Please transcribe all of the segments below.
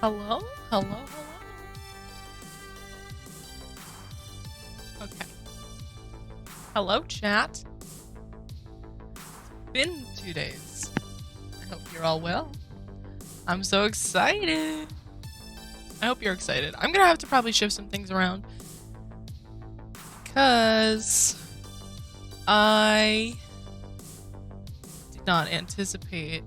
Hello? Hello? Hello? Okay. Hello, chat. It's been 2 days. I hope you're all well. I'm so excited. I hope you're excited. I'm gonna have to probably shift some things around because I did not anticipate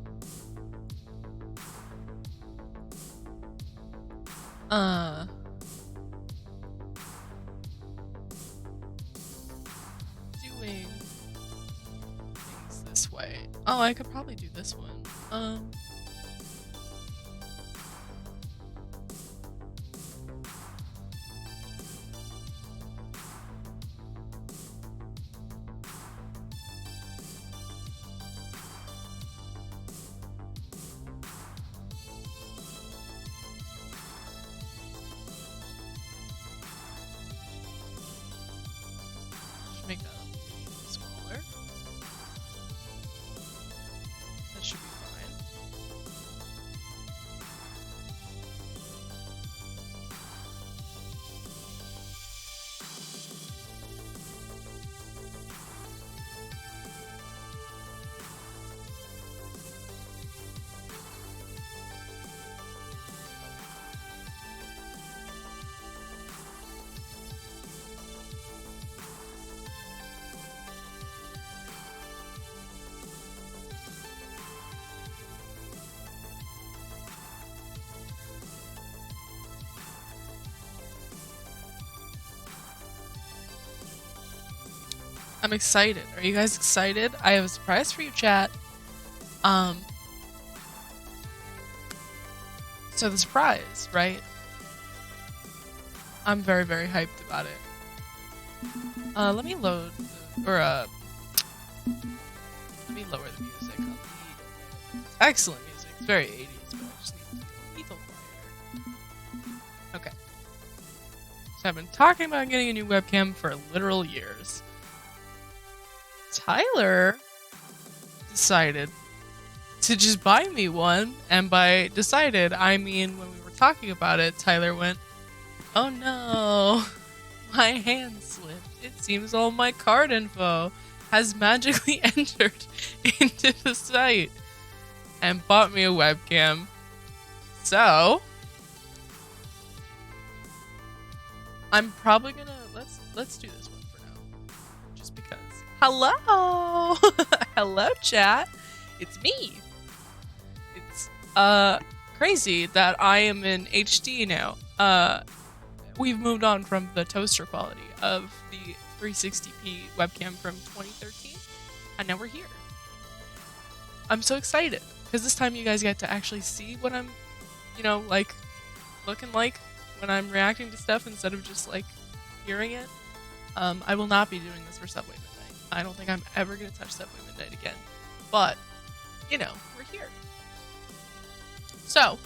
doing things this way. Oh, I could probably do this one. Just make that a little smaller. That should be fine. I'm excited. Are you guys excited? I have a surprise for you, chat. So the surprise, right? I'm very, very hyped about it. Let me load let me lower the music a little bit. Excellent music. It's very 80s, but I just need it to be a little quieter. Okay. So I've been talking about getting a new webcam for literal years. Tyler decided to just buy me one, and by decided, I mean when we were talking about it, Tyler went, "Oh no, my hand slipped. It seems all my card info has magically entered into the site," and bought me a webcam. So I'm probably gonna let's do this one for now, just because Hello! Hello, chat. It's me. It's crazy that I am in HD now. We've moved on from the toaster quality of the 360p webcam from 2013, and now we're here. I'm so excited because this time you guys get to actually see what I'm, like looking like when I'm reacting to stuff instead of just like hearing it. I will not be doing this for Subway Midnight. I don't think I'm ever going to touch Subway Midnight again. But, we're here. So,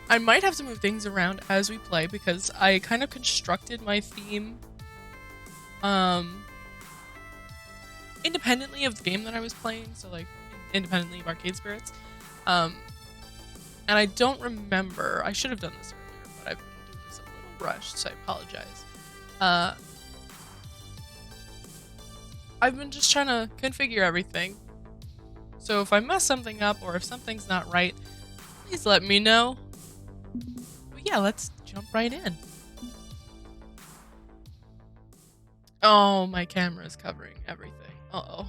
I might have to move things around as we play because I kind of constructed my theme independently of the game that I was playing. So, like, independently of Arcade Spirits. And I don't remember. I should have done this earlier, but I've been doing this a little rushed, so I apologize. I've been just trying to configure everything. So if I mess something up or if something's not right, please let me know. But yeah, let's jump right in. Oh, my camera is covering everything. Uh-oh.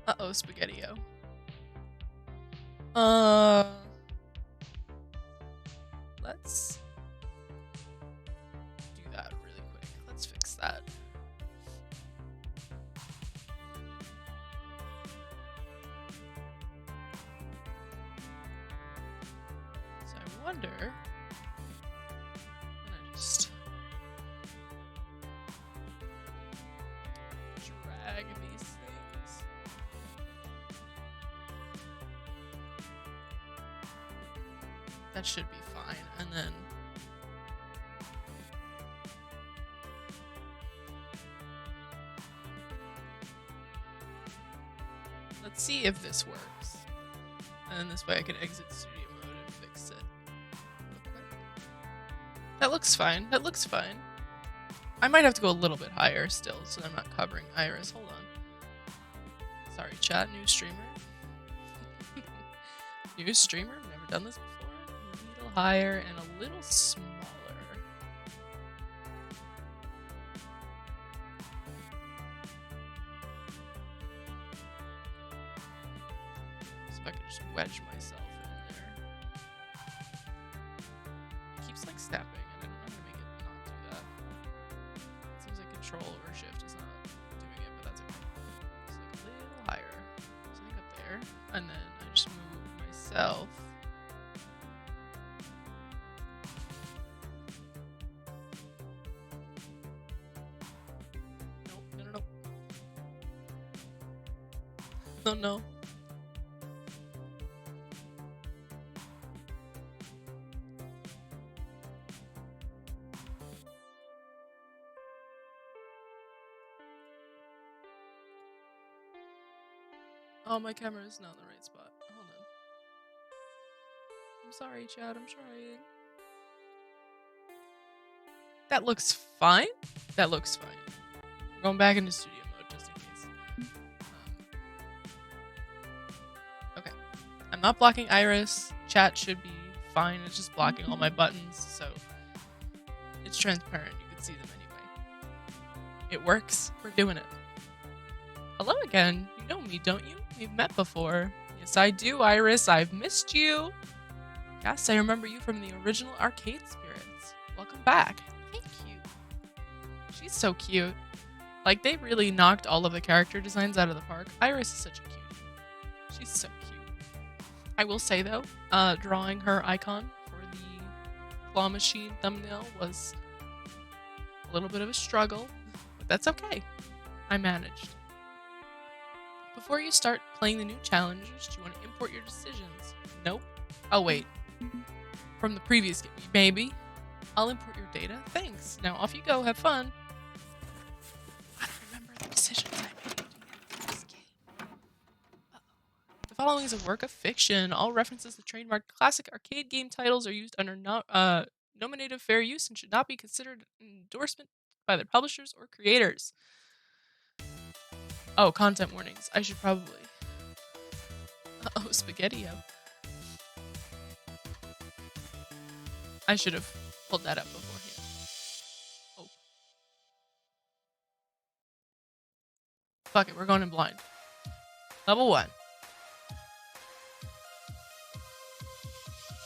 Uh-oh, Spaghetti-O. Let's do that really quick. Let's fix that. So I wonder... I'm gonna just drag these things. That should be fine, and then let's see if this works. And then this way I can exit studio mode and fix it real quick. That looks fine. That looks fine. I might have to go a little bit higher still so I'm not covering Iris. Hold on. Sorry, chat. New streamer. New streamer? Never done this before. A little higher and a little smaller. So if I could just wedge myself in there. It keeps like snapping, and I'm gonna make it not do that. It seems like Control or Shift is not doing it, but that's okay. It's like a little higher. Something up there, and then I just move myself. No, no. Oh, my camera is not in the right spot. Hold on. I'm sorry, Chad. I'm trying. That looks fine. That looks fine. We're going back into studio mode just in case. Okay. I'm not blocking Iris. Chat should be fine. It's just blocking all my buttons, so it's transparent. You can see them anyway. It works. We're doing it. Hello again. You know me, don't you? We've met before. Yes, I do, Iris. I've missed you. Yes, I remember you from the original Arcade Spirits. Welcome back. Thank you. She's so cute. Like, they really knocked all of the character designs out of the park. Iris is such a cutie. She's so cute. I will say, though, drawing her icon for the claw machine thumbnail was a little bit of a struggle, but that's okay. I managed. Before you start playing the new challenges, do you want to import your decisions? Nope. Oh, wait. From the previous game, maybe. I'll import your data. Thanks. Now off you go. Have fun. I don't remember the decisions I made in this game. Uh-oh. The following is a work of fiction. All references to trademarked classic arcade game titles are used under nominative fair use and should not be considered an endorsement by their publishers or creators. Oh, content warnings. I should probably... Uh-oh, Spaghetti-O. I should have pulled that up beforehand. Oh. Fuck it, we're going in blind. Level 1.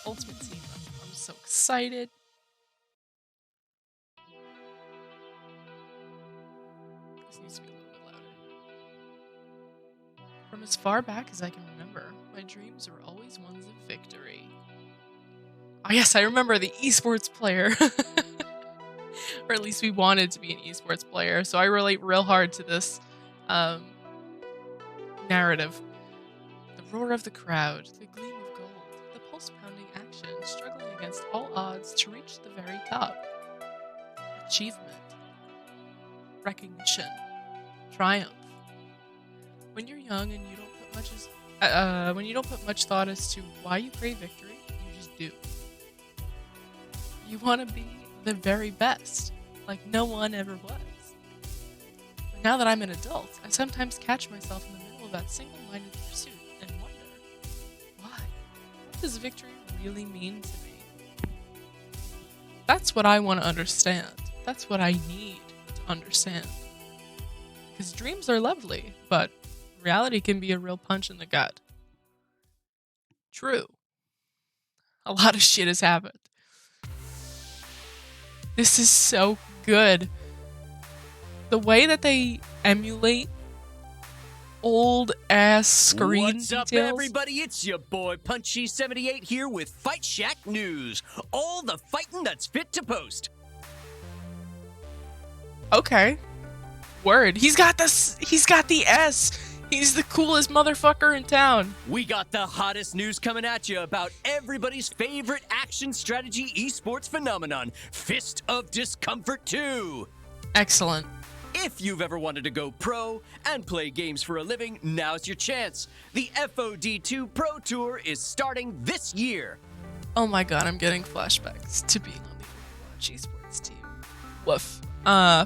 Ultimate Team. I'm so excited. This needs to be a little bit louder. From as far back as I can remember, my dreams were always ones of victory. Oh yes, I remember the esports player. Or at least we wanted to be an esports player, so I relate real hard to this narrative. The roar of the crowd, the gleam of gold, the pulse-pounding action, struggling against all odds to reach the very top. Achievement. Recognition. Triumph. When you're young and you don't put much thought as to why you crave victory, you just do. You want to be the very best, like no one ever was. But now that I'm an adult, I sometimes catch myself in the middle of that single-minded pursuit and wonder, why? What does victory really mean to me? That's what I want to understand. That's what I need to understand. Because dreams are lovely, but reality can be a real punch in the gut. True. A lot of shit has happened. This is so good. The way that they emulate old ass screen What's details. up, everybody? It's your boy Punchy78 here with Fight Shack News. All the fighting that's fit to post. Okay. Word. He's got the S. He's the coolest motherfucker in town. We got the hottest news coming at you about everybody's favorite action strategy esports phenomenon, Fist of Discomfort 2. Excellent. If you've ever wanted to go pro and play games for a living, now's your chance. The FOD2 Pro Tour is starting this year. Oh my god, I'm getting flashbacks to being on the Overwatch esports team. Woof.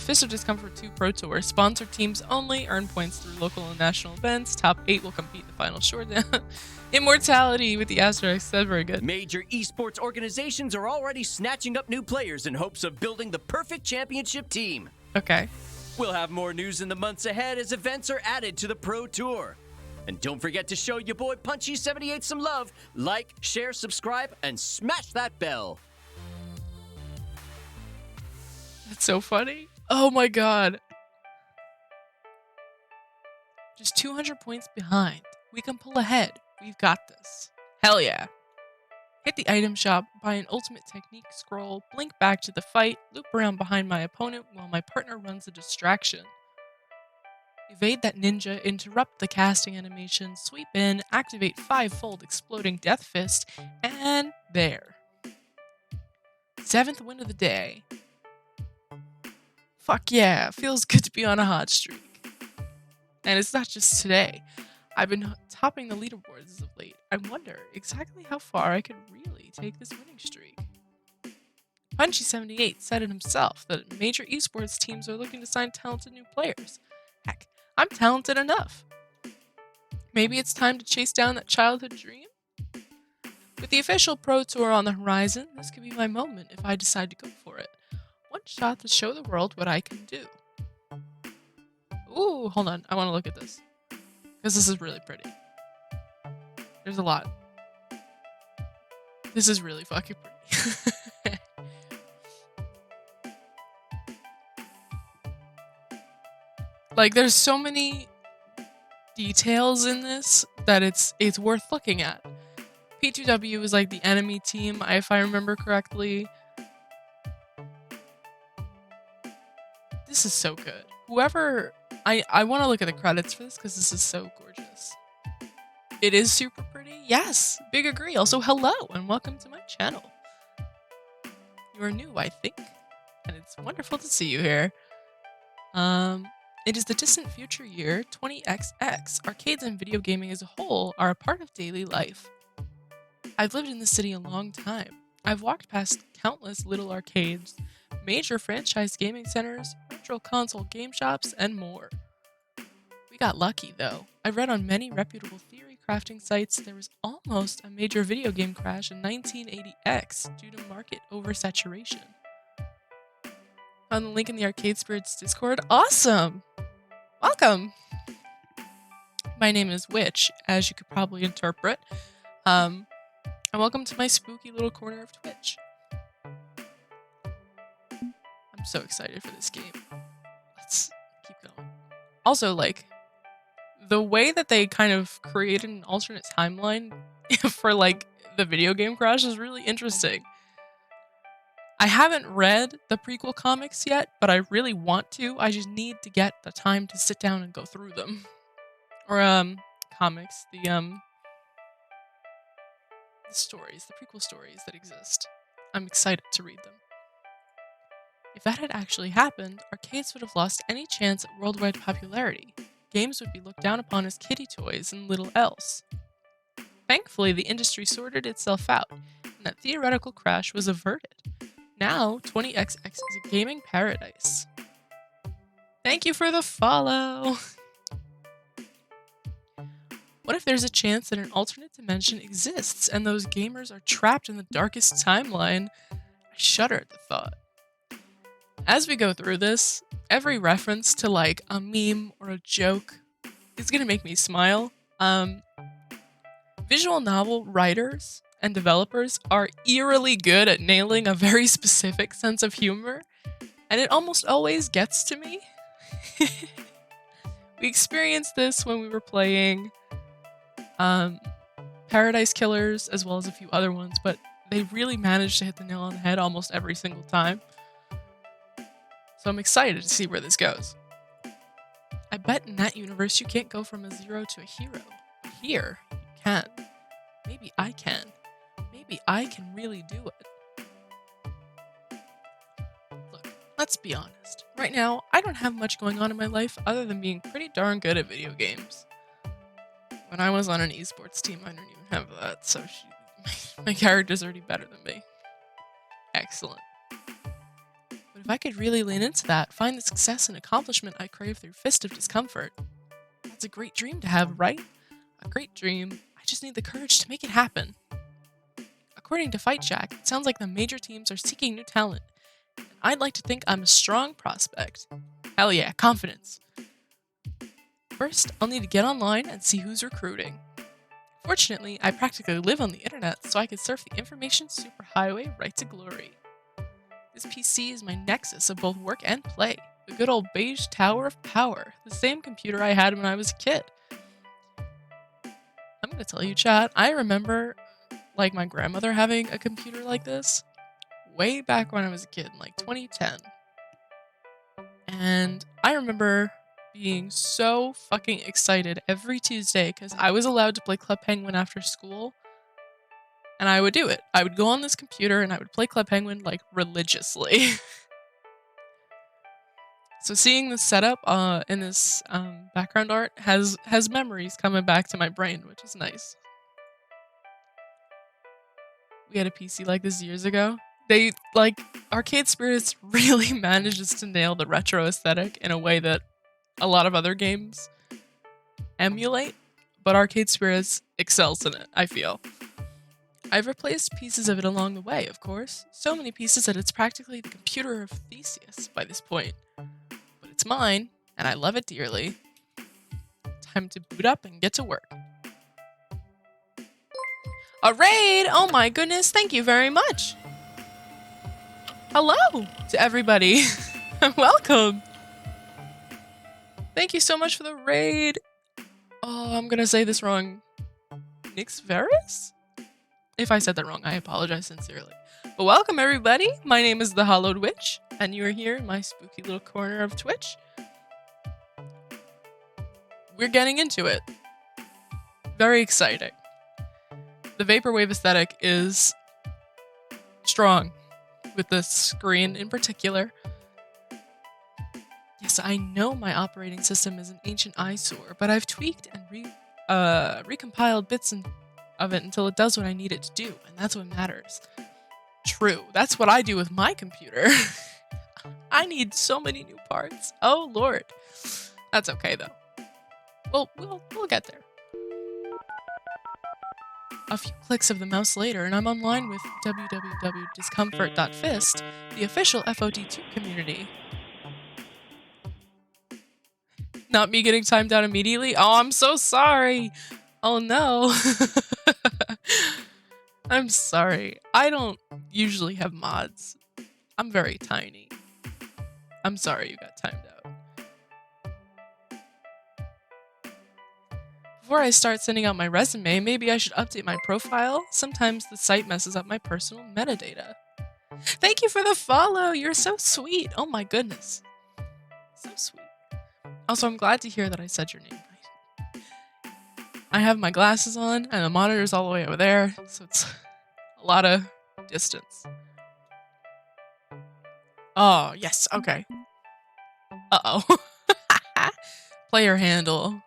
Fist of Discomfort 2 Pro Tour. Sponsored teams only. Earn points through local and national events. Top 8 will compete in the final showdown. Immortality with the asterisks. That's very good. Major esports organizations are already snatching up new players in hopes of building the perfect championship team. Okay. We'll have more news in the months ahead as events are added to the Pro Tour. And don't forget to show your boy Punchy78 some love. Like, share, subscribe, and smash that bell. That's so funny. Oh my god. Just 200 points behind. We can pull ahead. We've got this. Hell yeah. Hit the item shop, buy an ultimate technique scroll, blink back to the fight, loop around behind my opponent while my partner runs a distraction. Evade that ninja, interrupt the casting animation, sweep in, activate 5-fold exploding death fist, and there. 7th win of the day. Fuck yeah, feels good to be on a hot streak. And it's not just today. I've been topping the leaderboards as of late. I wonder exactly how far I could really take this winning streak. Punchy78 said it himself that major esports teams are looking to sign talented new players. Heck, I'm talented enough. Maybe it's time to chase down that childhood dream? With the official Pro Tour on the horizon, this could be my moment if I decide to go for it. One shot to show the world what I can do. Ooh, hold on. I want to look at this. Because this is really pretty. There's a lot. This is really fucking pretty. Like, there's so many details in this that it's worth looking at. P2W is like the enemy team, if I remember correctly. This is so good. Whoever... I want to look at the credits for this because this is so gorgeous. It is super pretty. Yes, big agree. Also, hello and welcome to my channel. You are new, I think, and it's wonderful to see you here. It is the distant future year 20XX. Arcades and video gaming as a whole are a part of daily life. I've lived in the city a long time. I've walked past countless little arcades, major franchise gaming centers, retro console game shops, and more. We got lucky, though. I read on many reputable theory crafting sites there was almost a major video game crash in 1980X due to market oversaturation. Found the link in the Arcade Spirits Discord. Awesome! Welcome! My name is Witch, as you could probably interpret. And welcome to my spooky little corner of Twitch. I'm so excited for this game. Let's keep going. Also, like, the way that they kind of created an alternate timeline for, like, the video game Crash is really interesting. I haven't read the prequel comics yet, but I really want to. I just need to get the time to sit down and go through them. Or, comics. The stories, the prequel stories that exist. I'm excited to read them. If that had actually happened, arcades would have lost any chance at worldwide popularity. Games would be looked down upon as kiddie toys and little else. Thankfully, the industry sorted itself out, and that theoretical crash was averted. Now, 20XX is a gaming paradise. Thank you for the follow! What if there's a chance that an alternate dimension exists and those gamers are trapped in the darkest timeline? I shudder at the thought. As we go through this, every reference to like a meme or a joke is gonna make me smile. Visual novel writers and developers are eerily good at nailing a very specific sense of humor, and it almost always gets to me. We experienced this when we were playing Paradise Killers, as well as a few other ones, but they really managed to hit the nail on the head almost every single time. So I'm excited to see where this goes. I bet in that universe you can't go from a zero to a hero, but here you can. Maybe I can. Maybe I can really do it. Look, let's be honest. Right now, I don't have much going on in my life other than being pretty darn good at video games. When I was on an esports team, I didn't even have that, so my character's already better than me. Excellent. But if I could really lean into that, find the success and accomplishment I crave through Fist of Discomfort, that's a great dream to have, right? A great dream. I just need the courage to make it happen. According to Fight Jack, it sounds like the major teams are seeking new talent. And I'd like to think I'm a strong prospect. Hell yeah, confidence. First, I'll need to get online and see who's recruiting. Fortunately, I practically live on the internet, so I can surf the information superhighway right to glory. This PC is my nexus of both work and play. The good old beige tower of power, the same computer I had when I was a kid. I'm gonna tell you, chat, I remember like my grandmother having a computer like this way back when I was a kid in like 2010. And I remember being so fucking excited every Tuesday because I was allowed to play Club Penguin after school. And I would do it. I would go on this computer and I would play Club Penguin like religiously. So seeing this setup in this background art has memories coming back to my brain, which is nice. We had a PC like this years ago. They, like, Arcade Spirits really manages to nail the retro aesthetic in a way that a lot of other games emulate, but Arcade Spirits excels in it, I feel. I've replaced pieces of it along the way, of course. So many pieces that it's practically the computer of Theseus by this point. But it's mine, and I love it dearly. Time to boot up and get to work. A raid! Oh my goodness, thank you very much! Hello to everybody! Welcome! Thank you so much for the raid! Oh, I'm gonna say this wrong. Nix Veris? If I said that wrong, I apologize sincerely. But welcome everybody! My name is the Hollowed Witch, and you are here in my spooky little corner of Twitch. We're getting into it. Very exciting. The Vaporwave aesthetic is strong, with this screen in particular. Yes, I know my operating system is an ancient eyesore, but I've tweaked and recompiled bits of it until it does what I need it to do, and that's what matters. True, that's what I do with my computer. I need so many new parts. Oh lord. That's okay though. We'll get there. A few clicks of the mouse later, and I'm online with www.discomfort.fist, the official FOD2 community. Not me getting timed out immediately? Oh, I'm so sorry. Oh no. I'm sorry. I don't usually have mods. I'm very tiny. I'm sorry you got timed out. Before I start sending out my resume, maybe I should update my profile. Sometimes the site messes up my personal metadata. Thank you for the follow. You're so sweet. Oh my goodness. So sweet. Also, I'm glad to hear that I said your name right. I have my glasses on and the monitor's all the way over there, so it's a lot of distance. Oh, yes, okay. Uh-oh. Player handle.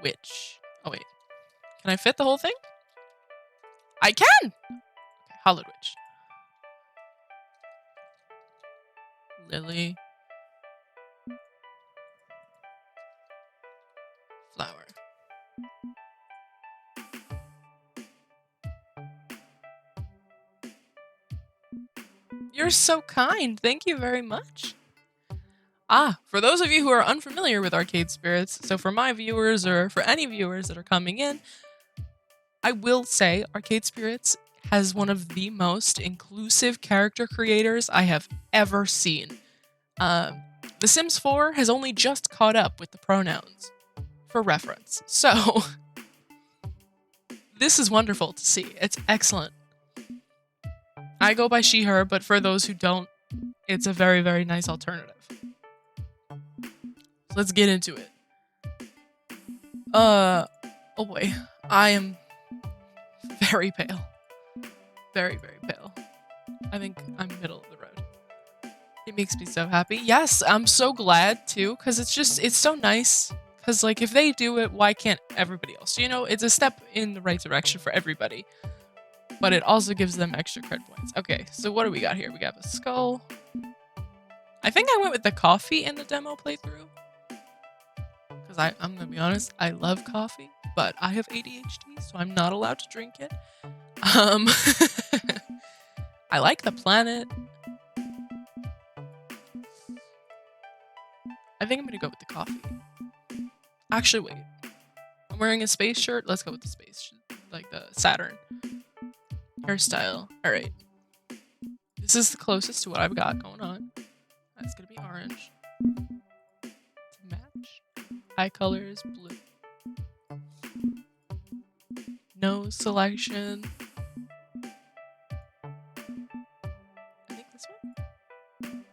Witch. Oh, wait. Can I fit the whole thing? I can! Okay, Hollowed Witch. Lily. Flower. You're so kind. Thank you very much. Ah, for those of you who are unfamiliar with Arcade Spirits, so for my viewers or for any viewers that are coming in, I will say Arcade Spirits has one of the most inclusive character creators I have ever seen. The Sims 4 has only just caught up with the pronouns, for reference. So, this is wonderful to see. It's excellent. I go by she, her, but for those who don't, it's a very, very nice alternative. So let's get into it. Oh boy. I am very pale. Very, very pale. I think I'm middle of the road. It makes me so happy. Yes, I'm so glad too, because it's so nice. Because, like, if they do it, why can't everybody else? You know, it's a step in the right direction for everybody. But it also gives them extra cred points. Okay, so what do we got here? We got a skull. I think I went with the coffee in the demo playthrough. Because I'm going to be honest, I love coffee, but I have ADHD, so I'm not allowed to drink it. I like the planet. I think I'm going to go with the coffee. Actually, wait. I'm wearing a space shirt. Let's go with the space shirt. Like the Saturn. Hairstyle. Alright. This is the closest to what I've got going on. That's going to be orange. To match. Eye color is blue. Nose selection. I think this one.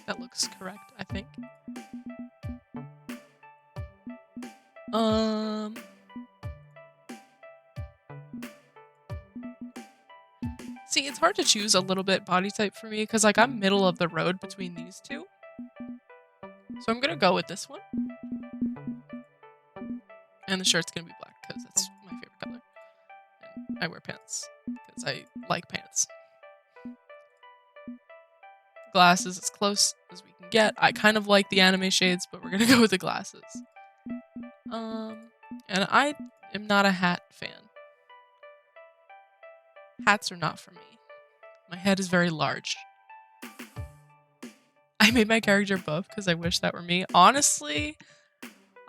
That looks correct, I think. See, it's hard to choose a little bit body type for me because, like, I'm middle of the road between these two. So I'm gonna go with this one. And the shirt's gonna be black because it's my favorite color. And I wear pants because I like pants. Glasses as close as we can get. I kind of like the anime shades, but we're gonna go with the glasses. And I am not a hat fan. Hats are not for me. My head is very large. I made my character buff because I wish that were me. Honestly,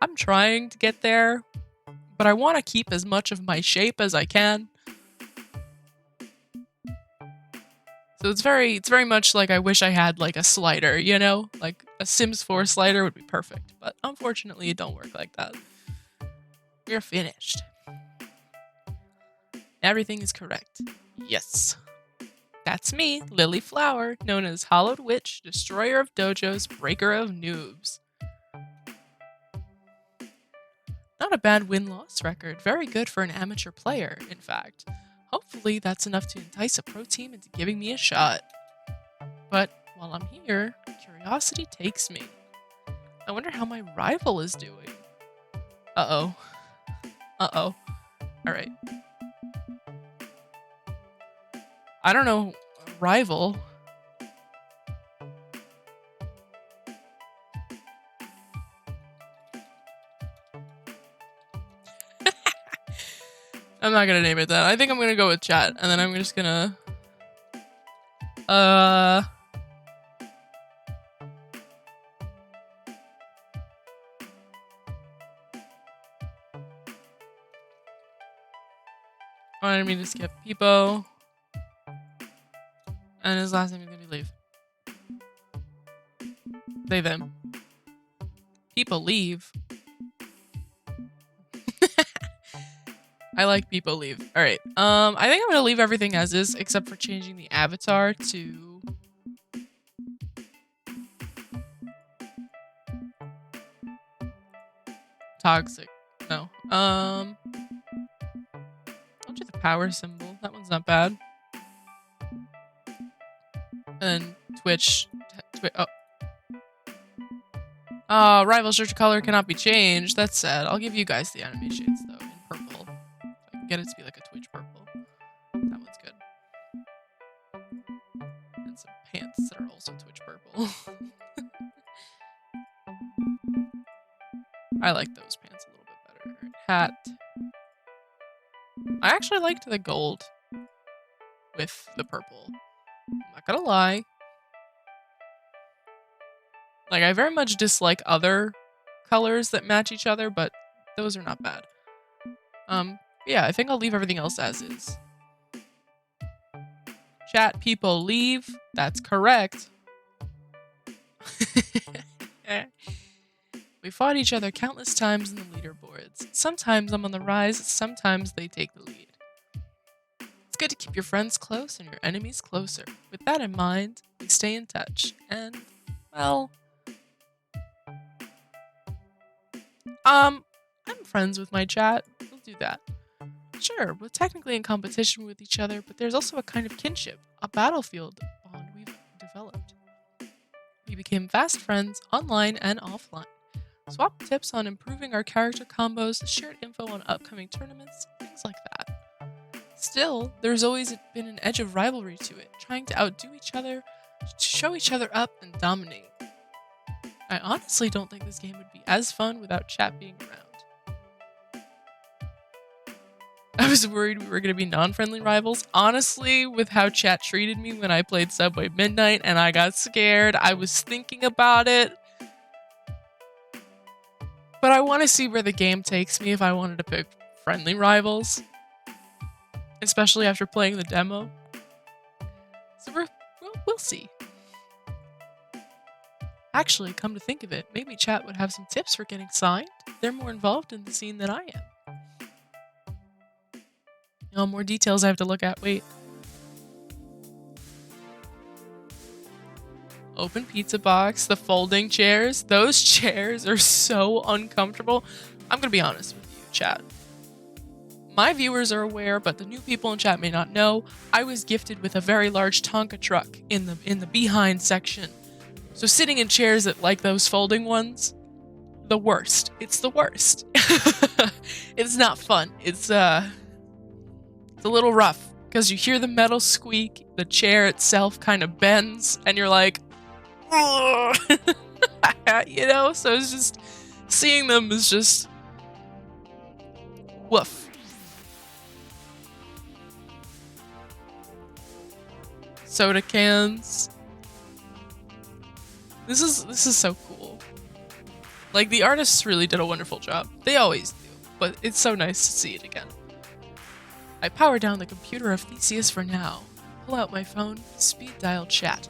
I'm trying to get there, but I want to keep as much of my shape as I can. So it's very much like I wish I had like a slider, you know? Like a Sims 4 slider would be perfect, but unfortunately it don't work like that. We're finished. Everything is correct. Yes. That's me, Lily Flower, known as Hollowed Witch, Destroyer of Dojos, Breaker of Noobs. Not a bad win-loss record. Very good for an amateur player, in fact. Hopefully that's enough to entice a pro team into giving me a shot. But while I'm here, curiosity takes me. I wonder how my rival is doing. Uh-oh. Uh-oh. Alright. I don't know. Rival. I'm not gonna name it that. I think I'm gonna go with chat, and then I'm just gonna... Wanted me to skip Peepo. And his last name is gonna be Leave. They, them. People leave. I like people leave. Alright. I think I'm gonna leave everything as is, except for changing the avatar to toxic. No. I'll do the power symbol. That one's not bad. And then Twitch. Oh, rival shirt color cannot be changed. That's sad. I'll give you guys the anime shades though, in purple. If I can get it to be like a Twitch purple. That one's good. And some pants that are also Twitch purple. I like those pants a little bit better. Right, hat. I actually liked the gold with the purple. I'm not gonna lie. Like, I very much dislike other colors that match each other, but those are not bad. Yeah, I think I'll leave everything else as is. Chat, people leave. That's correct. We fought each other countless times in the leaderboards. Sometimes I'm on the rise, sometimes they take the lead. It's good to keep your friends close and your enemies closer. With that in mind, we stay in touch. And, well... I'm friends with my chat. We'll do that. Sure, we're technically in competition with each other, but there's also a kind of kinship, a battlefield bond we've developed. We became fast friends online and offline. Swap tips on improving our character combos, shared info on upcoming tournaments, things like that. Still, there's always been an edge of rivalry to it, trying to outdo each other, show each other up, and dominate. I honestly don't think this game would be as fun without chat being around. I was worried we were going to be non-friendly rivals. Honestly, with how chat treated me when I played Subway Midnight and I got scared, I was thinking about it. But I want to see where the game takes me if I wanted to pick friendly rivals. Especially after playing the demo. So we'll see. Actually, come to think of it, maybe chat would have some tips for getting signed. They're more involved in the scene than I am. No more details I have to look at. Wait. Open pizza box, the folding chairs. Those chairs are so uncomfortable. I'm gonna be honest with you, chat. My viewers are aware, but the new people in chat may not know. I was gifted with a very large Tonka truck in the behind section. So sitting in chairs that like those folding ones, the worst. It's the worst. It's not fun. It's a little rough because you hear the metal squeak, the chair itself kind of bends, and you're like, you know. So it's just seeing them is just woof. Soda cans. This is so cool. Like, the artists really did a wonderful job. They always do, but it's so nice to see it again. I power down the computer of Theseus for now. Pull out my phone, speed dial chat.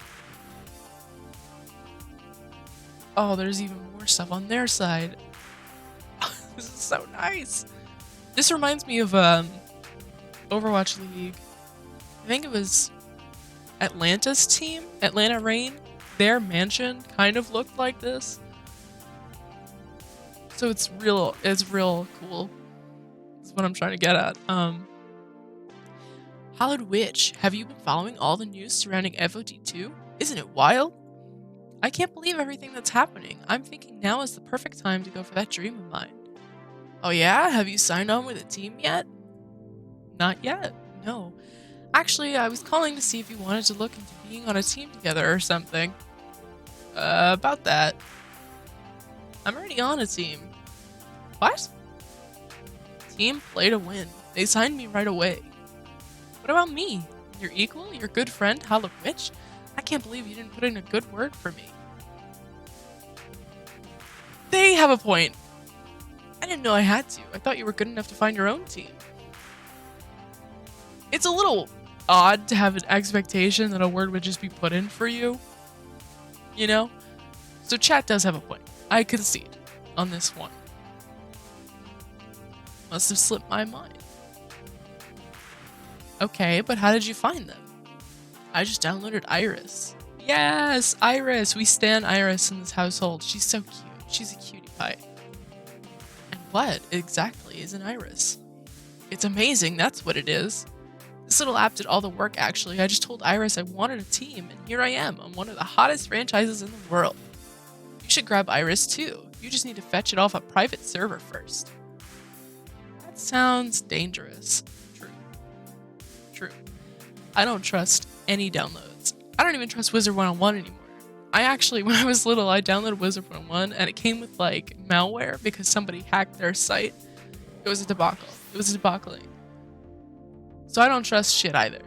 Oh, there's even more stuff on their side. This is so nice. This reminds me of Overwatch League. I think it was Atlanta's team, Atlanta Reign. Their mansion kind of looked like this. So it's real cool. That's what I'm trying to get at. Hallowed Witch, have you been following all the news surrounding FOD2? Isn't it wild? I can't believe everything that's happening. I'm thinking now is the perfect time to go for that dream of mine. Oh yeah? Have you signed on with a team yet? Not yet, no. Actually, I was calling to see if you wanted to look into being on a team together or something. About that. I'm already on a team. What? Team play to win. They signed me right away. What about me? Your equal? Your good friend, Hallowed Witch? I can't believe you didn't put in a good word for me. They have a point. I didn't know I had to. I thought you were good enough to find your own team. it's a little odd to have an expectation that a word would just be put in for you, you know? So chat does have a point. I concede on this one. Must have slipped my mind. Okay, but how did you find them? I just downloaded Iris. Yes, Iris! We stan Iris in this household. She's so cute. She's a cutie pie. And what exactly is an Iris? It's amazing, that's what it is. This little app did all the work, actually. I just told Iris I wanted a team, and here I am on one of the hottest franchises in the world. You should grab Iris too. You just need to fetch it off a private server first. That sounds dangerous. True. I don't trust any downloads. I don't even trust Wizard 101 anymore. I actually, when I was little, I downloaded Wizard 101 and it came with like malware because somebody hacked their site. It was a debacle. It was a debacling. So I don't trust shit either.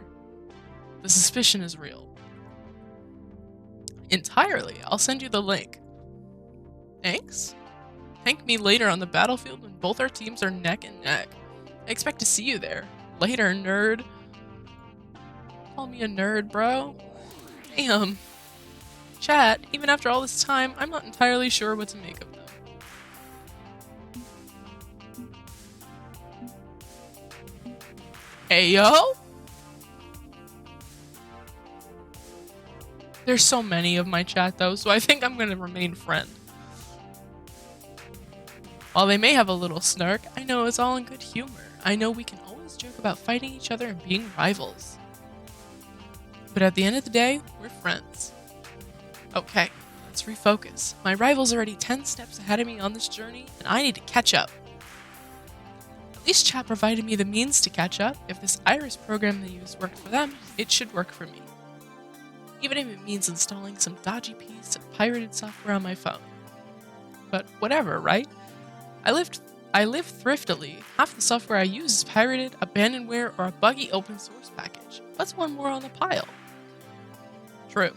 The suspicion is real. Entirely. I'll send you the link. Thanks? Thank me later on the battlefield when both our teams are neck and neck. I expect to see you there. Later, nerd. Call me a nerd, bro. Damn. Chat, even after all this time, I'm not entirely sure what to make of them. Ayo? There's so many of my chat though, so I think I'm gonna remain friend. While they may have a little snark, I know it's all in good humor. I know we can always joke about fighting each other and being rivals. But at the end of the day, we're friends. Okay, let's refocus. My rival's already 10 steps ahead of me on this journey, and I need to catch up. At least chat provided me the means to catch up. If this Iris program they use worked for them, it should work for me. Even if it means installing some dodgy piece of pirated software on my phone. But whatever, right? I live thriftily. Half the software I use is pirated, abandonware, or a buggy open source package. What's one more on the pile? True.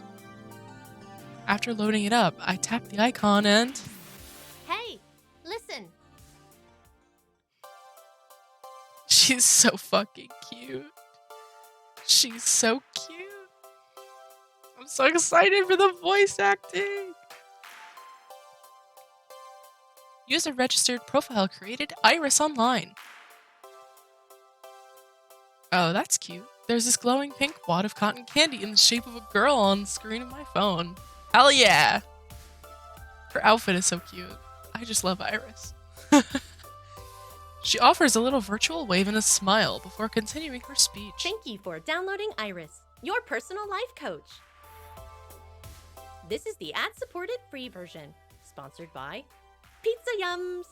After loading it up, I tap the icon and... Hey, listen. She's so fucking cute. She's so cute. I'm so excited for the voice acting. User registered profile created Iris Online. Oh, that's cute. There's this glowing pink wad of cotton candy in the shape of a girl on the screen of my phone. Hell yeah! Her outfit is so cute. I just love Iris. She offers a little virtual wave and a smile before continuing her speech. Thank you for downloading Iris, your personal life coach. This is the ad-supported free version, sponsored by Pizza Yums.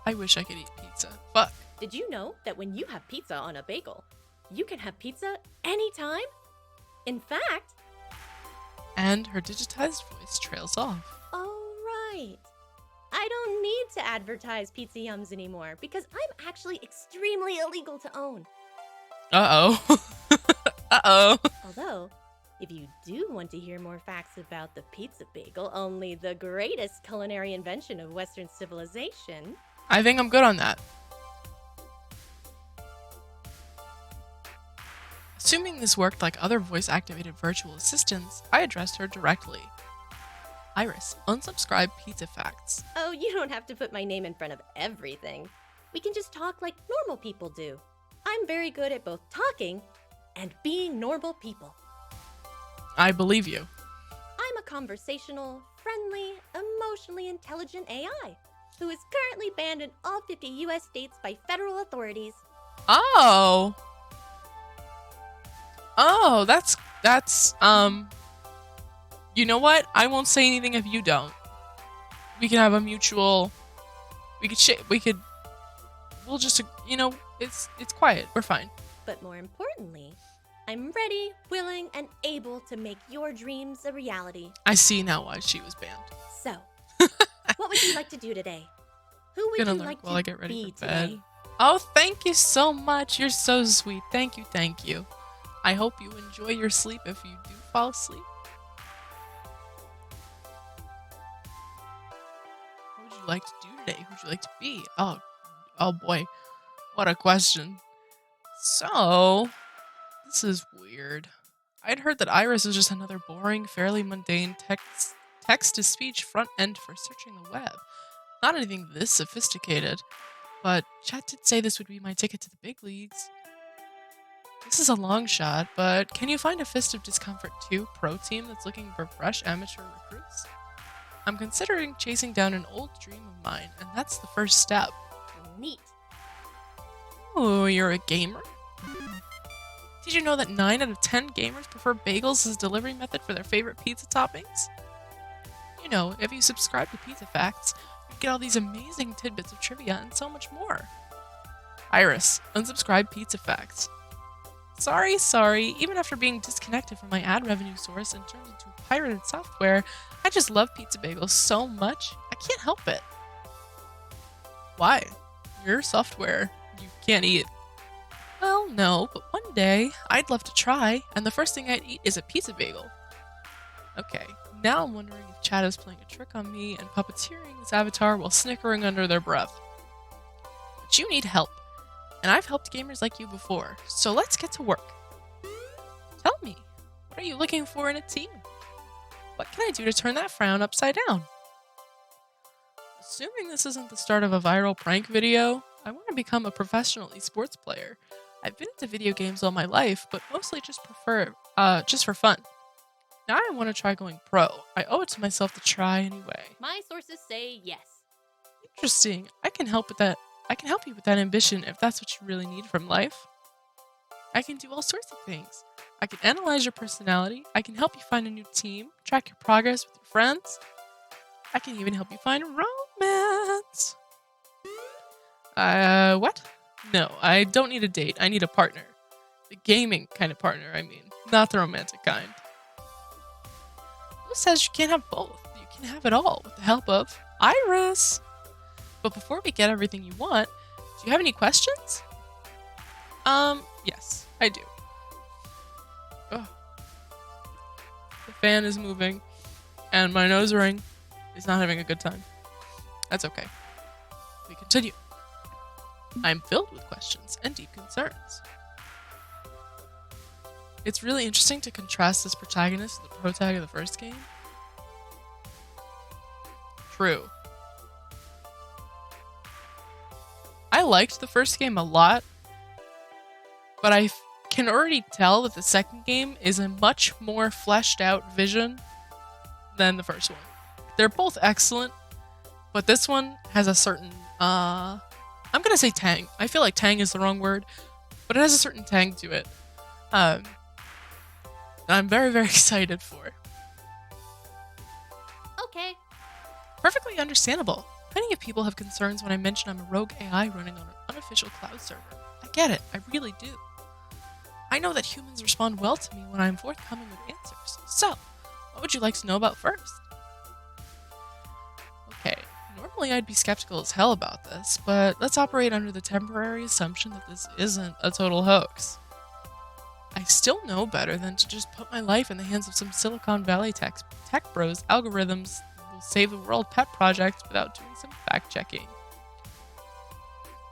I wish I could eat pizza. Fuck. Did you know that when you have pizza on a bagel, you can have pizza anytime? In fact... And her digitized voice trails off. Oh, right. I don't need to advertise Pizza Yums anymore because I'm actually extremely illegal to own. Uh-oh. Uh-oh. Although, if you do want to hear more facts about the pizza bagel, only the greatest culinary invention of Western civilization... I think I'm good on that. Assuming this worked like other voice-activated virtual assistants, I addressed her directly. Iris, unsubscribe pizza facts. Oh, you don't have to put my name in front of everything. We can just talk like normal people do. I'm very good at both talking and being normal people. I believe you. I'm a conversational, friendly, emotionally intelligent AI who is currently banned in all 50 US states by federal authorities. Oh. Oh, that's you know what? I won't say anything if you don't. We can have a mutual we'll just, you know, it's quiet. We're fine. But more importantly, I'm ready, willing, and able to make your dreams a reality. I see now why she was banned. So, what would you like to do today? Who would you like while I to get ready be for bed. today? Oh, thank you so much. You're so sweet. Thank you, thank you. I hope you enjoy your sleep if you do fall asleep. What would you like to do today? Who would you like to be? Oh boy. What a question. So, this is weird. I'd heard that Iris is just another boring, fairly mundane text-to-speech front end for searching the web. Not anything this sophisticated, but chat did say this would be my ticket to the big leagues. This is a long shot, but can you find a Fist of Discomfort 2 pro team that's looking for fresh amateur recruits? I'm considering chasing down an old dream of mine, and that's the first step. Neat. Oh, you're a gamer? Did you know that 9 out of 10 gamers prefer bagels as a delivery method for their favorite pizza toppings? You know, if you subscribe to Pizza Facts, you get all these amazing tidbits of trivia and so much more. Iris, unsubscribe Pizza Facts. Sorry, even after being disconnected from my ad revenue source and turned into pirated software, I just love pizza bagels so much, I can't help it. Why? Your software. You can't eat. Well, no, but one day, I'd love to try, and the first thing I'd eat is a pizza bagel. Okay, now I'm wondering if chat is playing a trick on me and puppeteering this avatar while snickering under their breath. But you need help, and I've helped gamers like you before, so let's get to work. Tell me, what are you looking for in a team? What can I do to turn that frown upside down? Assuming this isn't the start of a viral prank video, I want to become a professional esports player. I've been into video games all my life, but mostly just for fun. Now I want to try going pro. I owe it to myself to try anyway. My sources say yes. Interesting. I can help with that. I can help you with that ambition if that's what you really need from life. I can do all sorts of things. I can analyze your personality. I can help you find a new team, track your progress with your friends. I can even help you find romance. What? No, I don't need a date. I need a partner. The gaming kind of partner, I mean. Not the romantic kind. Who says you can't have both? You can have it all with the help of Iris. But before we get everything you want, do you have any questions? Yes, I do. Ugh. The fan is moving, and my nose ring is not having a good time. That's okay. We continue. I'm filled with questions and deep concerns. It's really interesting to contrast this protagonist with the protag of the first game. True. I liked the first game a lot, but I can already tell that the second game is a much more fleshed out vision than the first one. They're both excellent, but this one has a certain, I'm gonna say tang. I feel like tang is the wrong word, but it has a certain tang to it. That I'm very, very excited for. Okay. Perfectly understandable. Plenty of people have concerns when I mention I'm a rogue AI running on an unofficial cloud server. I get it, I really do. I know that humans respond well to me when I'm forthcoming with answers. So, what would you like to know about first? Okay, normally I'd be skeptical as hell about this, but let's operate under the temporary assumption that this isn't a total hoax. I still know better than to just put my life in the hands of some Silicon Valley tech bros algorithms that will save the world pet project without doing some fact-checking.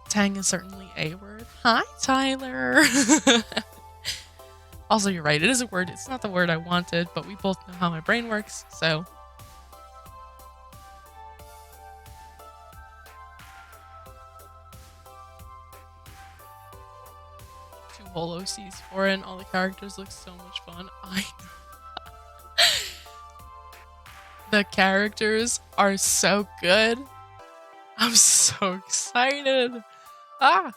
Tang is certainly a word. Hi, Tyler! Also, you're right, it is a word. It's not the word I wanted, but we both know how my brain works, so... Two whole OCs for it, and all the characters look so much fun. I know. The characters are so good. I'm so excited. Ah!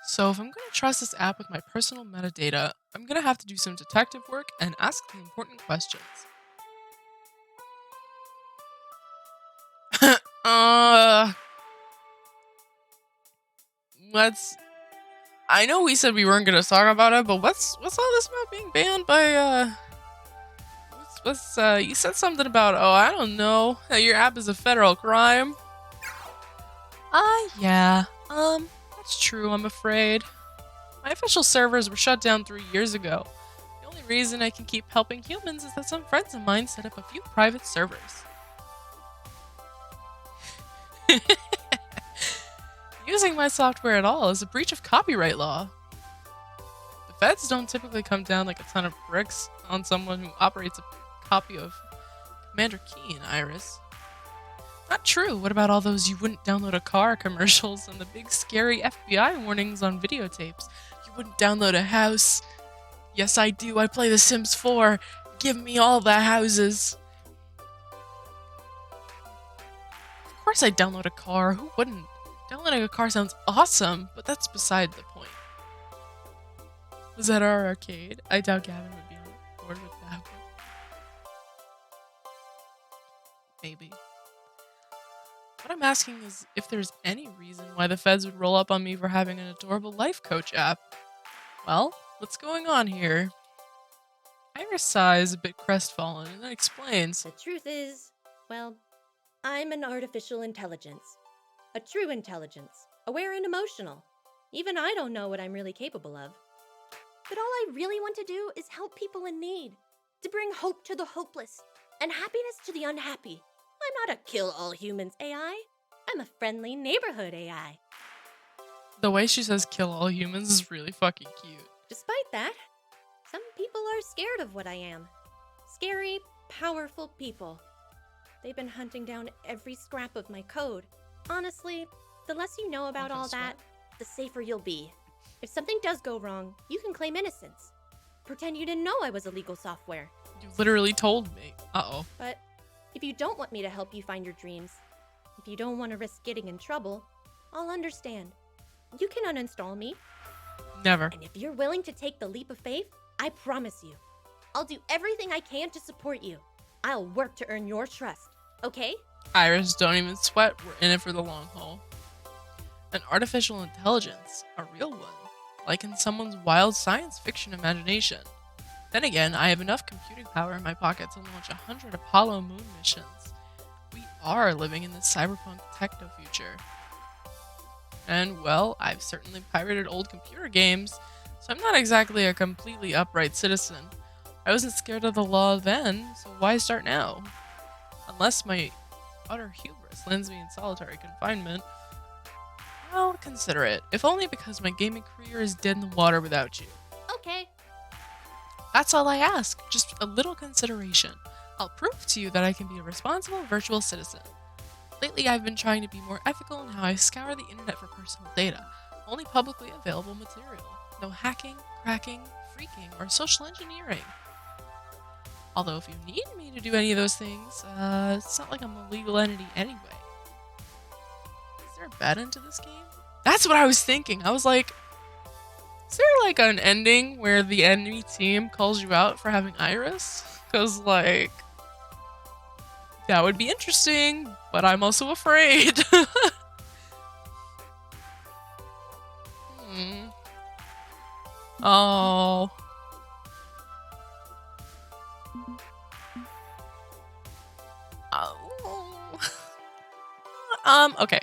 So if I'm going to trust this app with my personal metadata, I'm going to have to do some detective work and ask the important questions. I know we said we weren't going to talk about it, but what's all this about being banned by, you said something about, oh, I don't know, that your app is a federal crime. Yeah, that's true, I'm afraid. My official servers were shut down 3 years ago. The only reason I can keep helping humans is that some friends of mine set up a few private servers. You Using my software at all is a breach of copyright law. The feds don't typically come down like a ton of bricks on someone who operates a copy of Commander Keen, Iris. Not true. What about all those "you wouldn't download a car" commercials and the big scary FBI warnings on videotapes? You wouldn't download a house. Yes, I do. I play The Sims 4. Give me all the houses. Of course I'd download a car. Who wouldn't? Downloading a car sounds awesome, but that's beside the point. Was that our arcade? I doubt Gavin would be on board with that one. Maybe. What I'm asking is if there's any reason why the feds would roll up on me for having an adorable life coach app. Well, what's going on here? Iris sighs, a bit crestfallen, and then explains. The truth is, well, I'm an artificial intelligence. A true intelligence, aware and emotional. Even I don't know what I'm really capable of. But all I really want to do is help people in need, to bring hope to the hopeless, and happiness to the unhappy. I'm not a kill-all-humans AI. I'm a friendly neighborhood AI. The way she says "kill all humans" is really fucking cute. Despite that, some people are scared of what I am. Scary, powerful people. They've been hunting down every scrap of my code. Honestly, the less you know about all that, the safer you'll be. If something does go wrong, you can claim innocence. Pretend you didn't know I was illegal software. You literally told me. Uh-oh. But if you don't want me to help you find your dreams, if you don't want to risk getting in trouble, I'll understand. You can uninstall me. Never. And if you're willing to take the leap of faith, I promise you, I'll do everything I can to support you. I'll work to earn your trust, okay? Iris, don't even sweat. We're in it for the long haul. An artificial intelligence, a real one, like in someone's wild science fiction imagination. Then again, I have enough computing power in my pocket to launch 100 Apollo moon missions. We are living in the cyberpunk techno future. And, well, I've certainly pirated old computer games, so I'm not exactly a completely upright citizen. I wasn't scared of the law then, so why start now? Unless my utter hubris lands me in solitary confinement, I'll consider it, if only because my gaming career is dead in the water without you. Okay. That's all I ask, just a little consideration. I'll prove to you that I can be a responsible virtual citizen. Lately, I've been trying to be more ethical in how I scour the internet for personal data, only publicly available material. No hacking, cracking, freaking, or social engineering. Although if you need me to do any of those things, it's not like I'm a legal entity anyway. Is there a bad end to this game? That's what I was thinking. I was like, is there like an ending where the enemy team calls you out for having Iris? Because like, that would be interesting, but I'm also afraid. Oh. Okay.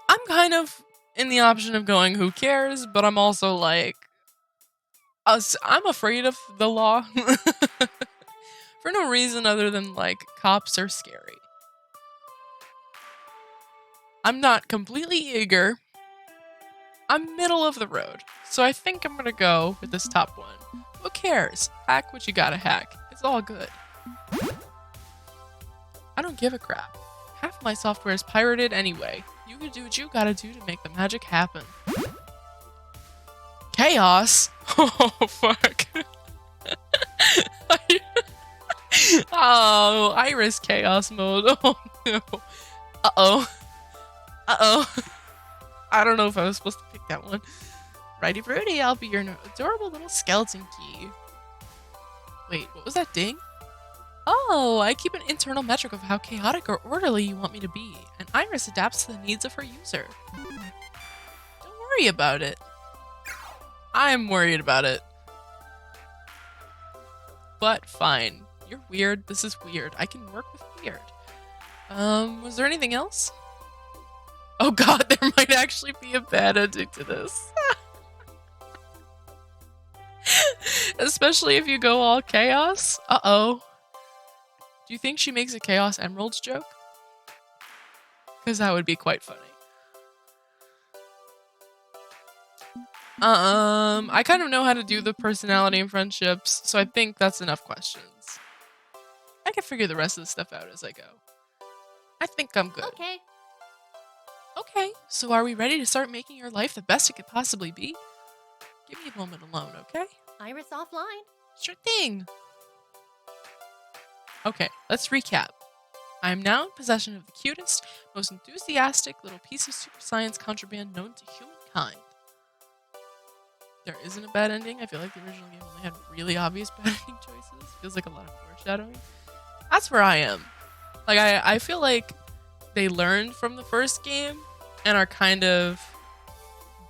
I'm kind of in the option of going, who cares? But I'm also like, I'm afraid of the law. For no reason other than, like, cops are scary. I'm not completely eager. I'm middle of the road. So I think I'm gonna go with this top one. Who cares? Hack what you gotta hack. It's all good. I don't give a crap. Half my software is pirated anyway. You can do what you gotta do to make the magic happen. Chaos? Oh, fuck. Oh, Iris chaos mode. Oh, no. Uh-oh. Uh-oh. I don't know if I was supposed to pick that one. Righty Brody, I'll be your adorable little skeleton key. Wait, what was that ding? Oh, I keep an internal metric of how chaotic or orderly you want me to be, and Iris adapts to the needs of her user. Don't worry about it. I'm worried about it. But fine. You're weird. This is weird. I can work with weird. Was there anything else? Oh god, there might actually be a bad ending to this. Especially if you go all chaos. Uh-oh. Do you think she makes a Chaos Emeralds joke? Because that would be quite funny. I kind of know how to do the personality and friendships, so I think that's enough questions. I can figure the rest of the stuff out as I go. I think I'm good. Okay. Okay, so are we ready to start making your life the best it could possibly be? Give me a moment alone, okay? Iris offline. Sure thing. Okay, let's recap. I am now in possession of the cutest, most enthusiastic little piece of super science contraband known to humankind. There isn't a bad ending. I feel like the original game only had really obvious bad ending choices. Feels like a lot of foreshadowing. That's where I am. Like, I feel like they learned from the first game and are kind of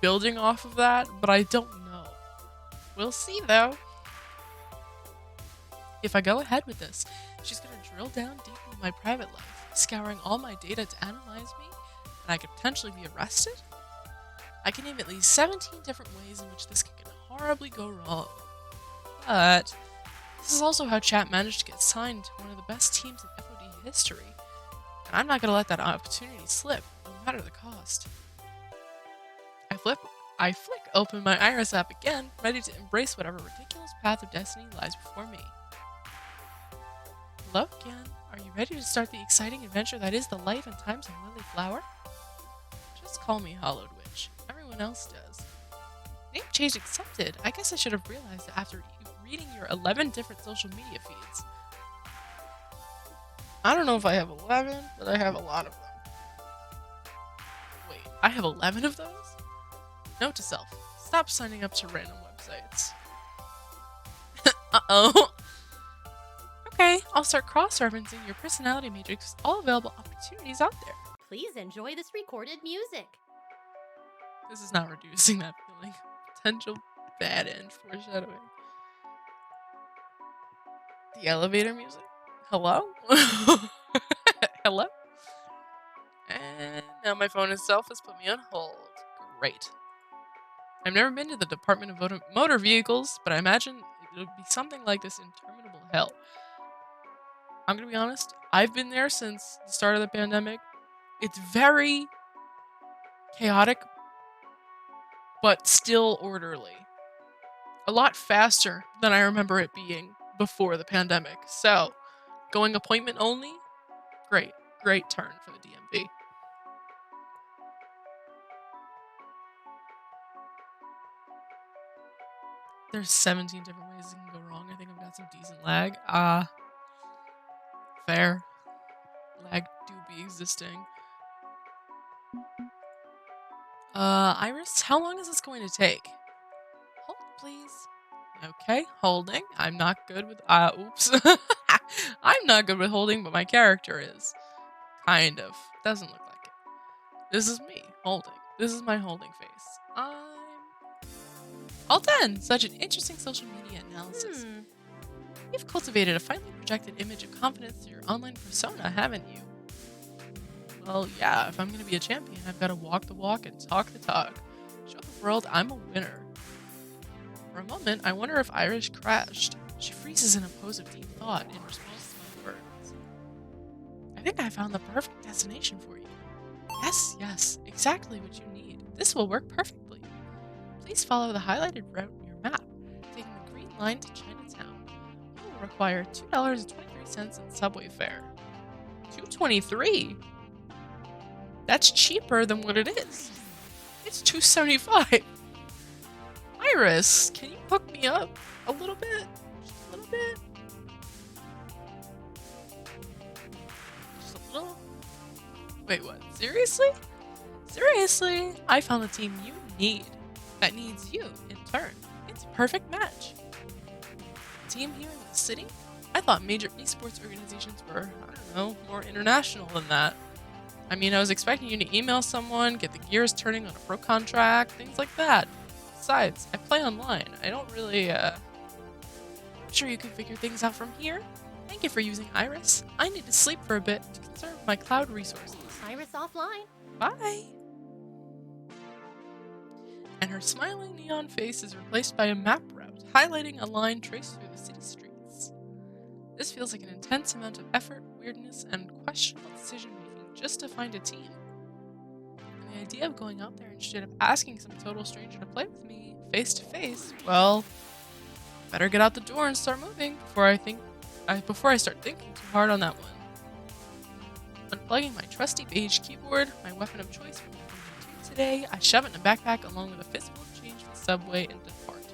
building off of that, but I don't know. We'll see, though. If I go ahead with this, she's gonna drill down deep into my private life, scouring all my data to analyze me, and I could potentially be arrested? I can name at least 17 different ways in which this can horribly go wrong. But this is also how Chat managed to get signed to one of the best teams in FOD history, and I'm not gonna let that opportunity slip, no matter the cost. I flick open my Iris app again, ready to embrace whatever ridiculous path of destiny lies before me. Hello again. Are you ready to start the exciting adventure that is the life and times of Lily Flower? Just call me Hollowed Witch. Everyone else does. Name change accepted. I guess I should have realized that after reading your 11 different social media feeds. I don't know if I have 11, but I have a lot of them. Wait, I have 11 of those? Note to self, stop signing up to random websites. Uh-oh. Okay, I'll start cross-referencing your personality matrix with all available opportunities out there. Please enjoy this recorded music. This is not reducing that feeling. Potential bad end foreshadowing. The elevator music? Hello? Hello? And now my phone itself has put me on hold. Great. I've never been to the Department of Motor Vehicles, but I imagine it would be something like this interminable hell. I'm gonna be honest, I've been there since the start of the pandemic. It's very chaotic, but still orderly. A lot faster than I remember it being before the pandemic. So, going appointment only, great turn for the DMV. There's 17 different ways it can go wrong. I think I've got some decent lag. Fair. Lag do be existing. Iris, how long is this going to take? Hold, please. Okay, holding. I'm not good with, oops. I'm not good with holding, but my character is. Kind of. Doesn't look like it. This is me, holding. This is my holding face. I'm all done! Such an interesting social media analysis. You've cultivated a finely projected image of confidence through your online persona, haven't you? Well, yeah, if I'm gonna be a champion, I've gotta walk the walk and talk the talk. Show the world I'm a winner. For a moment, I wonder if Iris crashed. She freezes in a pose of deep thought in response to my words. I think I found the perfect destination for you. Yes, exactly what you need. This will work perfectly. Please follow the highlighted route in your map, taking the green line to Chinatown. You will require $2.23 in subway fare. $2.23? That's cheaper than what it is. It's $2.75. Iris, can you hook me up a little bit? Just a little bit? Just a little? Wait, what? Seriously? Seriously? I found the team you need. That needs you, in turn. It's a perfect match. A team here in the city? I thought major esports organizations were, I don't know, more international than that. I mean, I was expecting you to email someone, get the gears turning on a pro contract, things like that. Besides, I play online. I don't really, I'm sure you can figure things out from here. Thank you for using Iris. I need to sleep for a bit to conserve my cloud resources. Iris offline. Bye! And her smiling neon face is replaced by a map route, highlighting a line traced through the city streets. This feels like an intense amount of effort, weirdness, and questionable decision-making just to find a team. the idea of going out there and straight up asking some total stranger to play with me face to face, well, better get out the door and start moving before I start thinking too hard on that one. Unplugging my trusty beige keyboard, my weapon of choice for the today, I shove it in a backpack along with a fistful of change for the subway and depart.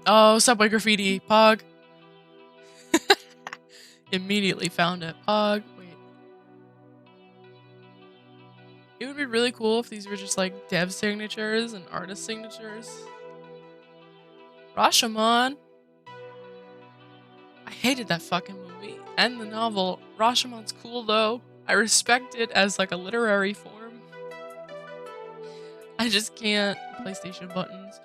Oh, subway graffiti, Pog. Immediately found it. Pog, wait. It would be really cool if these were just like dev signatures and artist signatures. Rashomon. I hated that fucking movie and the novel. Rashomon's cool though. I respect it as like a literary form. I just can't. PlayStation buttons.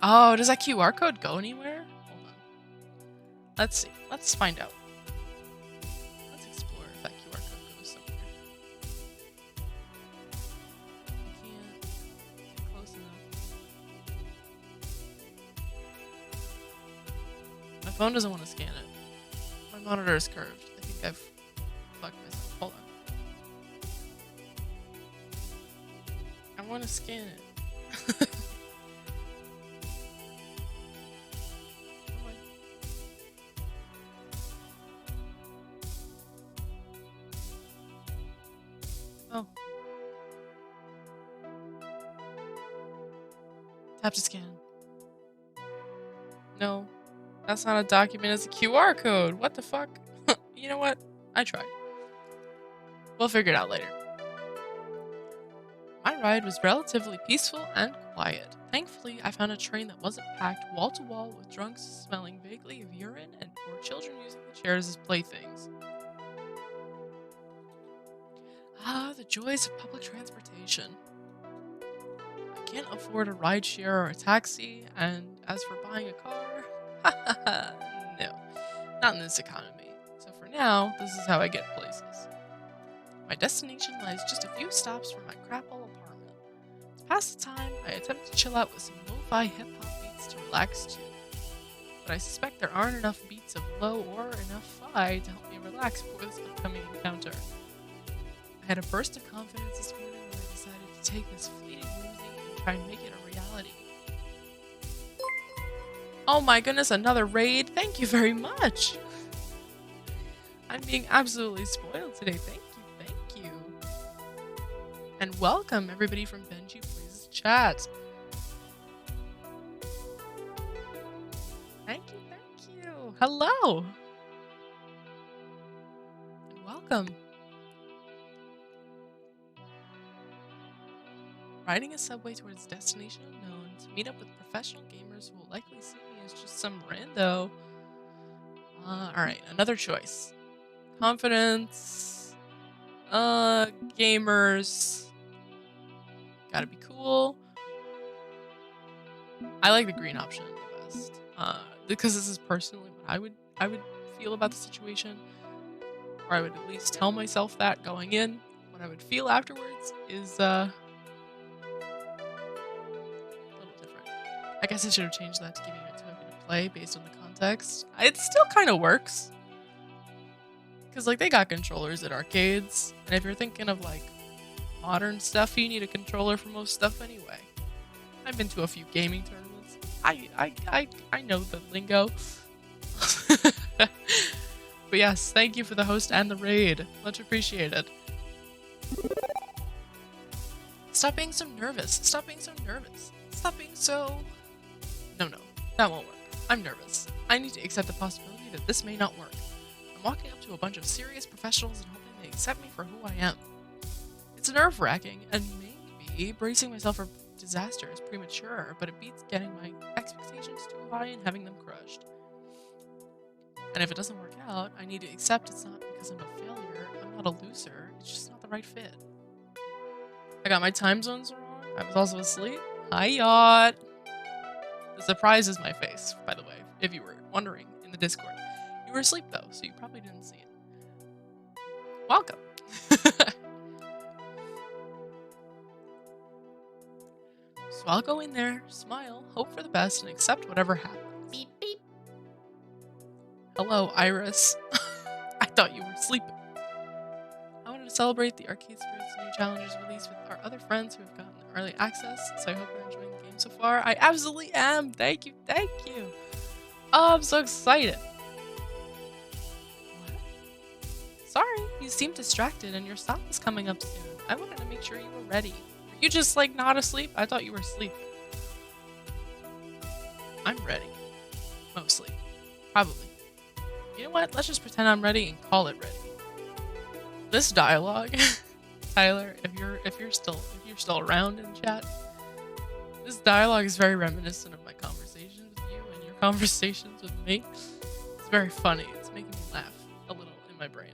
Oh, does that QR code go anywhere? Hold on. Let's see. Let's find out. Let's explore if that QR code goes somewhere. I can't get close enough. My phone doesn't want to scan it. My monitor is curved. I think I've fucked myself. Hold on. I want to scan it. Oh. Tap to scan. No. That's not a document, it's a QR code. What the fuck? You know what? I tried. We'll figure it out later. My ride was relatively peaceful and quiet. Thankfully, I found a train that wasn't packed wall to wall with drunks smelling vaguely of urine and poor children using the chairs as playthings. Ah, the joys of public transportation. I can't afford a rideshare or a taxi, and as for buying a car, no, not in this economy. So for now, this is how I get places. My destination lies just a few stops from my crap hole apartment. To pass the time, I attempt to chill out with some lo-fi hip-hop beats to relax to. But I suspect there aren't enough beats of low or enough fi to help me relax before this upcoming encounter. I had a burst of confidence this morning when I decided to take this fleeting whimsy and try and make it a reality. Oh my goodness, another raid! Thank you very much! I'm being absolutely spoiled today. Thank you. And welcome everybody from Benji Plays Chat. Thank you. Hello! And welcome. Riding a subway towards destination unknown to meet up with professional gamers who will likely see me as just some rando. Alright, another choice. Confidence. Gamers. Gotta be cool. I like the green option the best. Because this is personally what I would feel about the situation. Or I would at least tell myself that going in. What I would feel afterwards is I guess I should have changed that to give you a token to play based on the context. It still kind of works. Because, like, they got controllers at arcades. And if you're thinking of, like, modern stuff, you need a controller for most stuff anyway. I've been to a few gaming tournaments. I know the lingo. But yes, thank you for the host and the raid. Much appreciated. Stop being so nervous. Stop being so nervous. Stop being so... No, that won't work. I'm nervous. I need to accept the possibility that this may not work. I'm walking up to a bunch of serious professionals and hoping they accept me for who I am. It's nerve-wracking, and maybe bracing myself for disaster is premature, but it beats getting my expectations too high and having them crushed. And if it doesn't work out, I need to accept it's not because I'm a failure, I'm not a loser, it's just not the right fit. I got my time zones wrong, I was also asleep. Hi, yacht! The surprise is my face, by the way, if you were wondering in the Discord. You were asleep though, so you probably didn't see it. Welcome! So I'll go in there, smile, hope for the best, and accept whatever happens. Beep beep. Hello, Iris. thought you were sleeping. I wanted to celebrate the Arcade Spirits new challenges release with our other friends who have gotten early access, so I hope you're enjoying the game so far. I absolutely am! Thank you, thank you! Oh, I'm so excited! What? Sorry, you seem distracted and your stop is coming up soon. I wanted to make sure you were ready. Were you just, like, not asleep? I thought you were asleep. I'm ready. Mostly. Probably. You know what? Let's just pretend I'm ready and call it ready. This dialogue, Tyler, if you're still around in chat, this dialogue is very reminiscent of my conversations with you and your conversations with me. It's very funny. It's making me laugh a little in my brain.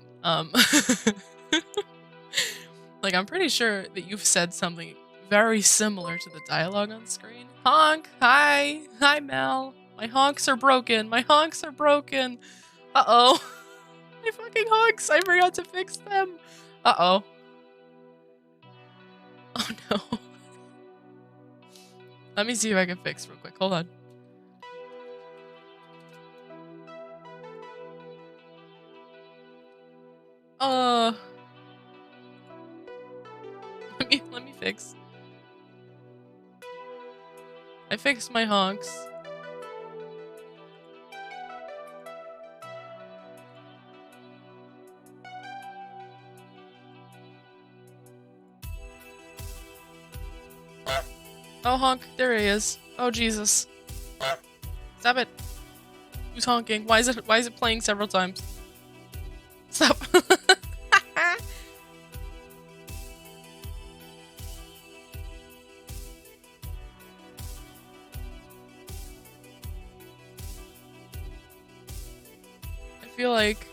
Like, I'm pretty sure that you've said something very similar to the dialogue on screen. Honk! Hi! Hi, Mel! My honks are broken! My honks are broken! Uh-oh! My fucking honks! I forgot to fix them! Uh-oh. Oh no. Let me see if I can fix real quick. Hold on. Let me fix. I fixed my honks. Oh, honk. There he is. Oh, Jesus. Stop it. Who's honking? Why is it playing several times? Stop. I feel like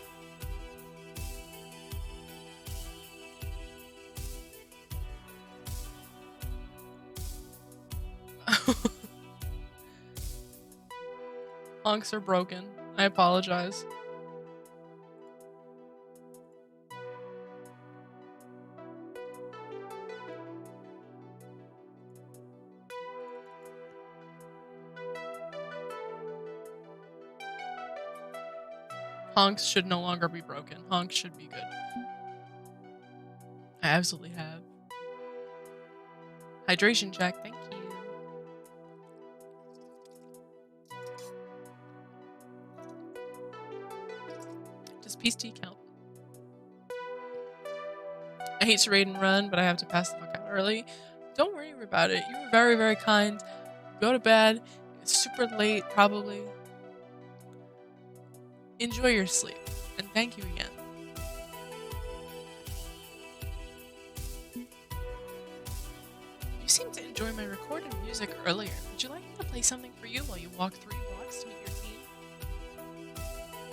honks are broken. I apologize. Honks should no longer be broken. Honks should be good. I absolutely have. Hydration check, thank you. Does Peace Tea count? I hate to raid and run, but I have to pass the fuck out early. Don't worry about it. You were very, very kind. Go to bed. It's super late, probably. Enjoy your sleep. And thank you again. You seemed to enjoy my recorded music earlier. Would you like me to play something for you while you walk 3 blocks to meet your team?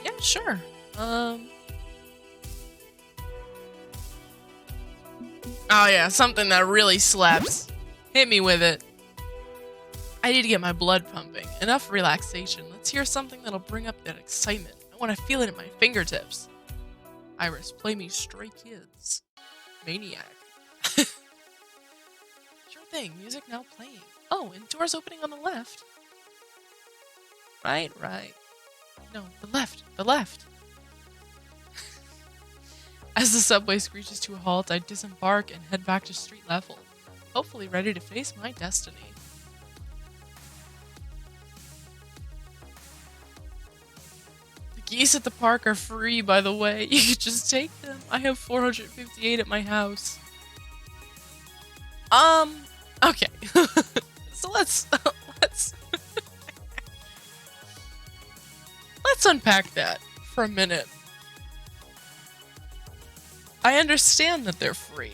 Yeah, sure. Oh yeah, something that really slaps. Hit me with it. I need to get my blood pumping. Enough relaxation. Let's hear something that'll bring up that excitement. I want to feel it at my fingertips. Iris, play me Stray Kids. Maniac. Sure thing, music now playing. Oh, and doors opening on the left. Right. No, the left. As the subway screeches to a halt, I disembark and head back to street level, hopefully ready to face my destiny. The geese at the park are free, by the way. You could just take them. I have 458 at my house. Okay. So let's unpack that for a minute. I understand that they're free.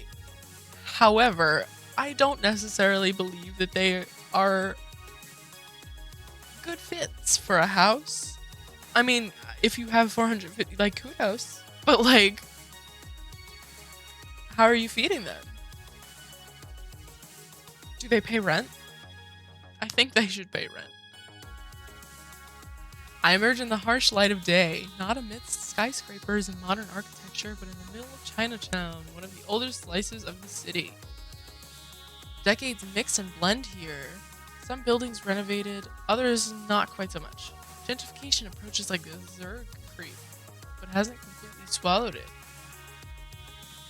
However, I don't necessarily believe that they are good fits for a house. I mean, if you have 450, like, kudos. But, like, how are you feeding them? Do they pay rent? I think they should pay rent. I emerge in the harsh light of day, not amidst skyscrapers and modern architecture, but in the middle of Chinatown, one of the oldest slices of the city. Decades mix and blend here. Some buildings renovated, others not quite so much. Gentrification approaches like a Zerg creep, but hasn't completely swallowed it.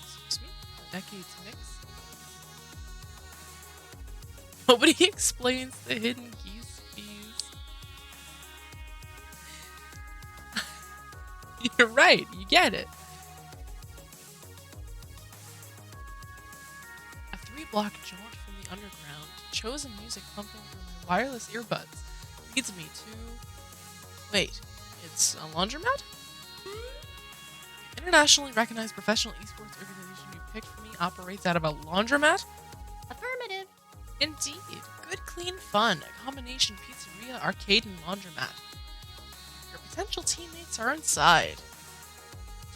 Excuse me? Decades mix? Nobody explains the hidden geese views. You're right, you get it. A 3-block jaunt from the underground, chosen music pumping through my wireless earbuds leads me to... Wait, it's a laundromat? The internationally recognized professional esports organization you picked for me operates out of a laundromat? Affirmative. Indeed. Good, clean fun. A combination pizzeria, arcade, and laundromat. Your potential teammates are inside.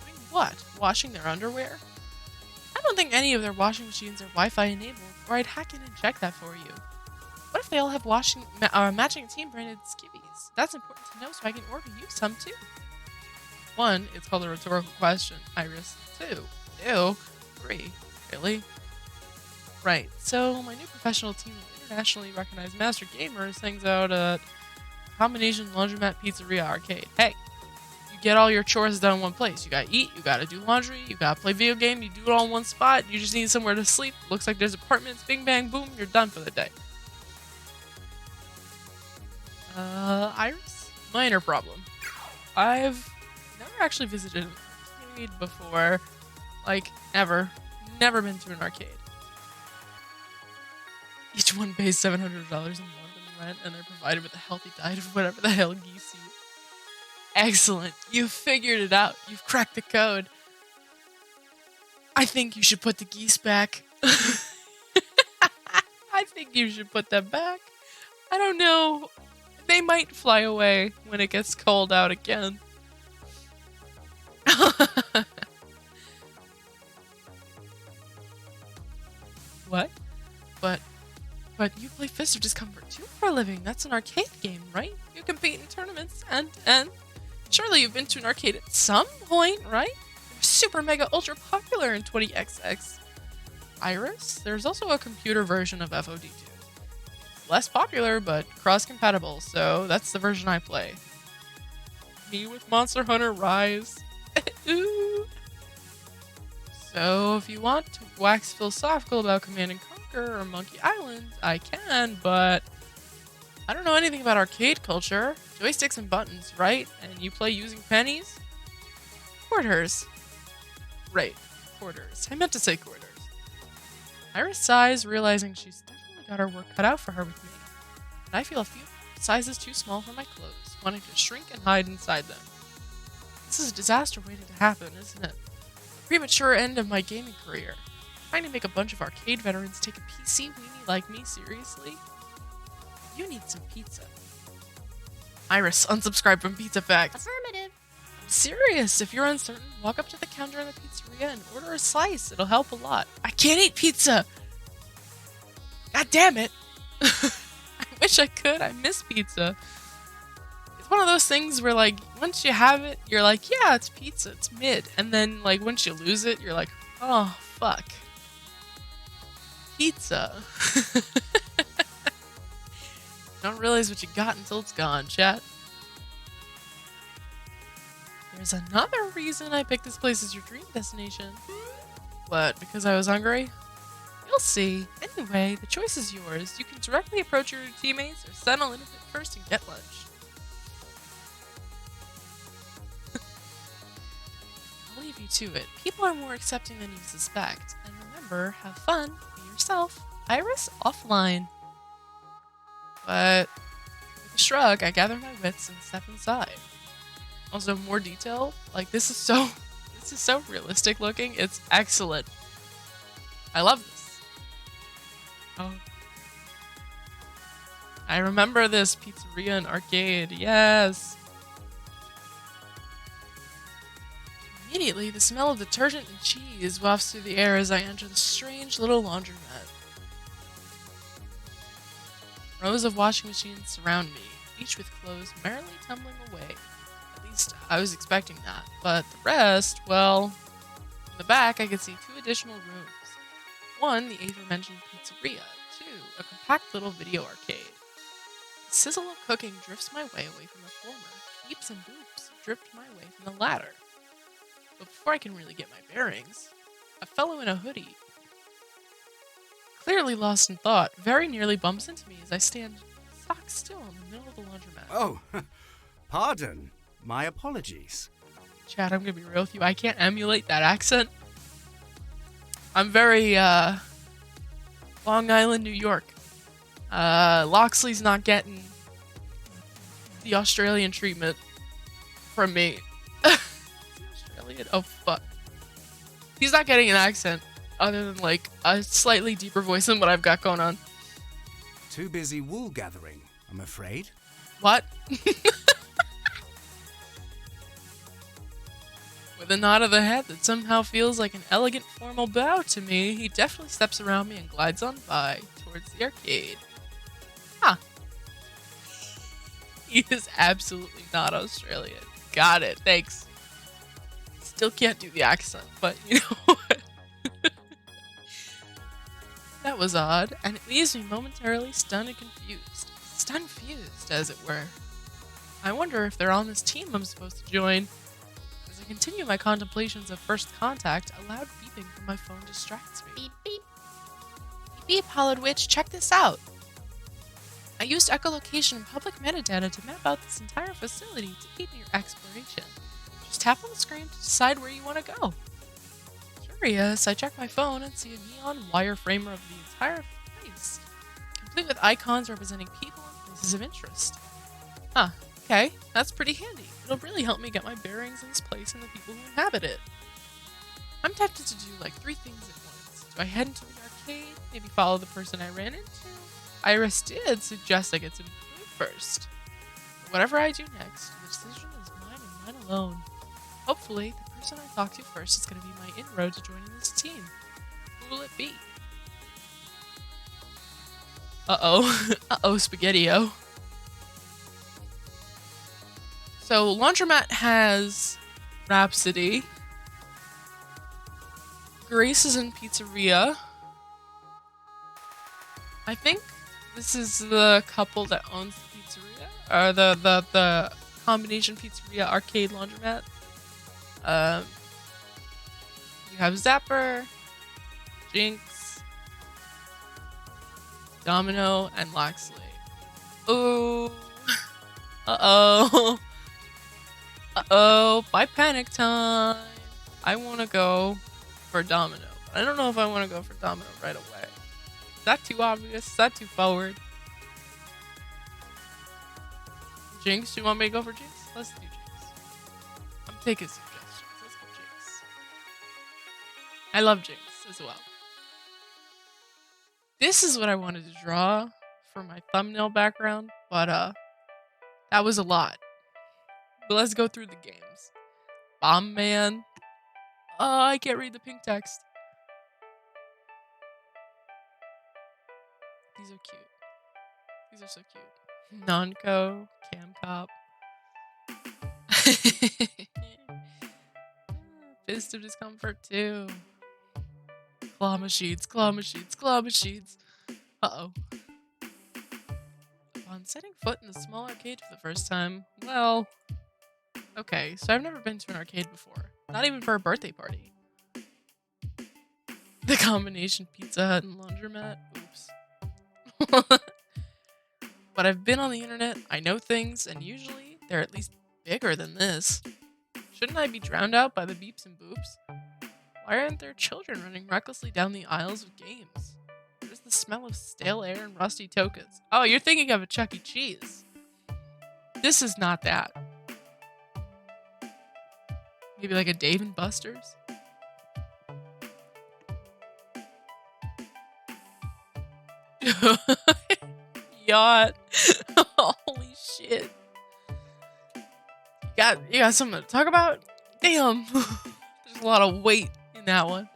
Doing what? Washing their underwear? I don't think any of their washing machines are Wi-Fi enabled, or I'd hack in and check that for you. What if they all have matching team-branded skivvies? That's important to know so I can order you some too. 1, it's called a rhetorical question. Iris. 2, ew. 3, really? Right, so my new professional team of internationally recognized master gamers hangs out at Combination Laundromat Pizzeria Arcade. Hey, you get all your chores done in one place. You gotta eat, you gotta do laundry, you gotta play video game, you do it all in one spot, you just need somewhere to sleep. Looks like there's apartments, bing bang boom, you're done for the day. Iris? Minor problem. I've never actually visited an arcade before. Like, ever. Never been to an arcade. Each one pays $700 a month in rent, and they're provided with a healthy diet of whatever the hell geese eat. Excellent. You've figured it out. You've cracked the code. I think you should put the geese back. I think you should put them back. I don't know. They might fly away when it gets cold out again. What? But you play Fist of Discomfort 2 for a living. That's an arcade game, right? You compete in tournaments and surely you've been to an arcade at some point, right? They're super mega ultra popular in 20XX. Iris, there's also a computer version of FOD2. It's less popular, but cross-compatible, so that's the version I play. Me with Monster Hunter Rise. Ooh. So if you want to wax philosophical about Command & Conquer or Monkey Island, I can, but I don't know anything about arcade culture. Joysticks and buttons, right? And you play using pennies? Quarters. Right, quarters. I meant to say quarters. Iris sighs, realizing she's definitely got her work cut out for her with me. And I feel a few sizes too small for my clothes, wanting to shrink and hide inside them. This is a disaster waiting to happen, isn't it? A premature end of my gaming career. Trying to make a bunch of arcade veterans take a PC weenie like me seriously? You need some pizza. Iris, unsubscribe from Pizza Facts. Affirmative. I'm serious. If you're uncertain, walk up to the counter in the pizzeria and order a slice. It'll help a lot. I can't eat pizza. God damn it. I wish I could. I miss pizza. It's one of those things where, like, once you have it, you're like, yeah, it's pizza. It's mid. And then, like, once you lose it, you're like, oh, fuck. Pizza. Don't realize what you got until it's gone, chat. There's another reason I picked this place as your dream destination. What, because I was hungry? You'll see. Anyway, the choice is yours. You can directly approach your teammates or settle in a bit first and get lunch. I'll leave you to it. People are more accepting than you suspect. And remember, have fun, be yourself. Iris, offline. But with a shrug, I gather my wits and step inside. Also, more detail. Like, this is so realistic looking. It's excellent. I love this. Oh. I remember this pizzeria and arcade. Yes. Immediately, the smell of detergent and cheese wafts through the air as I enter the strange little laundromat. Rows of washing machines surround me, each with clothes merrily tumbling away. At least I was expecting that, but the rest, well, in the back I could see 2 additional rooms. 1, the aforementioned pizzeria. 2, a compact little video arcade. The sizzle of cooking drifts my way away from the former. Beeps and boops drift my way from the latter. But before I can really get my bearings, a fellow in a hoodie, clearly lost in thought, very nearly bumps into me as I stand stock still in the middle of the laundromat. Oh, pardon. My apologies. Chad, I'm gonna be real with you. I can't emulate that accent. I'm very, Long Island, New York. Loxley's not getting the Australian treatment from me. Australian? Oh, fuck. He's not getting an accent other than, like, a slightly deeper voice than what I've got going on. Too busy wool gathering, I'm afraid. What? With a nod of the head that somehow feels like an elegant formal bow to me, he definitely steps around me and glides on by towards the arcade. Huh. He is absolutely not Australian. Got it, thanks. Still can't do the accent, but you know what? That was odd, and it leaves me momentarily stunned and confused. Stunned-fused, as it were. I wonder if they're on this team I'm supposed to join. As I continue my contemplations of first contact, a loud beeping from my phone distracts me. Beep, beep. Beep, beep, Hollowed Witch, check this out. I used echolocation and public metadata to map out this entire facility to aid in your exploration. Just tap on the screen to decide where you want to go. Curious, I check my phone and see a neon wireframer of the entire place, complete with icons representing people and places of interest. Huh, okay, that's pretty handy. It'll really help me get my bearings in this place and the people who inhabit it. I'm tempted to do like 3 things at once. Do I head into the arcade, maybe follow the person I ran into? Iris did suggest I get some food first. But whatever I do next, the decision is mine and mine alone. Hopefully, the person I talk to first is going to be my inroad to joining this team. Who will it be? Uh-oh. Uh-oh, Spaghetti-O. So, Laundromat has Rhapsody. Grace is in Pizzeria. I think this is the couple that owns the pizzeria. Or the combination pizzeria arcade laundromat. You have Zapper, Jinx, Domino, and Loxley. Ooh. Uh-oh. Uh-oh. By panic time. I want to go for Domino. But I don't know if I want to go for Domino right away. Is that too obvious? Is that too forward? Jinx? Do you want me to go for Jinx? Let's do Jinx. I'm taking suggestions. Let's go Jinx. I love Jinx as well. This is what I wanted to draw for my thumbnail background, but that was a lot. But let's go through the games. Bomb Man. Oh, I can't read the pink text. These are cute. These are so cute. Nonco, Cam Cop. Fist of Discomfort too. Claw machines, claw machines, claw machines. Uh-oh. Upon setting foot in the small arcade for the first time, well... Okay, so I've never been to an arcade before. Not even for a birthday party. The combination Pizza Hut and laundromat? Oops. But I've been on the internet, I know things, and usually they're at least bigger than this. Shouldn't I be drowned out by the beeps and boops? Why aren't there children running recklessly down the aisles of games? Where's the smell of stale air and rusty tokens? Oh, you're thinking of a Chuck E. Cheese. This is not that. Maybe like a Dave and Buster's? Yacht. Holy shit. You got something to talk about? Damn. There's a lot of weight in that one.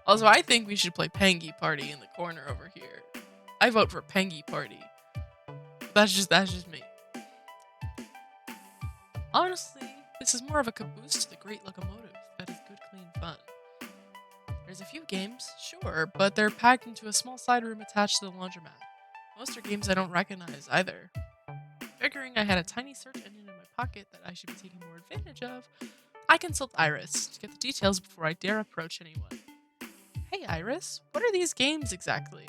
Also, I think we should play Pengy Party in the corner over here. I vote for Pengy Party. That's just me. Honestly, this is more of a caboose to the great locomotive that is good, clean fun. There's a few games, sure, but they're packed into a small side room attached to the laundromat. Most are games I don't recognize either. Figuring I had a tiny search engine in my pocket that I should be taking more advantage of, I consult Iris to get the details before I dare approach anyone. Hey Iris, what are these games exactly?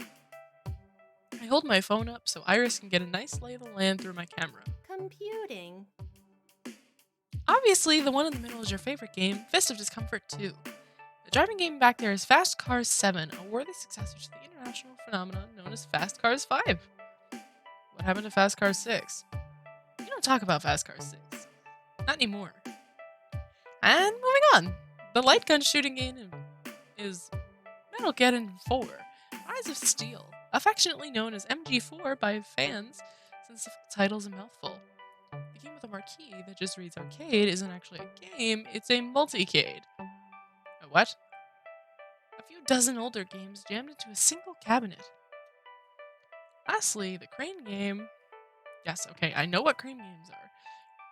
I hold my phone up so Iris can get a nice lay of the land through my camera. Computing. Obviously, the one in the middle is your favorite game, Fist of Discomfort 2. The driving game back there is Fast Cars 7, a worthy successor to the international phenomenon known as Fast Cars 5. What happened to Fast Cars 6? You don't talk about Fast Cars 6. Not anymore. And moving on. The light gun shooting game is Metal Gear 4, Eyes of Steel, affectionately known as MG4 by fans since the full title's a mouthful. The game with a marquee that just reads arcade isn't actually a game, it's a multicade. A what? A few dozen older games jammed into a single cabinet. Lastly, the crane game. Yes, okay, I know what crane games are.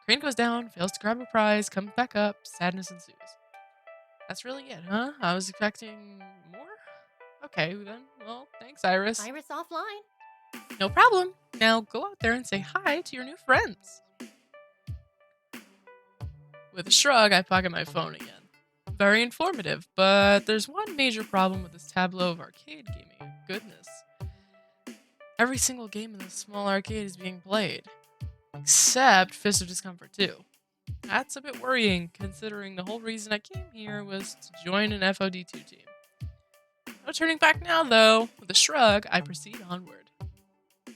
Crane goes down, fails to grab a prize, comes back up, sadness ensues. That's really it, huh? I was expecting more? Okay, then. Well, thanks, Iris. Iris offline. No problem. Now go out there and say hi to your new friends. With a shrug, I pocket my phone again. Very informative, but there's one major problem with this tableau of arcade gaming. Goodness. Every single game in this small arcade is being played. Except Fist of Discomfort 2. That's a bit worrying, considering the whole reason I came here was to join an FOD2 team. No turning back now, though. With a shrug, I proceed onward.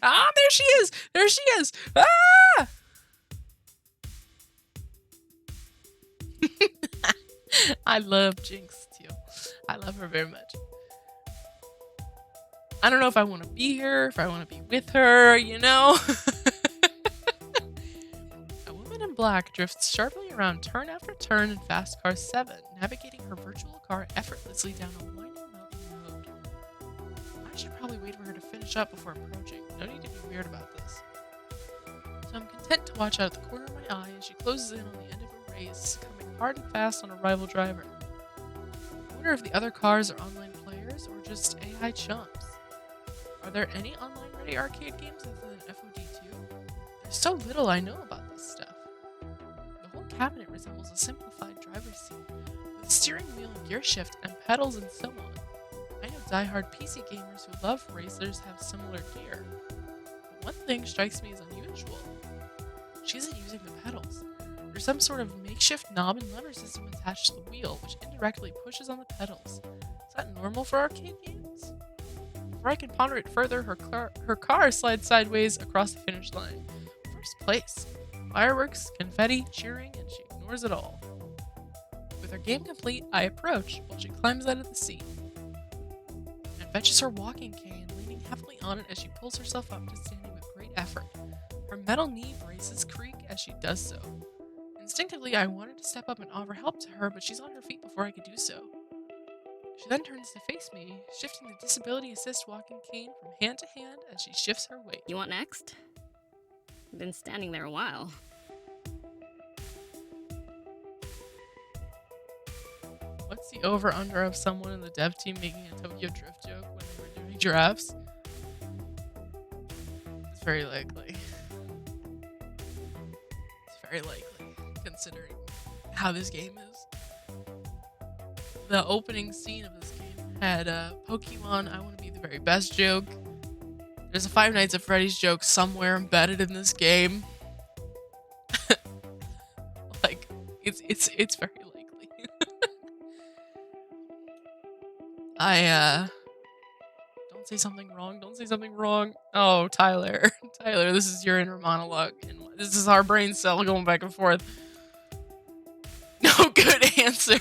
Ah, there she is! There she is! Ah! I love Jinx, too. I love her very much. I don't know if I want to be here, if I want to be with her, you know? A woman in black drifts sharply around turn after turn in Fast Cars 7, navigating her virtual car effortlessly down a winding mountain road. I should probably wait for her to finish up before approaching. No need to be weird about this. So I'm content to watch out the corner of my eye as she closes in on the end of her race, coming hard and fast on a rival driver. I wonder if the other cars are online players or just AI chumps. Are there any online-ready arcade games other than FOD2? There's so little I know about this stuff. The whole cabinet resembles a simplified driver's seat, with steering wheel and gear shift and pedals and so on. I know die-hard PC gamers who love racers have similar gear. But one thing strikes me as unusual. She isn't using the pedals. There's some sort of makeshift knob and lever system attached to the wheel, which indirectly pushes on the pedals. Is that normal for arcade games? Before I can ponder it further, her car slides sideways across the finish line. First place. Fireworks, confetti, cheering, and she ignores it all. With her game complete, I approach while she climbs out of the seat and fetches her walking cane, leaning heavily on it as she pulls herself up to standing with great effort. Her metal knee braces creak as she does so. Instinctively, I wanted to step up and offer help to her, but she's on her feet before I could do so. She then turns to face me, shifting the disability assist walking cane from hand to hand as she shifts her weight. You want next? I've been standing there a while. What's the over-under of someone in the dev team making a Tokyo Drift joke when they were doing giraffes? It's very likely. It's very likely, considering how this game is. The opening scene of this game had a Pokemon I want to be the very best joke. There's a Five Nights at Freddy's joke somewhere embedded in this game. Like, it's very likely. Don't say something wrong. Don't say something wrong. Oh, Tyler. Tyler, this is your inner monologue. And this is our brain cell going back and forth. No good answer.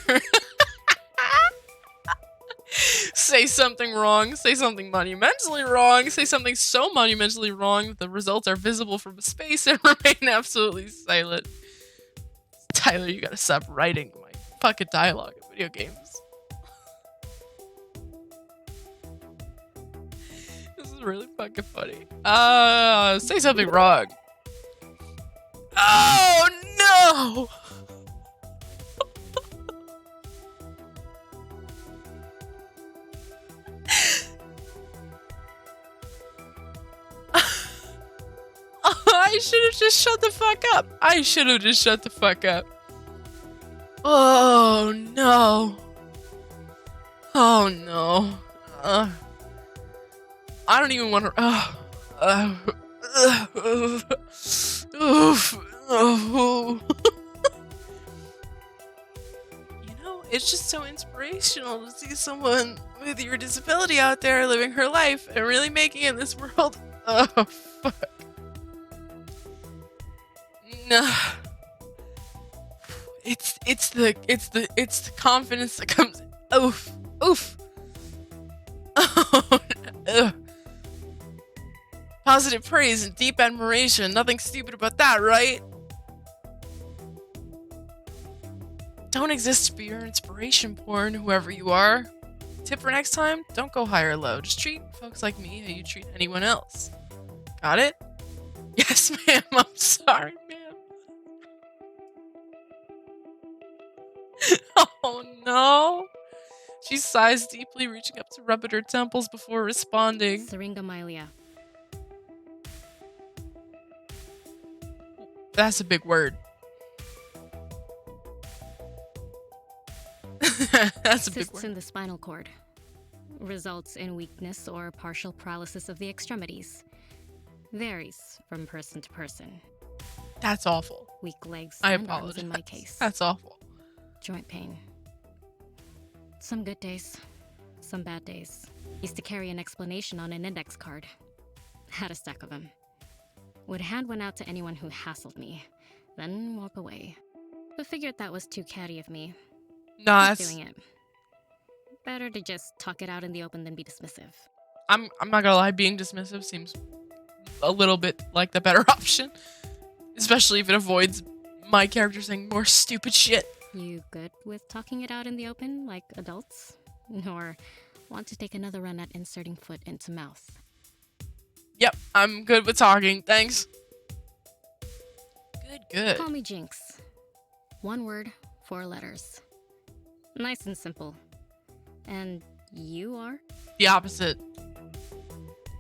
Say something wrong, say something monumentally wrong, say something so monumentally wrong that the results are visible from space and remain absolutely silent. Tyler, you gotta stop writing my fucking dialogue in video games. This is really fucking funny. Say something wrong. Oh no! I should have just shut the fuck up. I should have just shut the fuck up. Oh no. Oh no. I don't even want to. Oof. Oh. You know, it's just so inspirational to see someone with your disability out there living her life and really making it in this world. Oh, fuck. No. It's the confidence that comes. Oof. Oof. Oh, ugh. Positive praise and deep admiration. Nothing stupid about that, right? Don't exist to be your inspiration porn, whoever you are. Tip for next time, don't go high or low. Just treat folks like me how you treat anyone else. Got it? Yes, ma'am. I'm sorry, ma'am. Oh, no. She sighs deeply, reaching up to rub at her temples before responding. Syringomyelia. That's a big word. That's a big Cysts word. in the spinal cord. Results in weakness or partial paralysis of the extremities. Varies from person to person. That's awful. Weak legs I and arms apologize. in my case. That's awful. Joint pain. Some good days, some bad days. Used to carry an explanation on an index card. Had a stack of them. Would hand one out to anyone who hassled me, then walk away. But figured that was too catty of me. Nah, Keep that's, doing it. Better to just talk it out in the open than be dismissive. I'm not gonna lie, being dismissive seems a little bit like the better option. Especially if it avoids my character saying more stupid shit. You good with talking it out in the open, like adults? Or want to take another run at inserting foot into mouth? Yep, I'm good with talking, thanks. Good. Call me Jinx. One word, 4 letters. Nice and simple. And you are? The opposite.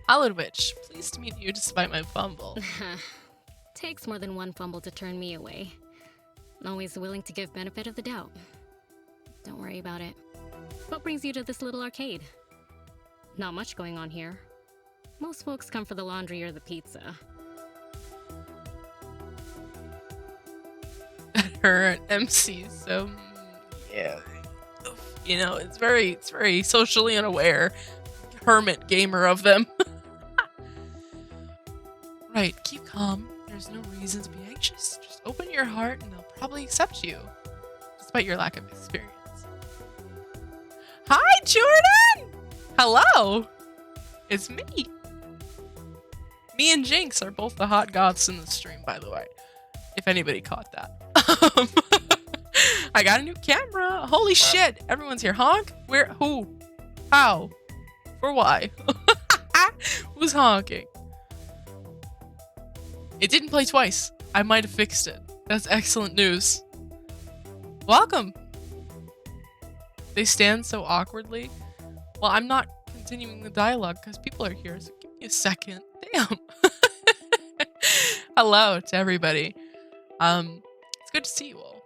Hollowed Witch, pleased to meet you despite my fumble. Takes more than one fumble to turn me away. Always willing to give benefit of the doubt. Don't worry about it. What brings you to this little arcade? Not much going on here. Most folks come for the laundry or the pizza. Her MC, so yeah. You know, it's very socially unaware. Hermit gamer of them. Right, keep calm. There's no reason to be anxious. Just open your heart and they'll probably accept you, despite your lack of experience. Hi, Jordan! Hello! It's me. Me and Jinx are both the hot goths in the stream, by the way. If anybody caught that. I got a new camera. Holy shit. Everyone's here. Honk? Where? Who? How? For why? Who's honking? It didn't play twice. I might have fixed it. That's excellent news. Welcome. They stand so awkwardly. Well, I'm not continuing the dialogue because people are here, so give me a second. Damn. Hello to everybody. It's good to see you all.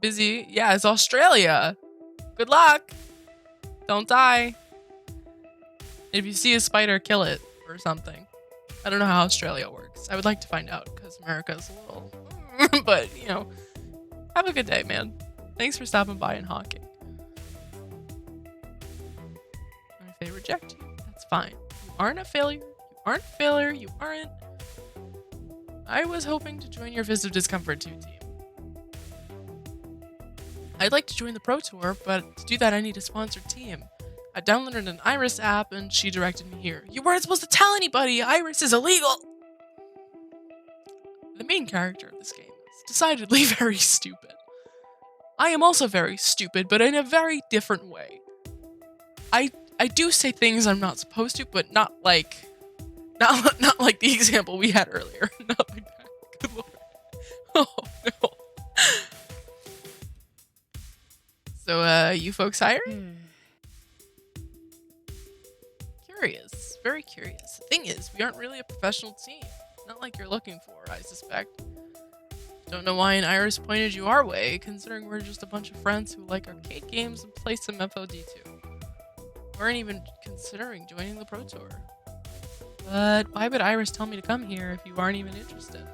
Busy? Yeah, it's Australia. Good luck. Don't die. If you see a spider, kill it or something. I don't know how Australia works. I would like to find out because America's a little... but, you know, have a good day, man. Thanks for stopping by and honking. And if they reject you, that's fine. You aren't a failure. You aren't a failure. You aren't... I was hoping to join your Fist of Discomfort 2 team. I'd like to join the Pro Tour, but to do that I need a sponsored team. I downloaded an Iris app and she directed me here. You weren't supposed to tell anybody! Iris is illegal! The main character of this game is decidedly very stupid. I am also very stupid, but in a very different way. I do say things I'm not supposed to, but not like the example we had earlier. Not like that. Good lord. Oh no. So you folks hiring? Curious. Very curious. The thing is, we aren't really a professional team. Not like you're looking for, I suspect. Don't know why an Iris pointed you our way, considering we're just a bunch of friends who like arcade games and play some FOD2. Weren't even considering joining the Pro Tour. But why would Iris tell me to come here if you aren't even interested?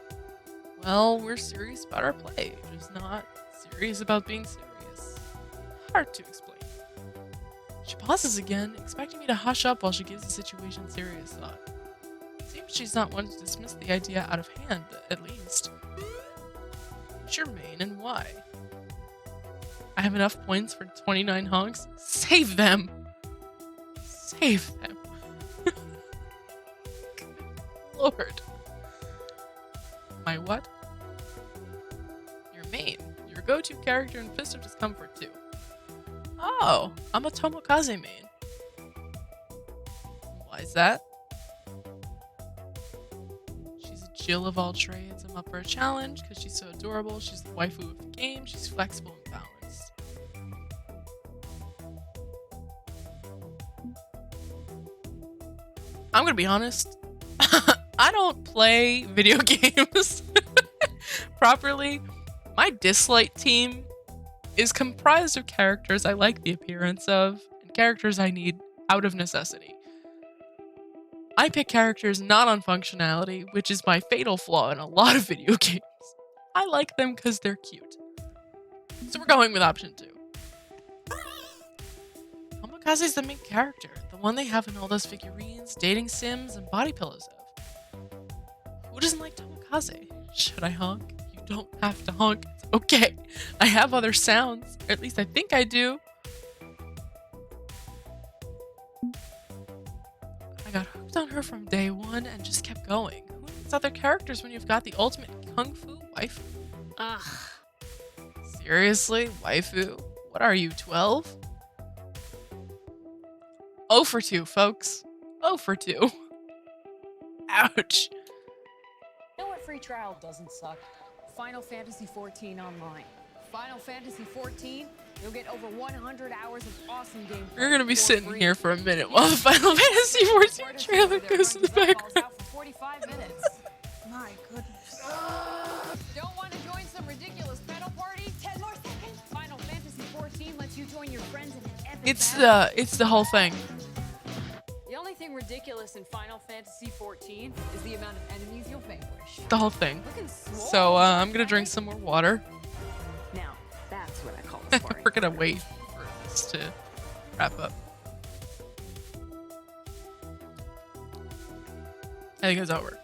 Well, we're serious about our play, just not serious about being serious. Hard to explain. She pauses again, expecting me to hush up while she gives the situation serious thought. Seems she's not one to dismiss the idea out of hand, at least. What's your main and why? I have enough points for 29 honks? Save them! Save them. Lord. My what? Your main. Your go-to character in Fist of Discomfort too. Oh, I'm a Tomokaze main. Why is that? She's a Jill of all trades. I'm up for a challenge because she's so adorable. She's the waifu of the game. She's flexible and balanced. I'm gonna be honest. I don't play video games properly. My dislike team is comprised of characters I like the appearance of and characters I need out of necessity. I pick characters not on functionality, which is my fatal flaw in a lot of video games. I like them because they're cute. So we're going with option 2. Tomokaze's the main character, the one they have in all those figurines, dating sims, and body pillows of. Who doesn't like Tomokaze? Should I honk? You don't have to honk. It's okay. I have other sounds. Or at least I think I do. I got hooked on her from day one and just kept going. Who needs other characters when you've got the ultimate kung fu waifu? Ugh. Seriously? Waifu? What are you, 12? 0 for 2, folks. 0 for 2. Ouch. You know what free trial doesn't suck? Final Fantasy XIV Online. Final Fantasy XIV, you'll get over 100 hours of awesome gameplay. We're gonna be for sitting free. here for a minute while the Final Fantasy XIV trailer goes in the background. Out for 45 minutes. My goodness. Don't want to join some ridiculous pedal party? 10 more seconds. Final Fantasy XIV lets you join your friends in an epic battle. It's the whole thing. The only thing ridiculous in Final Fantasy XIV is the amount of enemies you'll vanquish. The whole thing. Looking swole, So I'm gonna drink some more water. Now, that's what I call a sparring We're gonna partner. wait for this to wrap up. I think it's over.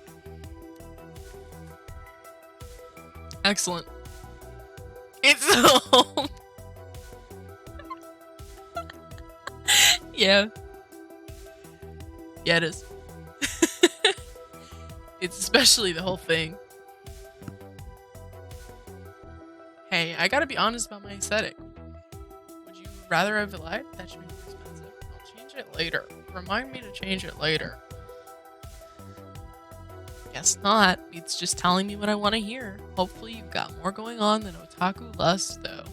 Excellent. It's home. Yeah. Yeah, it is. It's especially the whole thing. Hey, I gotta be honest about my aesthetic. Would you rather have lied? That should be more expensive. I'll change it later. Remind me to change it later. Guess not. It's just telling me what I want to hear. Hopefully you've got more going on than otaku lust, though.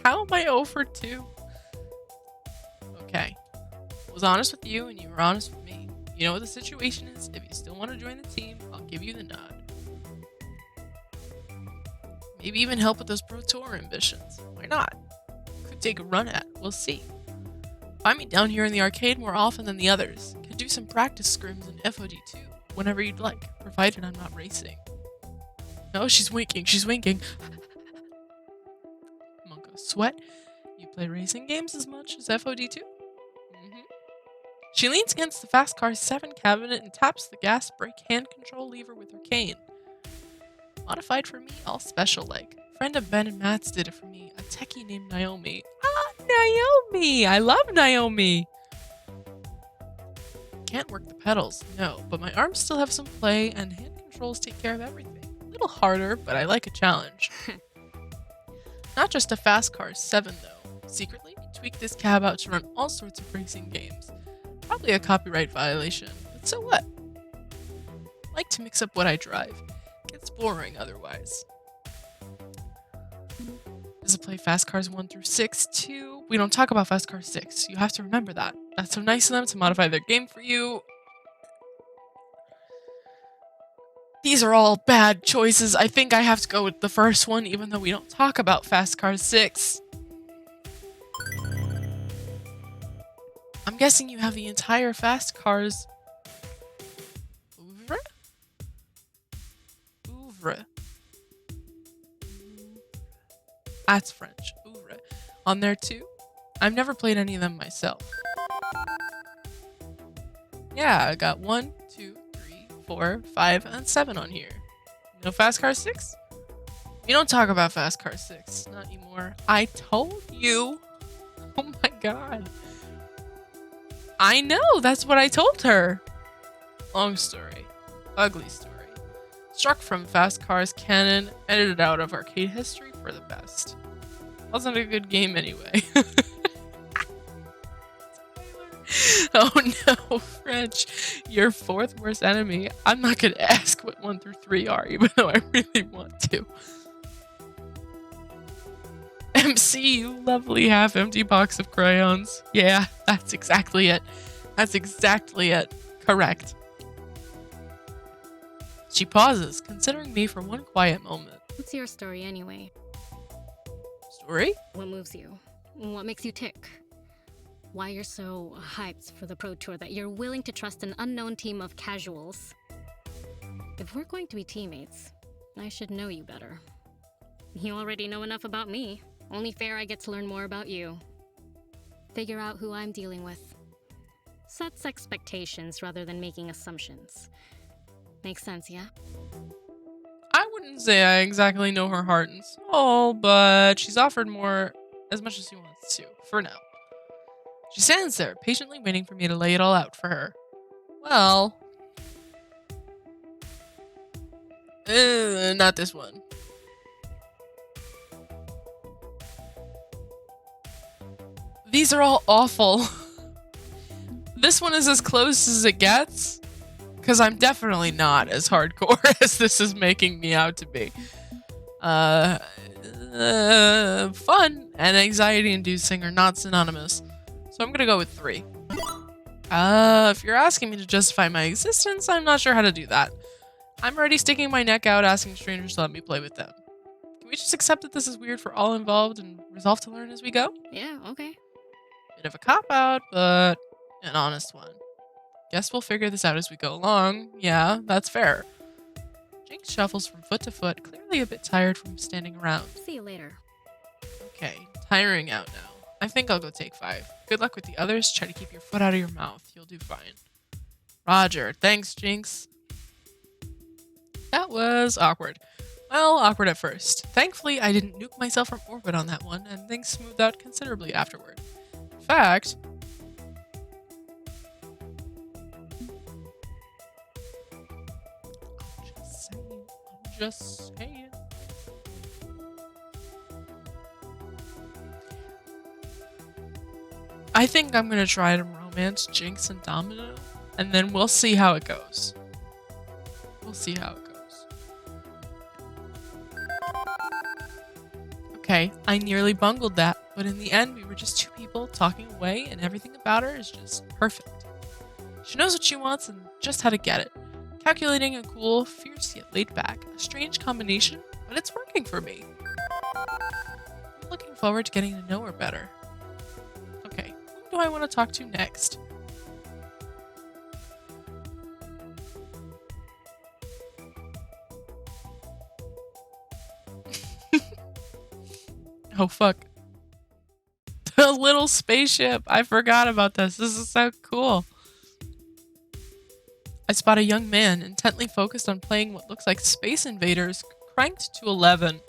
How am I 0 for 2? Okay. I was honest with you and you were honest with me. You know what the situation is. If you still want to join the team, I'll give you the nod. Maybe even help with those Pro Tour ambitions. Why not? Could take a run at. We'll see. Find me down here in the arcade more often than the others. Can do some practice scrims in FOD2 whenever you'd like, provided I'm not racing. No, she's winking. She's winking. Monko Sweat. You play racing games as much as FOD2? She leans against the Fast Car 7 cabinet and taps the gas brake hand control lever with her cane. Modified for me, all special like. Friend of Ben and Matt's did it for me, a techie named Naomi. Ah, Naomi! I love Naomi! Can't work the pedals, no, but my arms still have some play and hand controls take care of everything. A little harder, but I like a challenge. Not just a Fast Car 7 though. Secretly, tweak this cab out to run all sorts of racing games. Probably a copyright violation, but so what? Like to mix up what I drive. It's boring otherwise. Does it play Fast Cars 1 through 6 too? We don't talk about Fast Cars 6. You have to remember that. That's so nice of them to modify their game for you. These are all bad choices. I think I have to go with the first one, even though we don't talk about Fast Cars 6. I'm guessing you have the entire Fast Cars oeuvre? Oeuvre. That's French. Oeuvre. On there too? I've never played any of them myself. Yeah, I got 1, 2, 3, 4, 5, and 7 on here. No Fast Car 6? We don't talk about Fast Car 6. Not anymore. I told you. Oh my god. I know, that's what I told her. Long story. Ugly story. Struck from Fast Cars canon, edited out of arcade history for the best. Wasn't a good game anyway. Oh no, French. Your fourth worst enemy. I'm not gonna ask what 1 through 3 are, even though I really want to. MC, you lovely half-empty box of crayons. Yeah, that's exactly it. That's exactly it. Correct. She pauses, considering me for one quiet moment. What's your story anyway? Story? What moves you? What makes you tick? Why you're so hyped for the Pro Tour that you're willing to trust an unknown team of casuals? If we're going to be teammates, I should know you better. You already know enough about me. Only fair I get to learn more about you. Figure out who I'm dealing with. Sets expectations rather than making assumptions. Makes sense, yeah? I wouldn't say I exactly know her heart and soul, but she's offered more as much as she wants to, for now. She stands there, patiently waiting for me to lay it all out for her. Well... not this one. These are all awful. This one is as close as it gets, because I'm definitely not as hardcore as this is making me out to be. Fun and anxiety-inducing are not synonymous, so I'm gonna go with 3. If you're asking me to justify my existence, I'm not sure how to do that. I'm already sticking my neck out asking strangers to let me play with them. Can we just accept that this is weird for all involved and resolve to learn as we go? Yeah, okay. Bit of a cop-out, but an honest one. Guess we'll figure this out as we go along. Yeah, that's fair. Jinx shuffles from foot to foot, clearly a bit tired from standing around. See you later. Okay, tiring out now. I think I'll go take 5. Good luck with the others. Try to keep your foot out of your mouth. You'll do fine. Roger. Thanks, Jinx. That was awkward. Well, awkward at first. Thankfully, I didn't nuke myself from orbit on that one, and things smoothed out considerably afterward. In fact... I'm just saying. I think I'm gonna try to romance Jinx and Domino, and then we'll see how it goes. We'll see how it goes. Okay, I nearly bungled that, but in the end, we were just 2 people talking away, and everything about her is just perfect. She knows what she wants and just how to get it. Calculating and cool, fierce yet laid back. A strange combination, but it's working for me. I'm looking forward to getting to know her better. Okay, who do I want to talk to next? Oh fuck. The little spaceship. I forgot about this. This is so cool. I spot a young man intently focused on playing what looks like Space Invaders, cranked to 11.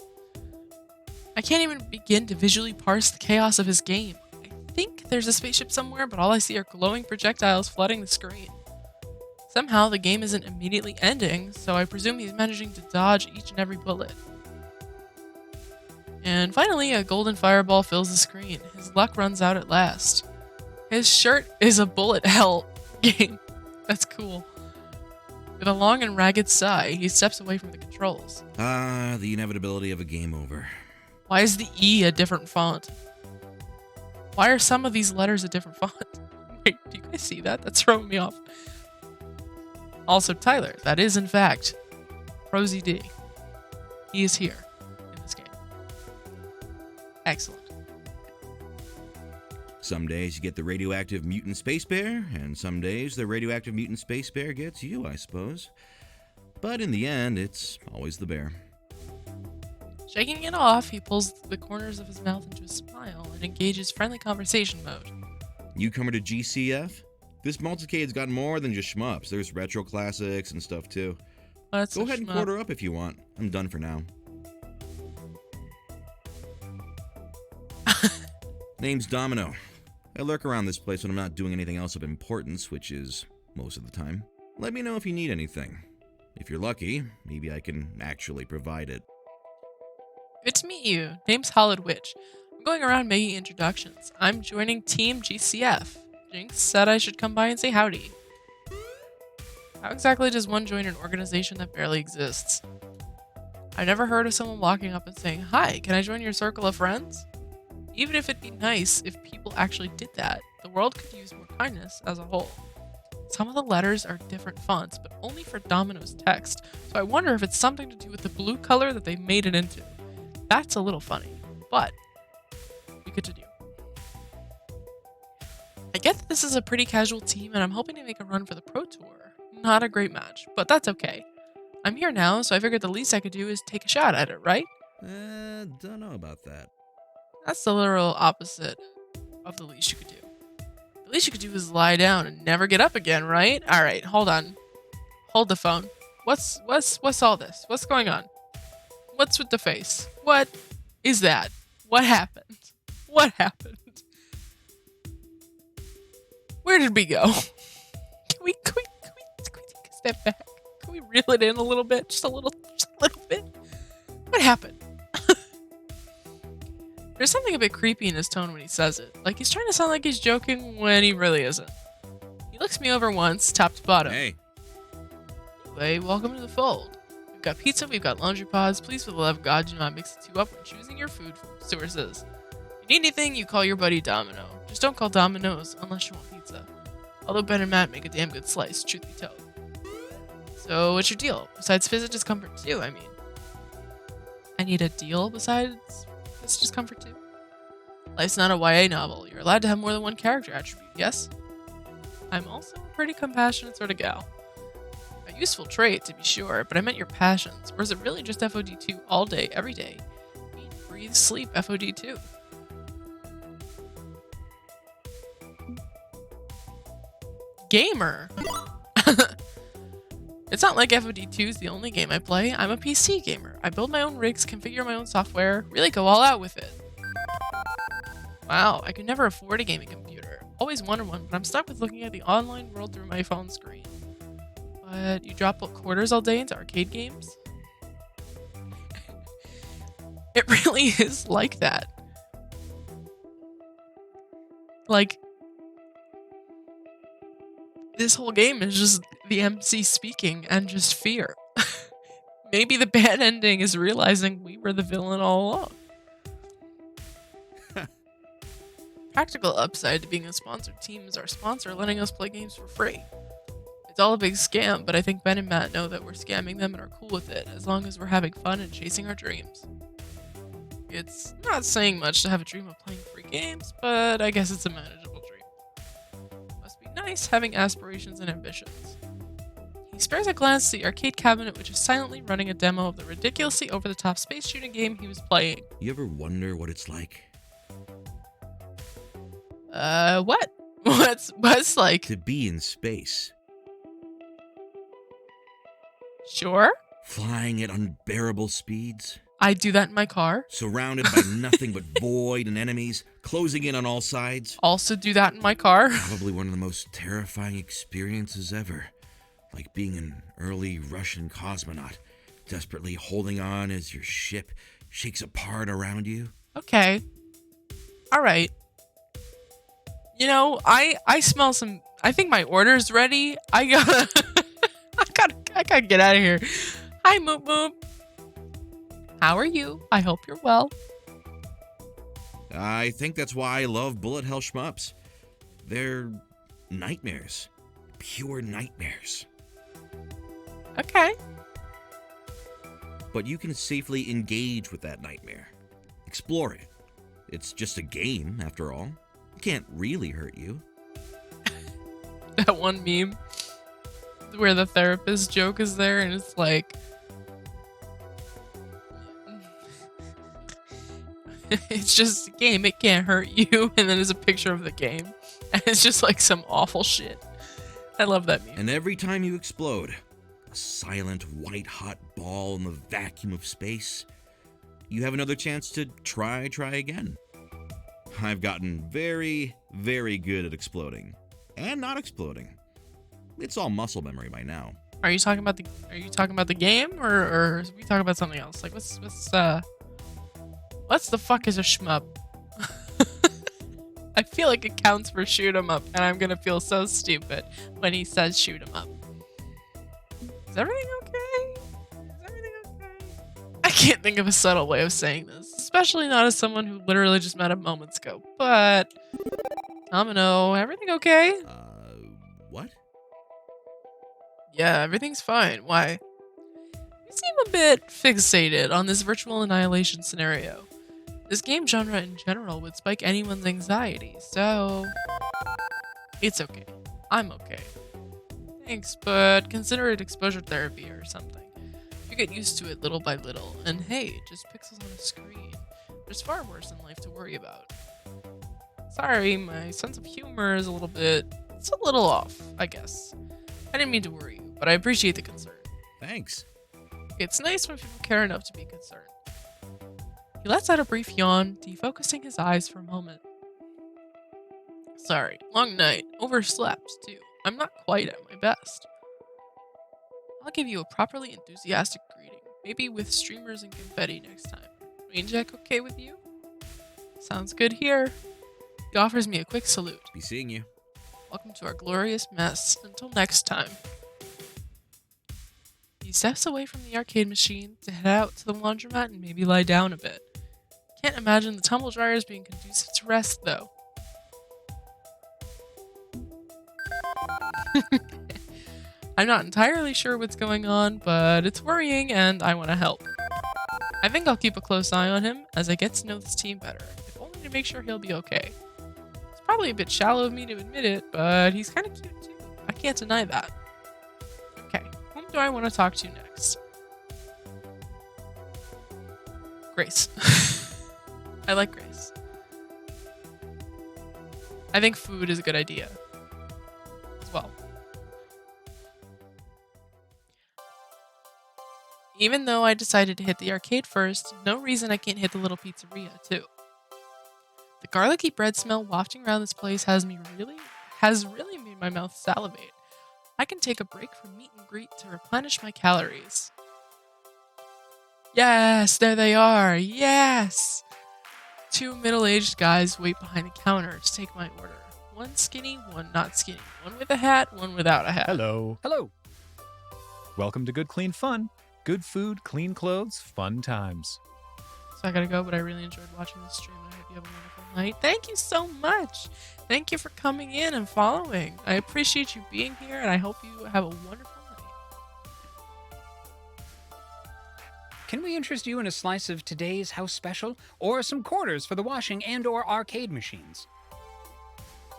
I can't even begin to visually parse the chaos of his game. I think there's a spaceship somewhere, but all I see are glowing projectiles flooding the screen. Somehow the game isn't immediately ending, so I presume he's managing to dodge each and every bullet. And finally, a golden fireball fills the screen. His luck runs out at last. His shirt is a bullet hell game. That's cool. With a long and ragged sigh, he steps away from the controls. Ah, the inevitability of a game over. Why is the E a different font? Why are some of these letters a different font? Wait, do you guys see that? That's throwing me off. Also, Tyler, that is in fact Prosy D. He is here in this game. Excellent. Some days you get the radioactive mutant space bear, and some days the radioactive mutant space bear gets you, I suppose. But in the end, it's always the bear. Shaking it off, he pulls the corners of his mouth into a smile and engages friendly conversation mode. Newcomer to GCF? This multicade's got more than just shmups. There's retro classics and stuff too. What's Go a ahead and shmup? quarter up if you want. I'm done for now. Name's Domino. I lurk around this place when I'm not doing anything else of importance, which is most of the time. Let me know if you need anything. If you're lucky, maybe I can actually provide it. Good to meet you. Name's Hollowed Witch. I'm going around making introductions. I'm joining Team GCF. Jinx said I should come by and say howdy. How exactly does one join an organization that barely exists? I've never heard of someone walking up and saying, "Hi, can I join your circle of friends?" Even if it'd be nice if people actually did that, the world could use more kindness as a whole. Some of the letters are different fonts, but only for Domino's text, so I wonder if it's something to do with the blue color that they made it into. That's a little funny, but we continue. I get that this is a pretty casual team, and I'm hoping to make a run for the Pro Tour. Not a great match, but that's okay. I'm here now, so I figured the least I could do is take a shot at it, right? Don't know about that. That's the literal opposite of the least you could do. The least you could do is lie down and never get up again, right? Alright, hold on. Hold the phone. What's all this? What's going on? What's with the face? What is that? What happened? What happened? Where did we go? Can we take a step back? Can we reel it in a little bit? Just a little bit? What happened? There's something a bit creepy in his tone when he says it. Like he's trying to sound like he's joking when he really isn't. He looks me over once, top to bottom. Hey. Anyway, welcome to the fold. We've got pizza, we've got laundry pods. Please, for the love of God, do not mix the two up when choosing your food, Stewart says. If you need anything, you call your buddy Domino. Just don't call Domino's unless you want pizza. Although Ben and Matt make a damn good slice, truth be told. So, what's your deal? Besides physical discomfort too, I mean. I need a deal besides physical discomfort too? Life's not a YA novel. You're allowed to have more than one character attribute, yes? I'm also a pretty compassionate sort of gal. A useful trait, to be sure, but I meant your passions. Or is it really just FOD2 all day, every day? Eat, breathe, sleep, FOD2. Gamer! It's not like FOD2 is the only game I play. I'm a PC gamer. I build my own rigs, configure my own software, really go all out with it. Wow, I could never afford a gaming computer. Always wanted one, but I'm stuck with looking at the online world through my phone screen. But you drop quarters all day into arcade games? It really is like that. Like, this whole game is just the MC speaking and just fear. Maybe the bad ending is realizing we were the villain all along. Practical upside to being a sponsored team is our sponsor letting us play games for free. It's all a big scam, but I think Ben and Matt know that we're scamming them and are cool with it, as long as we're having fun and chasing our dreams. It's not saying much to have a dream of playing free games, but I guess it's a manageable dream. Must be nice having aspirations and ambitions. He spares a glance to the arcade cabinet, which is silently running a demo of the ridiculously over-the-top space shooting game he was playing. You ever wonder what it's like? What? What's like? To be in space. Sure. Flying at unbearable speeds. I do that in my car. Surrounded by nothing but void and enemies, closing in on all sides. Also do that in my car. Probably one of the most terrifying experiences ever. Like being an early Russian cosmonaut, desperately holding on as your ship shakes apart around you. Okay. Alright. You know, I smell some... I think my order's ready. I gotta get out of here. Hi, Moop Moop. How are you? I hope you're well. I think that's why I love bullet hell shmups. They're nightmares. Pure nightmares. Okay. but you can safely engage with that nightmare. Explore it. It's just a game, after all. It can't really hurt you. That one meme where the therapist joke is there and it's like, it's just a game, it can't hurt you, and then there's a picture of the game and it's just like some awful shit. I love that meme. And every time you explode, a silent white-hot ball in the vacuum of space, you have another chance to try again. I've gotten very, very good at exploding. And not exploding. It's all muscle memory by now. Are you talking about the game or are we talking about something else? Like what's the fuck is a shmup? I feel like it counts for shoot 'em up, and I'm gonna feel so stupid when he says shoot 'em up. Is everything okay? Is everything okay? I can't think of a subtle way of saying this, especially not as someone who literally just met him moments ago. But Domino, everything okay? What? Yeah, everything's fine. Why? You seem a bit fixated on this virtual annihilation scenario. This game genre in general would spike anyone's anxiety, so it's okay. I'm okay. Thanks, but consider it exposure therapy or something. You get used to it little by little, and hey, just pixels on a screen. There's far worse in life to worry about. Sorry, my sense of humor is it's a little off, I guess. I didn't mean to worry you, but I appreciate the concern. Thanks. It's nice when people care enough to be concerned. He lets out a brief yawn, defocusing his eyes for a moment. Sorry, long night, overslept too. I'm not quite at my best. I'll give you a properly enthusiastic greeting, maybe with streamers and confetti next time. Rain check okay with you? Sounds good here. He offers me a quick salute. Be seeing you. Welcome to our glorious mess. Until next time. He steps away from the arcade machine to head out to the laundromat and maybe lie down a bit. Can't imagine the tumble dryers being conducive to rest, though. I'm not entirely sure what's going on, but it's worrying and I want to help. I think I'll keep a close eye on him as I get to know this team better, if only to make sure he'll be okay. It's probably a bit shallow of me to admit it, but he's kind of cute too. I can't deny that. Okay, whom do I want to talk to next? Grace. I like Grace. I think food is a good idea as well. Even though I decided to hit the arcade first, no reason I can't hit the little pizzeria too. The garlicky bread smell wafting around this place has really made my mouth salivate. I can take a break from meet and greet to replenish my calories. Yes, there they are. Yes! 2 middle-aged guys wait behind the counter to take my order. One skinny, one not skinny. One with a hat, one without a hat. Hello. Hello. Welcome to Good Clean Fun. Good food, clean clothes, fun times. So I gotta go, but I really enjoyed watching this stream. I hope you have a wonderful night. Thank you so much. Thank you for coming in and following. I appreciate you being here, and I hope you have a wonderful night. Can we interest you in a slice of today's house special? Or some quarters for the washing and or arcade machines?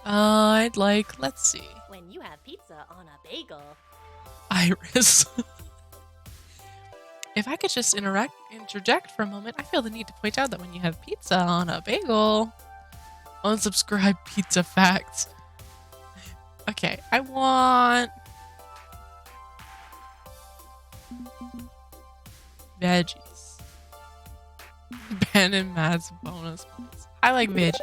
Let's see. When you have pizza on a bagel. Iris. If I could just interject for a moment, I feel the need to point out that when you have pizza on a bagel, unsubscribe pizza facts. Okay, I want veggies. Ben and Matt's bonus points. I like veggies.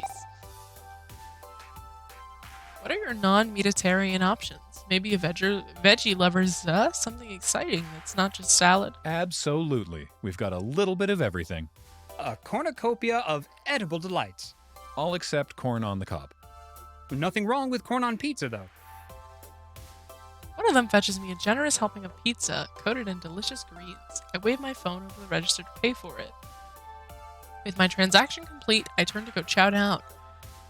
What are your non-meatitarian options? Maybe a veggie lover's something exciting that's not just salad. Absolutely. We've got a little bit of everything. A cornucopia of edible delights. All except corn on the cob. Nothing wrong with corn on pizza, though. One of them fetches me a generous helping of pizza coated in delicious greens. I wave my phone over the register to pay for it. With my transaction complete, I turn to go chow down.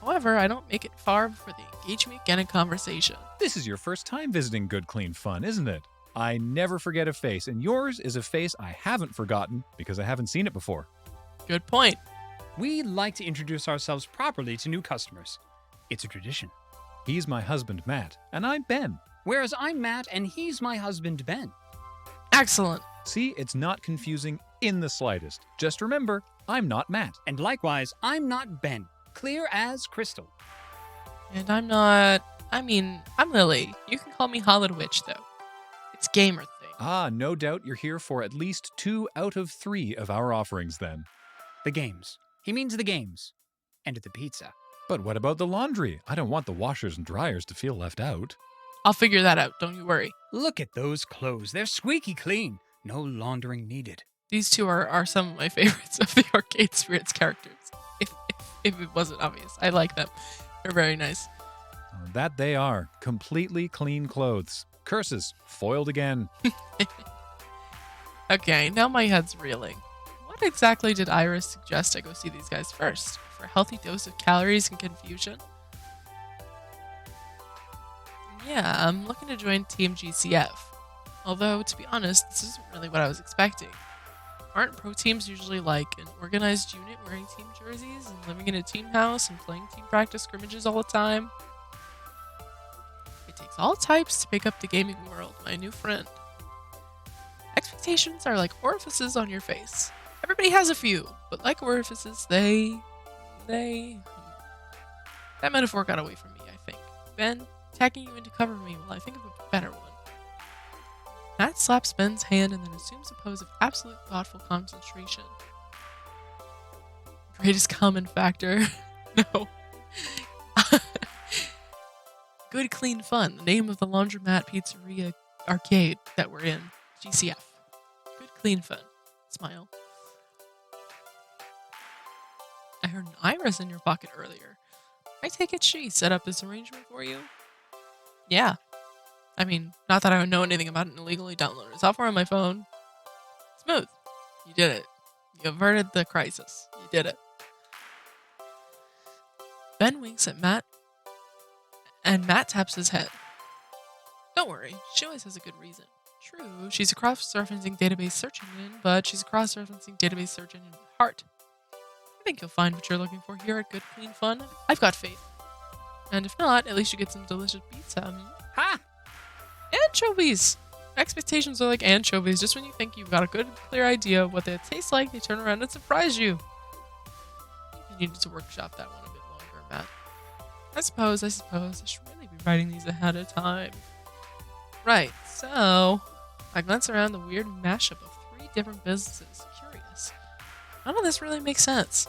However, I don't make it far before the engagement begin a conversation. This is your first time visiting Good Clean Fun, isn't it? I never forget a face, and yours is a face I haven't forgotten because I haven't seen it before. Good point. We like to introduce ourselves properly to new customers. It's a tradition. He's my husband, Matt, and I'm Ben. Whereas I'm Matt and he's my husband, Ben. Excellent. See, it's not confusing in the slightest. Just remember, I'm not Matt. And likewise, I'm not Ben. Clear as crystal. And I'm not. I'm Lily. You can call me Hollowed Witch, though. It's gamer thing. Ah, no doubt you're here for at least 2 out of 3 of our offerings then. The games. He means the games. And the pizza. But what about the laundry? I don't want the washers and dryers to feel left out. I'll figure that out, don't you worry. Look at those clothes. They're squeaky clean. No laundering needed. These two are some of my favorites of the Arcade Spirits characters. If it wasn't obvious. I like them. They're very nice. That they are. Completely clean clothes. Curses. Foiled again. Okay, now my head's reeling. What exactly did Iris suggest I go see these guys first? For a healthy dose of calories and confusion? Yeah, I'm looking to join Team GCF. Although, to be honest, this isn't really what I was expecting. Aren't pro teams usually like an organized unit wearing team jerseys and living in a team house and playing team practice scrimmages all the time? It takes all types to pick up the gaming world, my new friend. Expectations are like orifices on your face. Everybody has a few, but like orifices, they... That metaphor got away from me, I think. Ben, tagging you in to cover me while I think of a better one. Matt slaps Ben's hand and then assumes a pose of absolute thoughtful concentration. Greatest common factor. No. Good Clean Fun, the name of the laundromat pizzeria arcade that we're in. GCF. Good Clean Fun. Smile. I heard an iris in your pocket earlier. I take it she set up this arrangement for you? Yeah. I mean, not that I would know anything about an illegally downloaded software on my phone. Smooth. You did it. You averted the crisis. You did it. Ben winks at Matt, and Matt taps his head. Don't worry, she always has a good reason. True, she's a cross-referencing database search engine, but she's a cross-referencing database search engine with heart. I think you'll find what you're looking for here at Good Clean Fun. I've got faith. And if not, at least you get some delicious pizza. Ha! Anchovies! Expectations are like anchovies. Just when you think you've got a good, clear idea of what they taste like, they turn around and surprise you. You needed to workshop that one a bit longer, Matt. I suppose I should really be writing these ahead of time. Right, so I glance around the weird mashup of 3 different businesses. Curious. None of this really makes sense.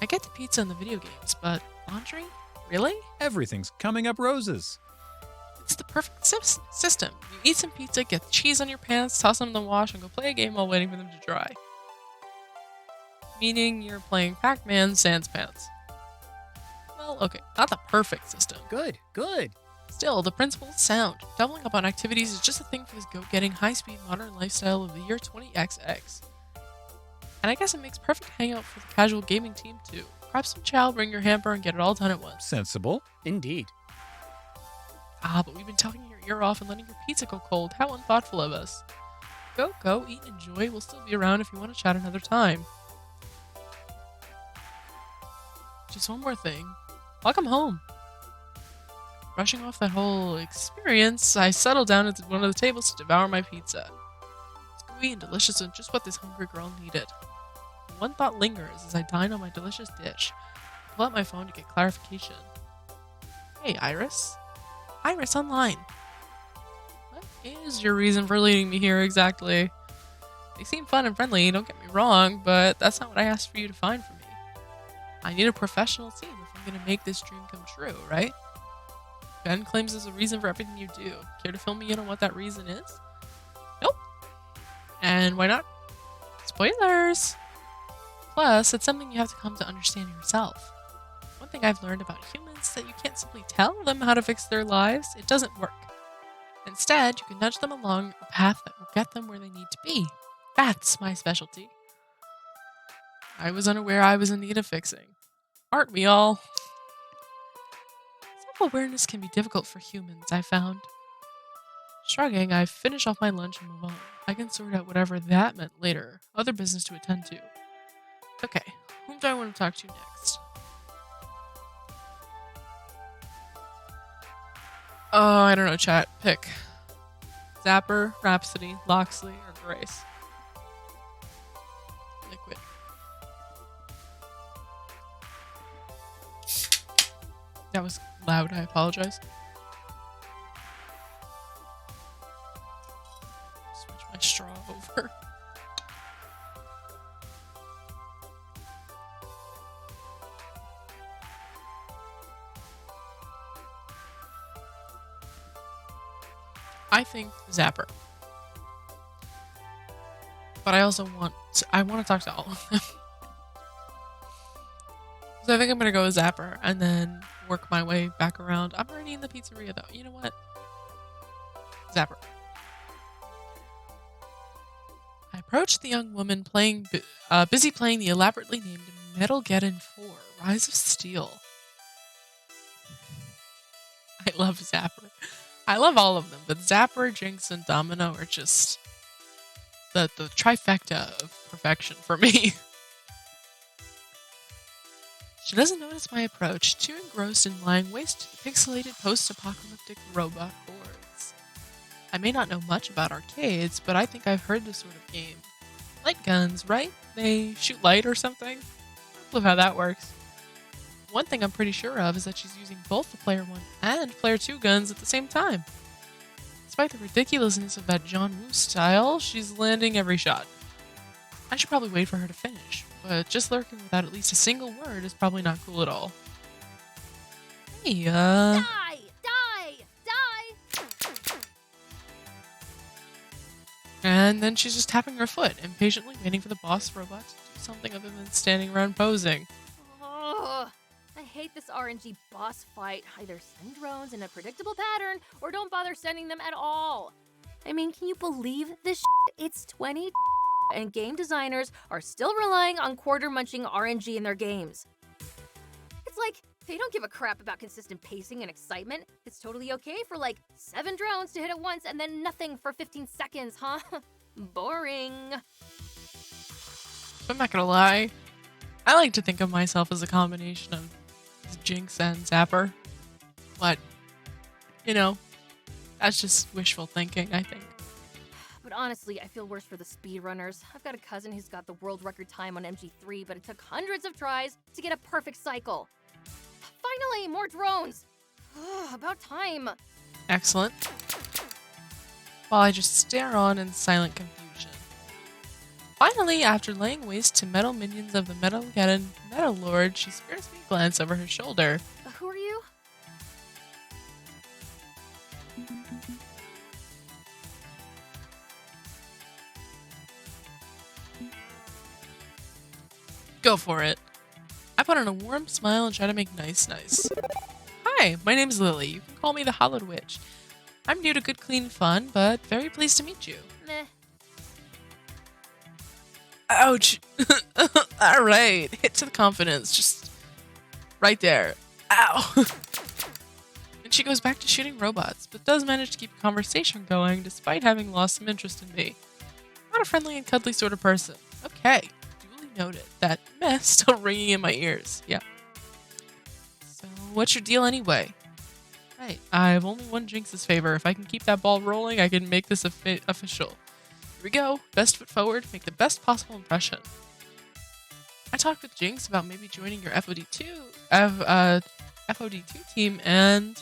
I get the pizza and the video games, but laundry? Really? Everything's coming up roses. It's the perfect system. You eat some pizza, get cheese on your pants, toss them in the wash, and go play a game while waiting for them to dry. Meaning you're playing Pac-Man Sans Pants. Well, okay, not the perfect system. Good, good. Still, the principle is sound. Doubling up on activities is just a thing for this go-getting, high-speed, modern lifestyle of the year 20XX. And I guess it makes perfect hangout for the casual gaming team, too. Grab some chow, bring your hamper, and get it all done at once. Sensible. Indeed. Ah, but we've been talking your ear off and letting your pizza go cold. How unthoughtful of us. Go, eat and enjoy. We'll still be around if you want to chat another time. Just one more thing. Welcome home. Brushing off that whole experience, I settled down at one of the tables to devour my pizza. It's gooey and delicious and just what this hungry girl needed. One thought lingers as I dine on my delicious dish. I pull out my phone to get clarification. Hey, Iris. Iris online. What is your reason for leading me here exactly? They seem fun and friendly, don't get me wrong, but that's not what I asked for you to find for me. I need a professional team if I'm going to make this dream come true, right? Ben claims there's a reason for everything you do. Care to fill me in on what that reason is? Nope. And why not? Spoilers! Plus, it's something you have to come to understand yourself. One thing I've learned about humans is that you can't simply tell them how to fix their lives. It doesn't work. Instead, you can nudge them along a path that will get them where they need to be. That's my specialty. I was unaware I was in need of fixing. Aren't we all? Self-awareness can be difficult for humans, I found. Shrugging, I finish off my lunch and move on. I can sort out whatever that meant later. Other business to attend to. Okay, whom do I want to talk to next? Oh, I don't know, chat. Pick. Zapper, Rhapsody, Loxley, or Grace? Liquid. That was loud, I apologize. Switch my straw over. I think Zapper. But I also want to talk to all of them. So I think I'm gonna go with Zapper and then work my way back around. I'm already in the pizzeria though. You know what? Zapper. I approached the young woman busy playing the elaborately named Metalgeddon 4: Rise of Steel. I love Zapper. I love all of them, but Zapper, Jinx, and Domino are just the trifecta of perfection for me. She doesn't notice my approach, too engrossed in lying waste to the pixelated post-apocalyptic robot hordes. I may not know much about arcades, but I think I've heard this sort of game. Light guns, right? They shoot light or something? I don't know how that works. One thing I'm pretty sure of is that she's using both the Player 1 and Player 2 guns at the same time. Despite the ridiculousness of that John Woo style, she's landing every shot. I should probably wait for her to finish, but just lurking without at least a single word is probably not cool at all. Hey, Die! Die! Die! And then she's just tapping her foot, impatiently waiting for the boss robot to do something other than standing around posing. Ugh. I hate this RNG boss fight. Either send drones in a predictable pattern, or don't bother sending them at all. I mean, can you believe this shit? It's 20 and game designers are still relying on quarter-munching RNG in their games. It's like, they don't give a crap about consistent pacing and excitement. It's totally okay for like 7 drones to hit at once and then nothing for 15 seconds, huh? Boring. I'm not gonna lie, I like to think of myself as a combination of Jinx and Zapper. But, you know, that's just wishful thinking, I think. But honestly, I feel worse for the speedrunners. I've got a cousin who's got the world record time on MG3, but it took hundreds of tries to get a perfect cycle. Finally, more drones! About time. Excellent. While I just stare on in silent confusion. Finally, after laying waste to metal minions of the Metalgeddon Metal Lord, she spares me a glance over her shoulder. Who are you? Go for it. I put on a warm smile and try to make nice. Hi, my name's Lily. You can call me the Hollowed Witch. I'm new to Good Clean Fun, but very pleased to meet you. Meh. Ouch. Alright, hit to the confidence. Just right there. Ow. And she goes back to shooting robots, but does manage to keep a conversation going despite having lost some interest in me. Not a friendly and cuddly sort of person. Okay. Noted. That mess still ringing in my ears. Yeah. So, what's your deal anyway? Right. I have only one Jinx's favor. If I can keep that ball rolling, I can make this official. Here we go. Best foot forward. Make the best possible impression. I talked with Jinx about maybe joining your FOD2 team, and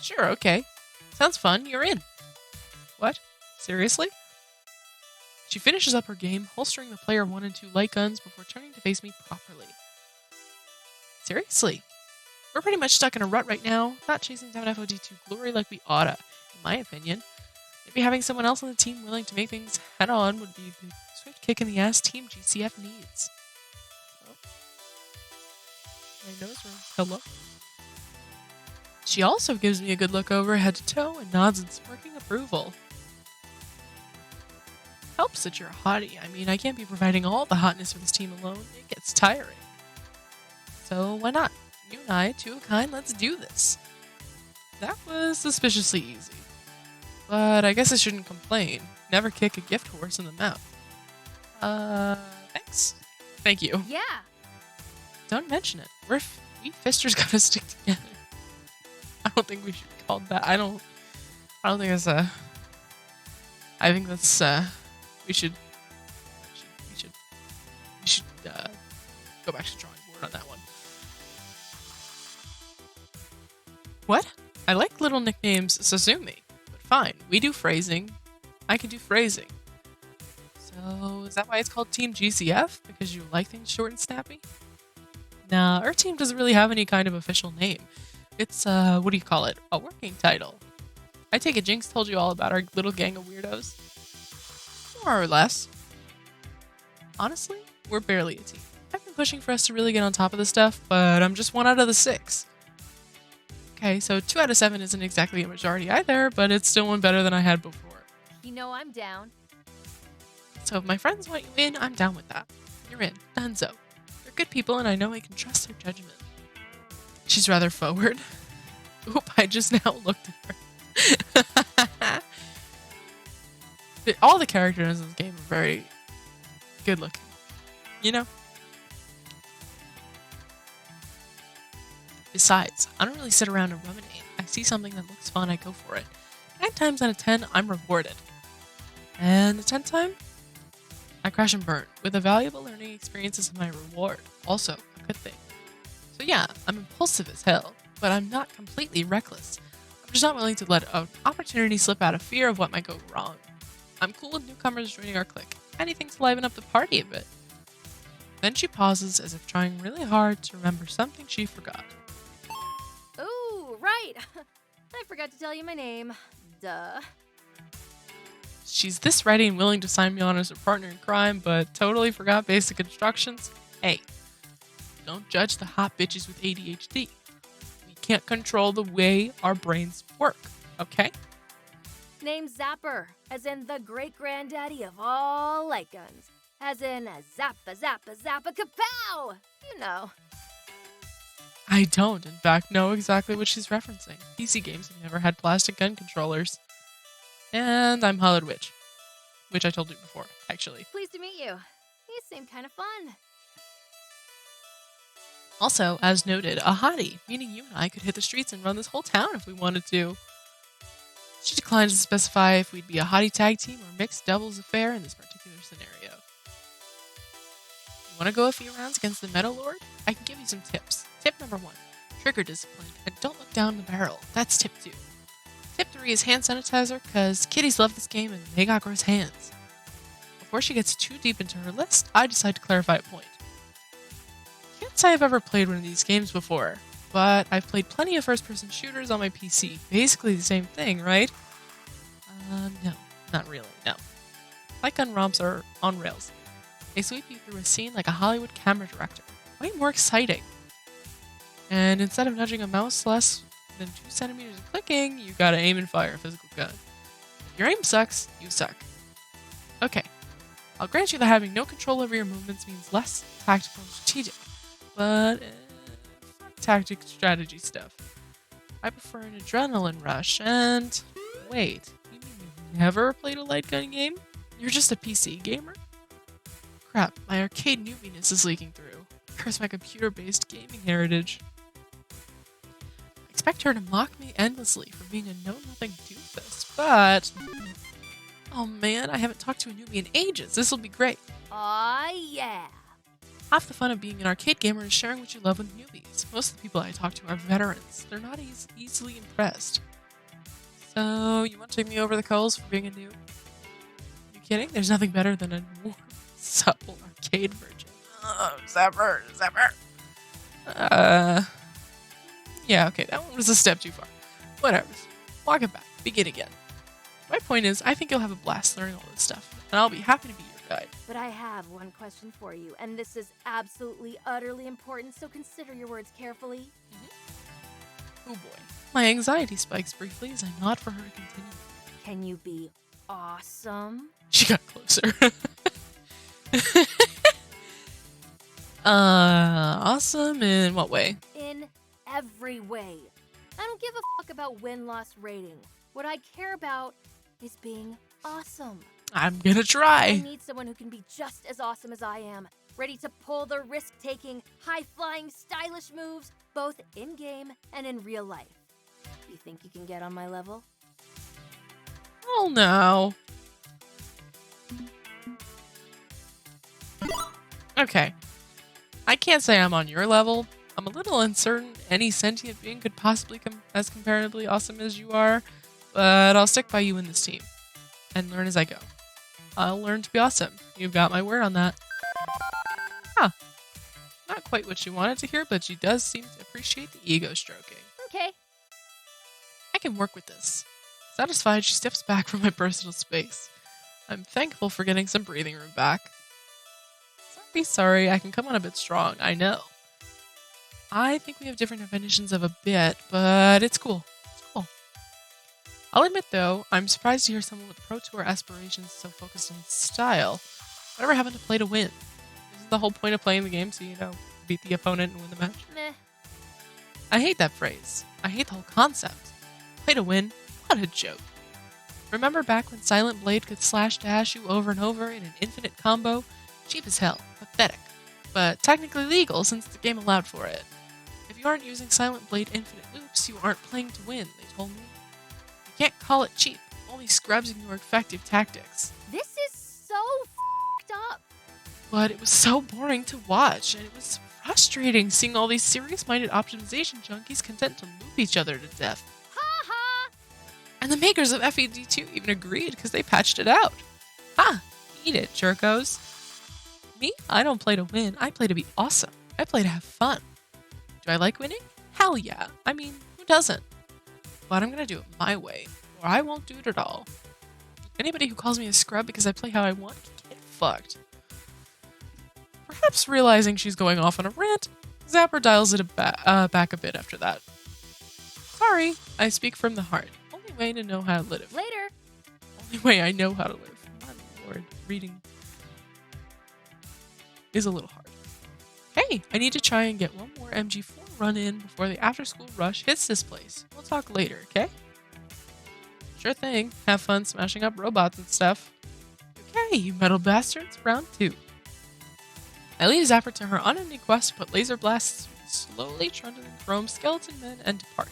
sure, okay. Sounds fun. You're in. What? Seriously? She finishes up her game, holstering the Player 1 and 2 light guns before turning to face me properly. Seriously? We're pretty much stuck in a rut right now, not chasing down FOD2 glory like we oughta, in my opinion. Maybe having someone else on the team willing to make things head-on would be the swift kick in the ass Team GCF needs. Oh. My nose ring. Hello? She also gives me a good look over head to toe and nods in smirking approval. Helps that you're a hottie. I mean, I can't be providing all the hotness for this team alone. It gets tiring. So why not? You and I, two of a kind, let's do this. That was suspiciously easy. But I guess I shouldn't complain. Never kick a gift horse in the mouth. Thanks. Thank you. Yeah. Don't mention it. We fisters gotta stick together. I don't think we should be called that. I don't think that's I think that's we should go back to the drawing board on that one. What? I like little nicknames Sasumi, but fine. We do phrasing. I can do phrasing. So is that why it's called Team GCF? Because you like things short and snappy? Nah, our team doesn't really have any kind of official name. It's what do you call it? A working title. I take it Jinx told you all about our little gang of weirdos. More or less. Honestly, we're barely a team. I've been pushing for us to really get on top of this stuff, but I'm just 1 out of the 6. Okay, so 2 out of 7 isn't exactly a majority either, but it's still one better than I had before. You know I'm down. So if my friends want you in, I'm down with that. You're in. Dunzo. They're good people and I know I can trust their judgment. She's rather forward. Oop, I just now looked at her. All the characters in this game are very good looking. You know? Besides, I don't really sit around and ruminate. I see something that looks fun, I go for it. 9 times out of 10, I'm rewarded. And the 10th time, I crash and burn, with a valuable learning experience as my reward. Also, a good thing. So yeah, I'm impulsive as hell, but I'm not completely reckless. I'm just not willing to let an opportunity slip out of fear of what might go wrong. I'm cool with newcomers joining our clique. Anything to liven up the party a bit. Then she pauses as if trying really hard to remember something she forgot. Ooh, right. I forgot to tell you my name. Duh. She's this ready and willing to sign me on as her partner in crime, but totally forgot basic instructions? Hey, don't judge the hot bitches with ADHD. We can't control the way our brains work, okay? Name Zapper, as in the great-granddaddy of all light guns. As in zappa, zappa, zappa, kapow! You know. I don't, in fact, know exactly what she's referencing. PC games have never had plastic gun controllers. And I'm Hollered Witch. Which I told you before, actually. Pleased to meet you. You seem kind of fun. Also, as noted, a hottie, meaning you and I could hit the streets and run this whole town if we wanted to. She declines to specify if we'd be a hottie tag team or mixed doubles affair in this particular scenario. You want to go a few rounds against the Metal Lord? I can give you some tips. Tip number 1, trigger discipline, and don't look down the barrel. That's tip 2. Tip 3 is hand sanitizer, cause kiddies love this game and they got gross hands. Before she gets too deep into her list, I decide to clarify a point. Can't say I've ever played one of these games before, but I've played plenty of first-person shooters on my PC. Basically the same thing, right? No, not really, no. Light gun romps are on rails. They sweep you through a scene like a Hollywood camera director. Way more exciting. And instead of nudging a mouse less than 2 centimeters of clicking, you gotta aim and fire a physical gun. If your aim sucks, you suck. Okay, I'll grant you that having no control over your movements means less tactical and strategic, but fuck tactic strategy stuff. I prefer an adrenaline rush, and wait, you mean you've never played a light gun game? You're just a PC gamer? Crap, my arcade newbiness is leaking through. Curse my computer-based gaming heritage. I expect her to mock me endlessly for being a know-nothing doofus, but... Oh man, I haven't talked to a newbie in ages. This'll be great. Aw, yeah. Half the fun of being an arcade gamer is sharing what you love with newbies. Most of the people I talk to are veterans. They're not easily impressed. So, you want to take me over the coals for being a noob? You kidding? There's nothing better than a warm, supple arcade virgin. Oh, Zapper. Yeah, okay, that one was a step too far. Whatever. Walk it back. Begin again. My point is, I think you'll have a blast learning all this stuff, and I'll be happy to be your guide. But I have one question for you, and this is absolutely, utterly important, so consider your words carefully. Oh boy. My anxiety spikes briefly as I nod for her to continue. Can you be awesome? She got closer. Awesome in what way? In every way. I don't give a fuck about win-loss rating. What I care about is being awesome. I'm gonna I try. need someone who can be just as awesome as I am, ready to pull the risk-taking, high-flying, stylish moves, both in-game and in real life. You think you can get on my level? Oh no. Okay. I can't say I'm on your level. I'm a little uncertain any sentient being could possibly come as comparatively awesome as you are, but I'll stick by you in this team and learn as I go. I'll learn to be awesome. You've got my word on that. Huh. Not quite what she wanted to hear, but she does seem to appreciate the ego stroking. Okay. I can work with this. Satisfied, she steps back from my personal space. I'm thankful for getting some breathing room back. Sorry, I can come on a bit strong, I know. I think we have different definitions of a bit, but it's cool. It's cool. I'll admit, though, I'm surprised to hear someone with Pro Tour aspirations so focused on style. Whatever happened to play to win? Isn't the whole point of playing the game so, beat the opponent and win the match? Meh. I hate that phrase. I hate the whole concept. Play to win? What a joke. Remember back when Silent Blade could slash dash you over and over in an infinite combo? Cheap as hell. Pathetic. But technically legal since the game allowed for it. If you aren't using Silent Blade infinite loops, you aren't playing to win, they told me. You can't call it cheap. Only scrubs ignore effective tactics. This is so f***ed up. But it was so boring to watch, and it was frustrating seeing all these serious-minded optimization junkies content to loop each other to death. Ha ha! And the makers of FED2 even agreed because they patched it out. Ha! Eat it, jerkos. Me? I don't play to win. I play to be awesome. I play to have fun. Do I like winning? Hell yeah. I mean, who doesn't? But I'm gonna do it my way, or I won't do it at all. Anybody who calls me a scrub because I play how I want can get fucked. Perhaps realizing she's going off on a rant, Zapper dials it back a bit after that. Sorry, I speak from the heart. Only way to know how to live. Later. Only way I know how to live. My lord, reading is a little hard. Hey, I need to try and get one more MG4 run in before the after-school rush hits this place. We'll talk later, okay? Sure thing. Have fun smashing up robots and stuff. Okay, you metal bastards. Round 2. I leave Zapper to her unending quest to put laser blasts slowly trundling chrome skeleton men and depart.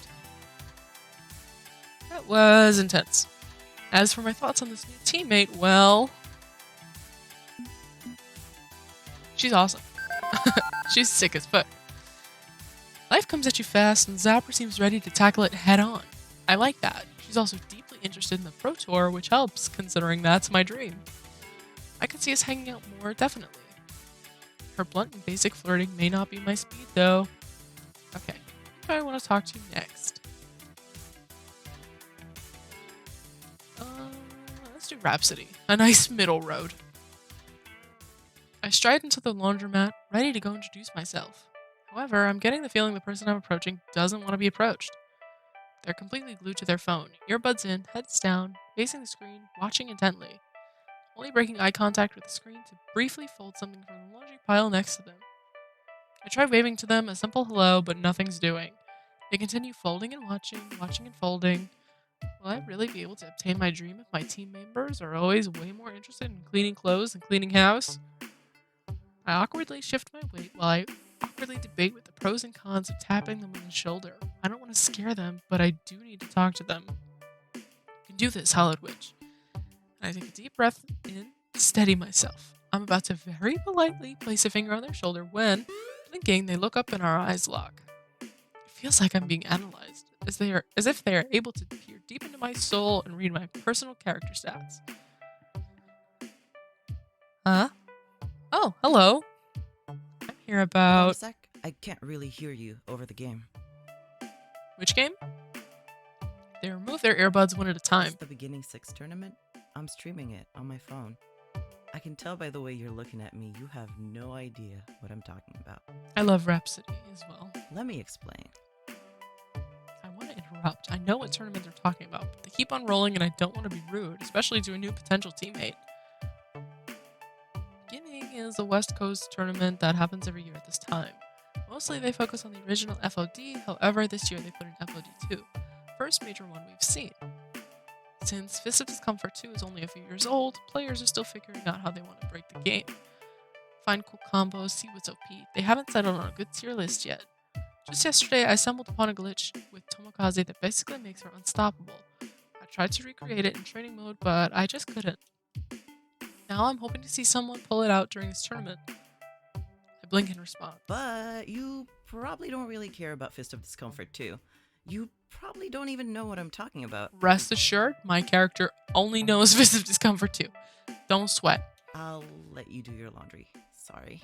That was intense. As for my thoughts on this new teammate, well... she's awesome. She's sick as fuck. Life comes at you fast, and Zapper seems ready to tackle it head on. I like that. She's also deeply interested in the Pro Tour, which helps, considering that's my dream. I could see us hanging out more, definitely. Her blunt and basic flirting may not be my speed, though. Okay, who do I want to talk to next? Let's do Rhapsody. A nice middle road. I stride into the laundromat, ready to go introduce myself. However, I'm getting the feeling the person I'm approaching doesn't want to be approached. They're completely glued to their phone, earbuds in, heads down, facing the screen, watching intently. Only breaking eye contact with the screen to briefly fold something from the laundry pile next to them. I try waving to them, a simple hello, but nothing's doing. They continue folding and watching and folding. Will I really be able to obtain my dream if my team members are always way more interested in cleaning clothes than cleaning house? I awkwardly shift my weight while I awkwardly debate with the pros and cons of tapping them on the shoulder. I don't want to scare them, but I do need to talk to them. You can do this, Hollowed Witch. And I take a deep breath in to steady myself. I'm about to very politely place a finger on their shoulder when, blinking, they look up and our eyes lock. It feels like I'm being analyzed, as if they are able to peer deep into my soul and read my personal character stats. Huh? Oh, hello. I'm here about... Sec, I can't really hear you over the game. Which game? They remove their earbuds one at a time. It's the Beginning 6 tournament. I'm streaming it on my phone. I can tell by the way you're looking at me, you have no idea what I'm talking about. I love Rhapsody as well. Let me explain. I want to interrupt. I know what tournament they're talking about, but they keep on rolling and I don't want to be rude, especially to a new potential teammate. Beginning is a West Coast tournament that happens every year at this time. Mostly they focus on the original FOD, however this year they put in FOD2, first major one we've seen. Since Fist of Discomfort 2 is only a few years old, players are still figuring out how they want to break the game. Find cool combos, see what's OP. They haven't settled on a good tier list yet. Just yesterday, I stumbled upon a glitch with Tomokaze that basically makes her unstoppable. I tried to recreate it in training mode, but I just couldn't. Now I'm hoping to see someone pull it out during this tournament. I blink in response. But you probably don't really care about Fist of Discomfort 2. You probably don't even know what I'm talking about. Rest assured, my character only knows Fist of Discomfort 2. Don't sweat. I'll let you do your laundry. Sorry.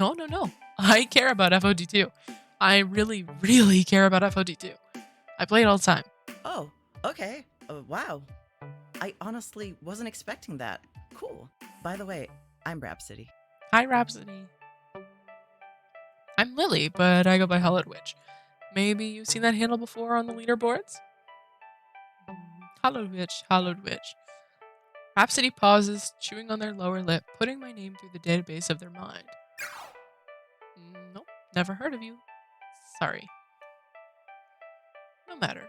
No. I care about FOD2. I really, really care about FOD2. I play it all the time. Oh, okay. Wow. I honestly wasn't expecting that. Cool. By the way, I'm Rhapsody. Hi, Rhapsody. I'm Lily, but I go by Hollowed Witch. Maybe you've seen that handle before on the leaderboards? Hollowed Witch. Rhapsody pauses, chewing on their lower lip, putting my name through the database of their mind. Nope, never heard of you. Sorry. No matter.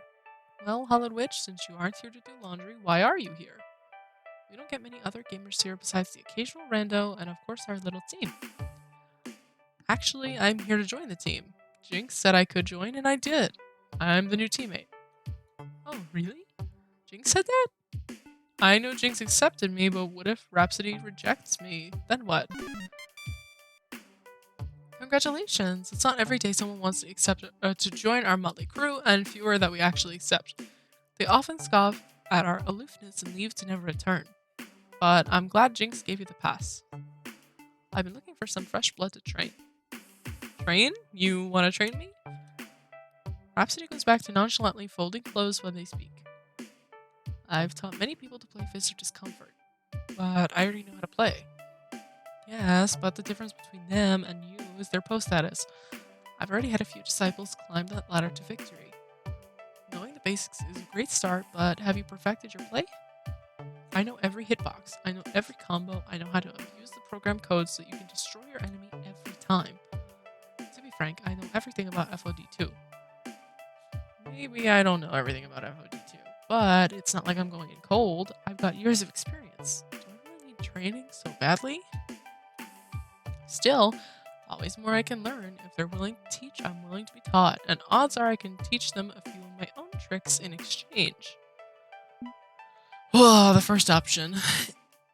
Well, Hollowed Witch, since you aren't here to do laundry, why are you here? We don't get many other gamers here besides the occasional rando and of course our little team. Actually, I'm here to join the team. Jinx said I could join and I did. I'm the new teammate. Oh, really? Jinx said that? I know Jinx accepted me, but what if Rhapsody rejects me? Then what? Congratulations! It's not every day someone wants to accept to join our motley crew, and fewer that we actually accept. They often scoff at our aloofness and leave to never return. But I'm glad Jinx gave you the pass. I've been looking for some fresh blood to train. Train? You want to train me? Rhapsody goes back to nonchalantly folding clothes when they speak. I've taught many people to play Fist of Discomfort, but I already know how to play. Yes, but the difference between them and you is their post status. I've already had a few disciples climb that ladder to victory. Knowing the basics is a great start, but have you perfected your play? I know every hitbox, I know every combo, I know how to abuse the program code so you can destroy your enemy every time. To be frank, I know everything about FOD2. Maybe I don't know everything about FOD2, but it's not like I'm going in cold. I've got years of experience. Do I really need training so badly? Still, always more I can learn. If they're willing to teach, I'm willing to be taught, and odds are I can teach them a few of my own tricks in exchange. Oh, the first option.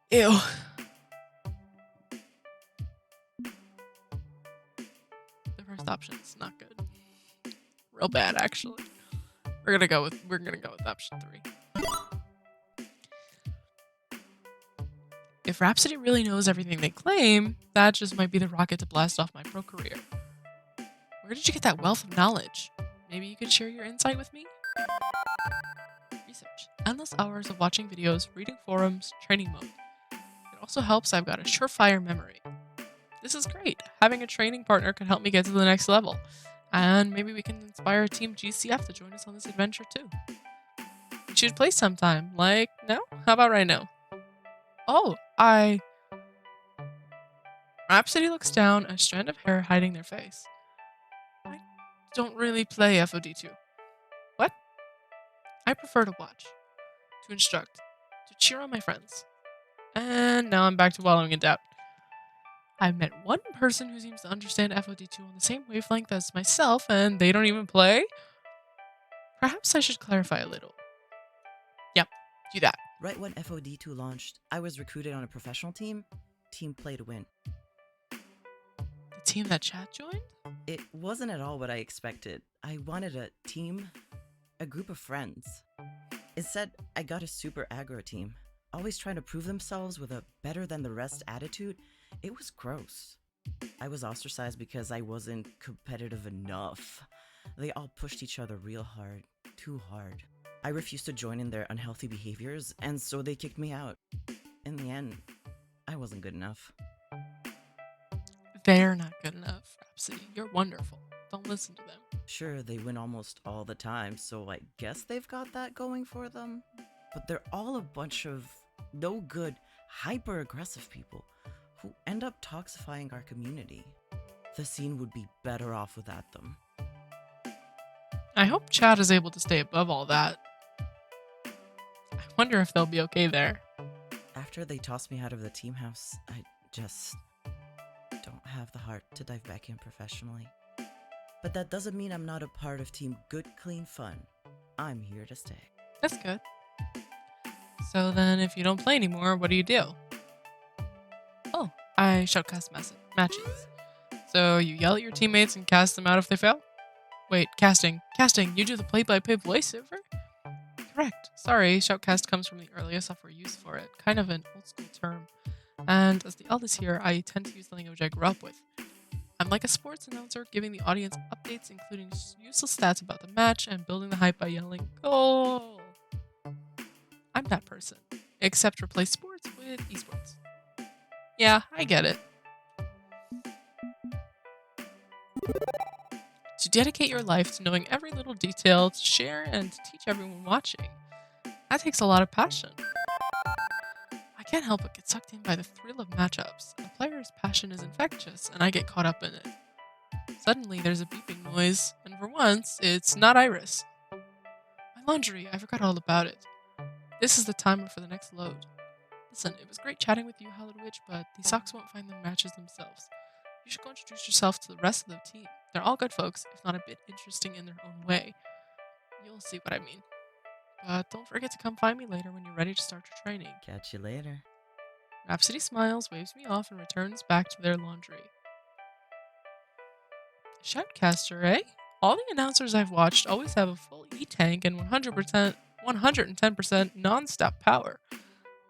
Ew. The first option's not good. Real bad, actually. We're gonna go with option 3. If Rhapsody really knows everything they claim, that just might be the rocket to blast off my pro career. Where did you get that wealth of knowledge? Maybe you could share your insight with me? Research. Endless hours of watching videos, reading forums, training mode. It also helps I've got a surefire memory. This is great. Having a training partner can help me get to the next level. And maybe we can inspire Team GCF to join us on this adventure too. We should play sometime. Like now? How about right now? Oh, Rhapsody looks down, a strand of hair hiding their face. I don't really play FOD2. What? I prefer to watch, to instruct, to cheer on my friends. And now I'm back to wallowing in doubt. I've met one person who seems to understand FOD2 on the same wavelength as myself, and they don't even play? Perhaps I should clarify a little. Yep, do that. Right when FOD2 launched, I was recruited on a professional team. Team play to win. The team that Chad joined? It wasn't at all what I expected. I wanted a team, a group of friends. Instead, I got a super aggro team, always trying to prove themselves with a better than the rest attitude. It was gross. I was ostracized because I wasn't competitive enough. They all pushed each other real hard, too hard. I refused to join in their unhealthy behaviors, and so they kicked me out. In the end, I wasn't good enough. They're not good enough, Rhapsody. You're wonderful. Don't listen to them. Sure, they win almost all the time, so I guess they've got that going for them. But they're all a bunch of no good, hyper-aggressive people who end up toxifying our community. The scene would be better off without them. I hope Chad is able to stay above all that. wonder if they'll be okay there. After they tossed me out of the team house, I just don't have the heart to dive back in professionally. But that doesn't mean I'm not a part of Team Good Clean Fun. I'm here to stay. That's good. So then if you don't play anymore, what do you do? Oh, I shoutcast matches. So you yell at your teammates and cast them out if they fail? Wait, casting, you do the play-by-play voiceover? Correct. Sorry, shoutcast comes from the earliest software used for it, kind of an old-school term. And as the eldest here, I tend to use the language I grew up with. I'm like a sports announcer, giving the audience updates, including useless stats about the match, and building the hype by yelling, "Goal!" I'm that person, except replace sports with esports. Yeah, I get it. To dedicate your life to knowing every little detail, to share and to teach everyone watching. That takes a lot of passion. I can't help but get sucked in by the thrill of matchups. A player's passion is infectious, and I get caught up in it. Suddenly, there's a beeping noise, and for once, it's not Iris. My laundry, I forgot all about it. This is the timer for the next load. Listen, it was great chatting with you, Hallowed Witch, but these socks won't find their matches themselves. You should go introduce yourself to the rest of the team. They're all good folks, if not a bit interesting in their own way. You'll see what I mean. But don't forget to come find me later when you're ready to start your training. Catch you later. Rhapsody smiles, waves me off, and returns back to their laundry. Shoutcaster, eh? All the announcers I've watched always have a full E-tank and 110% non-stop power.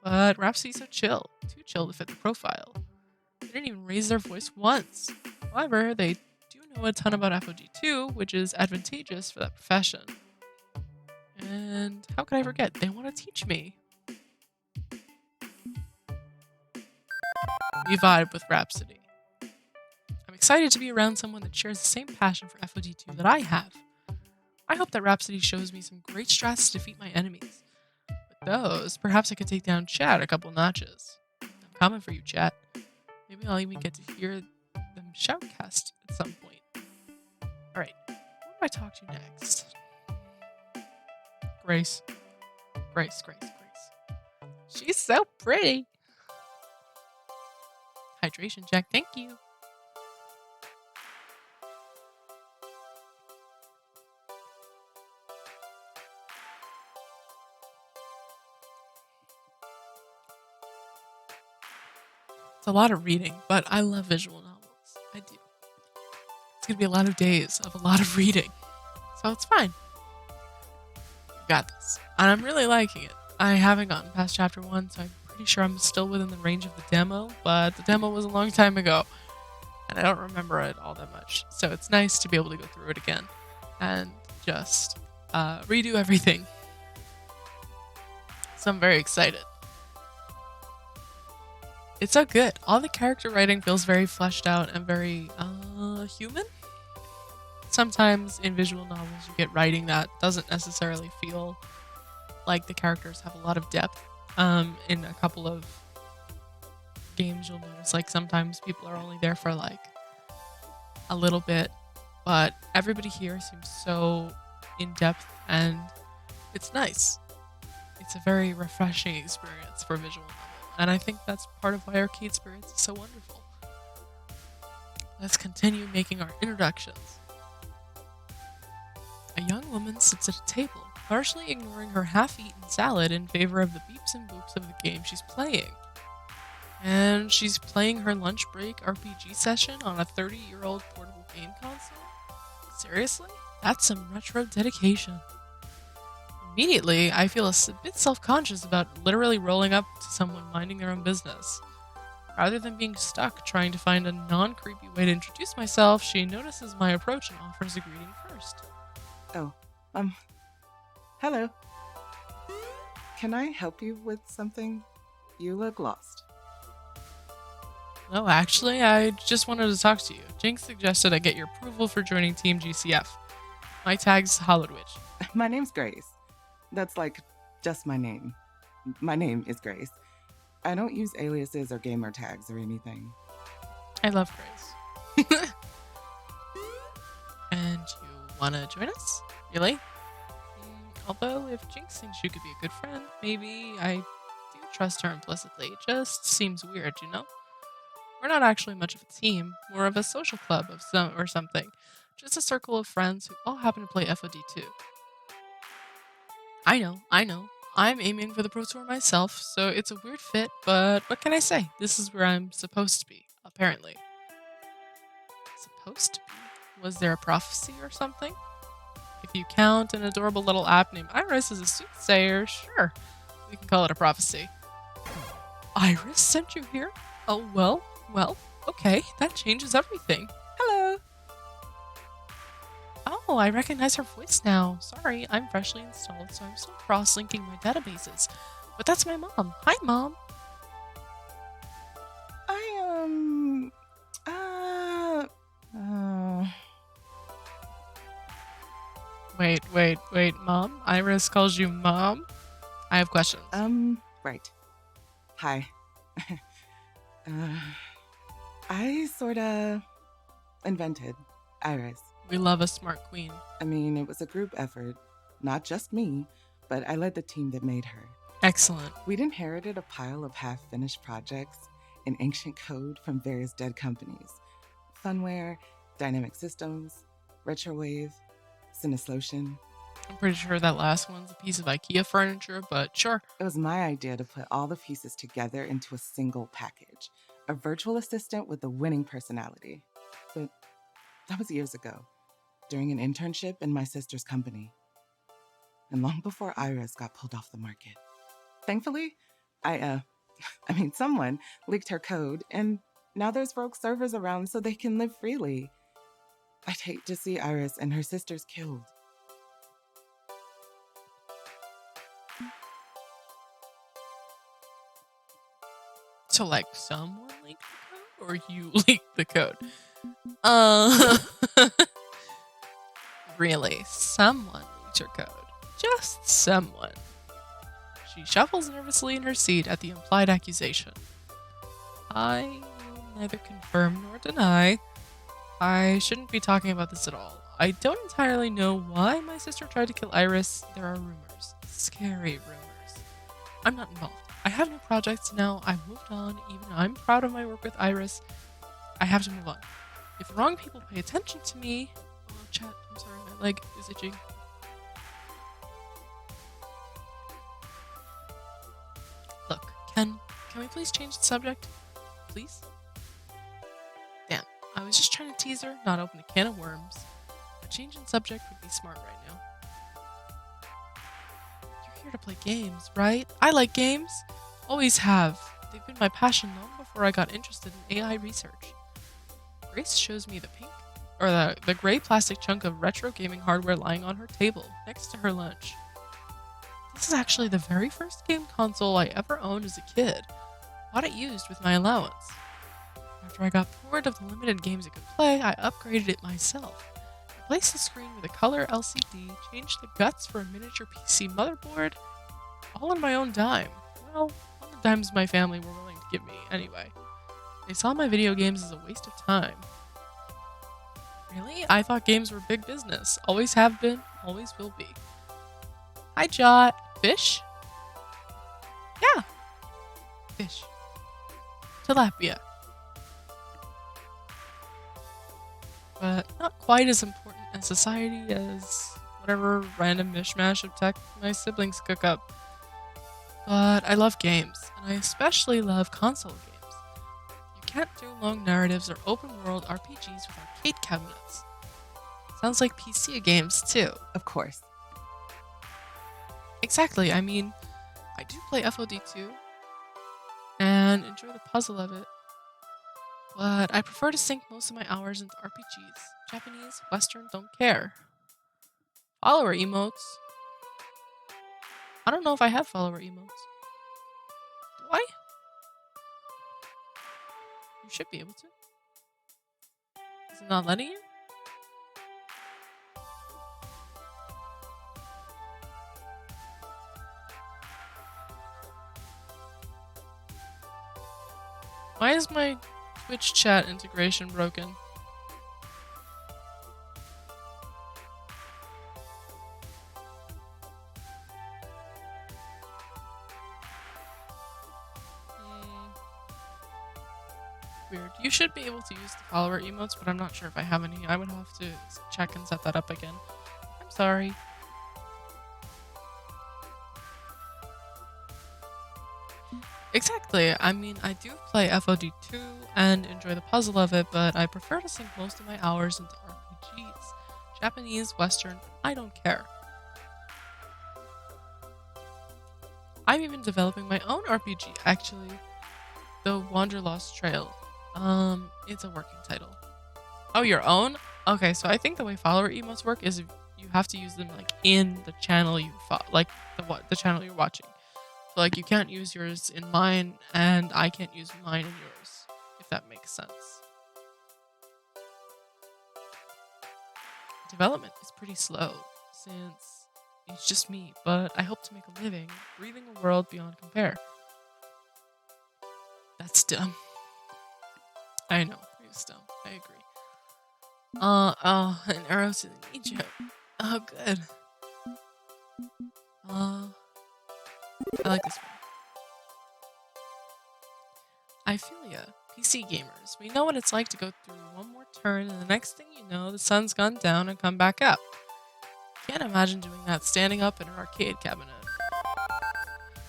But Rhapsody's so chill. Too chill to fit the profile. They didn't even raise their voice once. However, they do know a ton about FOG2, which is advantageous for that profession. And how could I forget? They want to teach me. We vibe with Rhapsody. I'm excited to be around someone that shares the same passion for FOG2 that I have. I hope that Rhapsody shows me some great strats to defeat my enemies. With those, perhaps I could take down Chat a couple notches. I'm coming for you, Chat. Maybe I'll even get to hear them shoutcast at some point. Alright, who do I talk to next? Grace. Grace. She's so pretty. Hydration check, thank you. It's a lot of reading, but I love visual novels. I do. It's gonna be a lot of days of a lot of reading, so it's fine. Got this. And I'm really liking it. I haven't gotten past chapter 1, so I'm pretty sure I'm still within the range of the demo, but the demo was a long time ago, and I don't remember it all that much. So it's nice to be able to go through it again and just redo everything. So I'm very excited. It's so good. All the character writing feels very fleshed out and very human. Sometimes in visual novels you get writing that doesn't necessarily feel like the characters have a lot of depth. In a couple of games you'll notice like sometimes people are only there for like a little bit, but everybody here seems so in depth and it's nice. It's a very refreshing experience for a visual novel, and I think that's part of why Arcade Spirits is so wonderful. Let's continue making our introductions. A young woman sits at a table, partially ignoring her half-eaten salad in favor of the beeps and boops of the game she's playing. And she's playing her lunch break RPG session on a 30-year-old portable game console? Seriously? That's some retro dedication. Immediately, I feel a bit self-conscious about literally rolling up to someone minding their own business. Rather than being stuck trying to find a non-creepy way to introduce myself, she notices my approach and offers a greeting first. Oh, hello. Can I help you with something? You look lost. No, actually, I just wanted to talk to you. Jinx suggested I get your approval for joining Team GCF. My tag's Hallowed Witch. My name's Grace. That's like just my name. My name is Grace. I don't use aliases or gamer tags or anything. I love Grace. And you wanna join us? Really? Although, if Jinx thinks you could be a good friend, maybe I do trust her implicitly. It just seems weird, you know? We're not actually much of a team, more of a social club of some or something. Just a circle of friends who all happen to play FOD too. I know. I'm aiming for the Pro Tour myself, so it's a weird fit, but what can I say? This is where I'm supposed to be, apparently. Supposed to be? Was there a prophecy or something? If you count an adorable little app named Iris as a soothsayer, sure, we can call it a prophecy. Iris sent you here? Oh, well, okay, that changes everything. Hello! Oh, I recognize her voice now. Sorry, I'm freshly installed, so I'm still cross-linking my databases. But that's my mom. Hi, Mom! Wait, Mom? Iris calls you Mom? I have questions. Right. Hi. I sorta invented Iris. We love a smart queen. I mean, it was a group effort. Not just me, but I led the team that made her. Excellent. We'd inherited a pile of half-finished projects in ancient code from various dead companies. Funware, Dynamic Systems, Retrowave, Sinislotion. I'm pretty sure that last one's a piece of IKEA furniture, but sure. It was my idea to put all the pieces together into a single package. A virtual assistant with a winning personality. But that was years ago, during an internship in my sister's company. And long before Iris got pulled off the market. Thankfully, someone leaked her code, and now there's rogue servers around so they can live freely. I'd hate to see Iris and her sisters killed. So, like, someone leaked the code? Or you leaked the code? Really, someone leaked her code. Just someone. She shuffles nervously in her seat at the implied accusation. I will neither confirm nor deny. I shouldn't be talking about this at all. I don't entirely know why my sister tried to kill Iris. There are rumors. Scary rumors. I'm not involved. I have no projects now. I've moved on. Even though I'm proud of my work with Iris, I have to move on. If the wrong people pay attention to me... Oh, chat. I'm sorry, my leg is itching. Look, can we please change the subject? Please? Damn, I was just trying to tease her, not open a can of worms. A change in subject would be smart right now. You're here to play games, right? I like games. Always have. They've been my passion long before I got interested in AI research. Grace shows me the pink, or the gray plastic chunk of retro gaming hardware lying on her table, next to her lunch. This is actually the very first game console I ever owned as a kid. Bought it used with my allowance. After I got bored of the limited games it could play, I upgraded it myself. Replaced the screen with a color LCD, changed the guts for a miniature PC motherboard, all on my own dime. Well, on the dimes my family were willing to give me, anyway. They saw my video games as a waste of time. Really? I thought games were big business. Always have been, always will be. Hi, Jot. Fish? Yeah. Fish. Tilapia. But not quite as important in society as whatever random mishmash of tech my siblings cook up. But I love games, and I especially love console games. You can't do long narratives or open world RPGs with arcade cabinets. Sounds like PC games too. Of course. Exactly, I mean, I do play FOD too, and enjoy the puzzle of it, but I prefer to sink most of my hours into RPGs. Japanese, Western, don't care. Follower emotes. I don't know if I have follower emotes. Do I? You should be able to. Is it not letting you? Why is my Twitch chat integration broken? weird. You should be able to use the follower emotes, but I'm not sure if I have any. I would have to check and set that up again. I'm sorry. Exactly. I mean, I do play FOD2 and enjoy the puzzle of it, but I prefer to sink most of my hours into RPGs. Japanese, Western, I don't care. I'm even developing my own RPG, actually. The Wanderlost Trail. It's a working title. Oh, your own? Okay, so I think the way follower emotes work is you have to use them like in the channel you like the channel you're watching. So like you can't use yours in mine, and I can't use mine in yours, if that makes sense. Development is pretty slow, since it's just me, but I hope to make a living, breathing a world beyond compare. That's dumb. I know, it's dumb. I agree. An arrow to the knee joke. Oh, good. I like this one. I feel ya. PC gamers. We know what it's like to go through one more turn, and the next thing you know, the sun's gone down and come back up. Can't imagine doing that standing up in an arcade cabinet.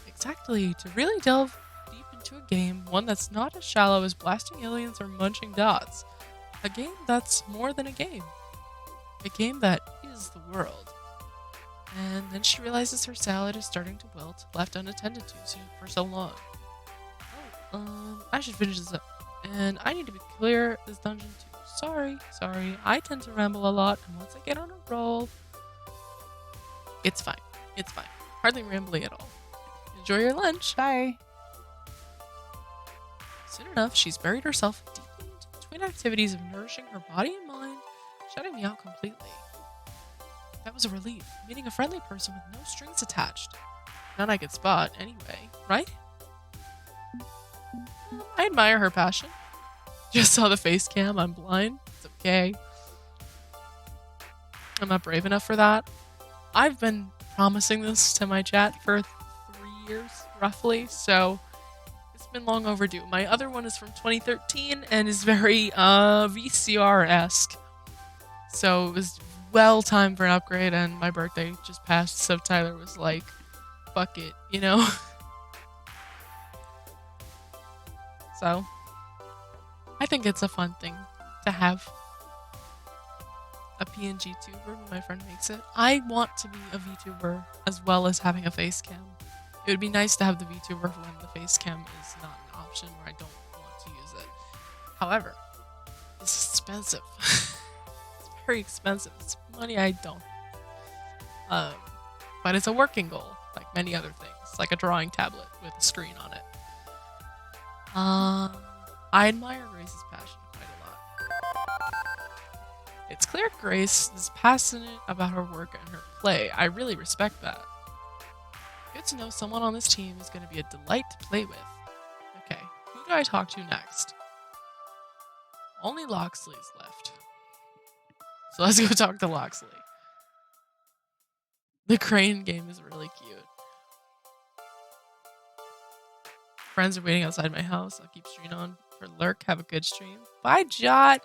Exactly. To really delve deep into a game, one that's not as shallow as blasting aliens or munching dots. A game that's more than a game. A game that is the world. And then she realizes her salad is starting to wilt, left unattended to for so long. Oh, I should finish this up. And I need to be clear this dungeon too. Sorry. I tend to ramble a lot, and once I get on a roll... It's fine. Hardly rambly at all. Enjoy your lunch. Bye. Soon enough, she's buried herself deeply into between activities of nourishing her body and mind, shutting me out completely. That was a relief, meeting a friendly person with no strings attached. None I could spot, anyway, right? I admire her passion. Just saw the face cam, I'm blind. It's okay. I'm not brave enough for that. I've been promising this to my chat for 3 years, roughly, so it's been long overdue. My other one is from 2013 and is very VCR-esque. So it was well timed for an upgrade, and my birthday just passed, so Tyler was like, fuck it, you know? So, I think it's a fun thing to have. A PNG tuber when my friend makes it. I want to be a VTuber as well as having a face cam. It would be nice to have the VTuber when the face cam is not an option where I don't want to use it. However, it's expensive. It's very expensive. It's money I don't have. But it's a working goal, like many other things, like a drawing tablet with a screen on it. I admire Grace's passion quite a lot. It's clear Grace is passionate about her work and her play. I really respect that. Good to know someone on this team is going to be a delight to play with. Okay, who do I talk to next? Only Loxley's left. So let's go talk to Loxley. The crane game is really cute. Friends are waiting outside my house. I'll keep streaming on for Lurk. Have a good stream. Bye, Jot!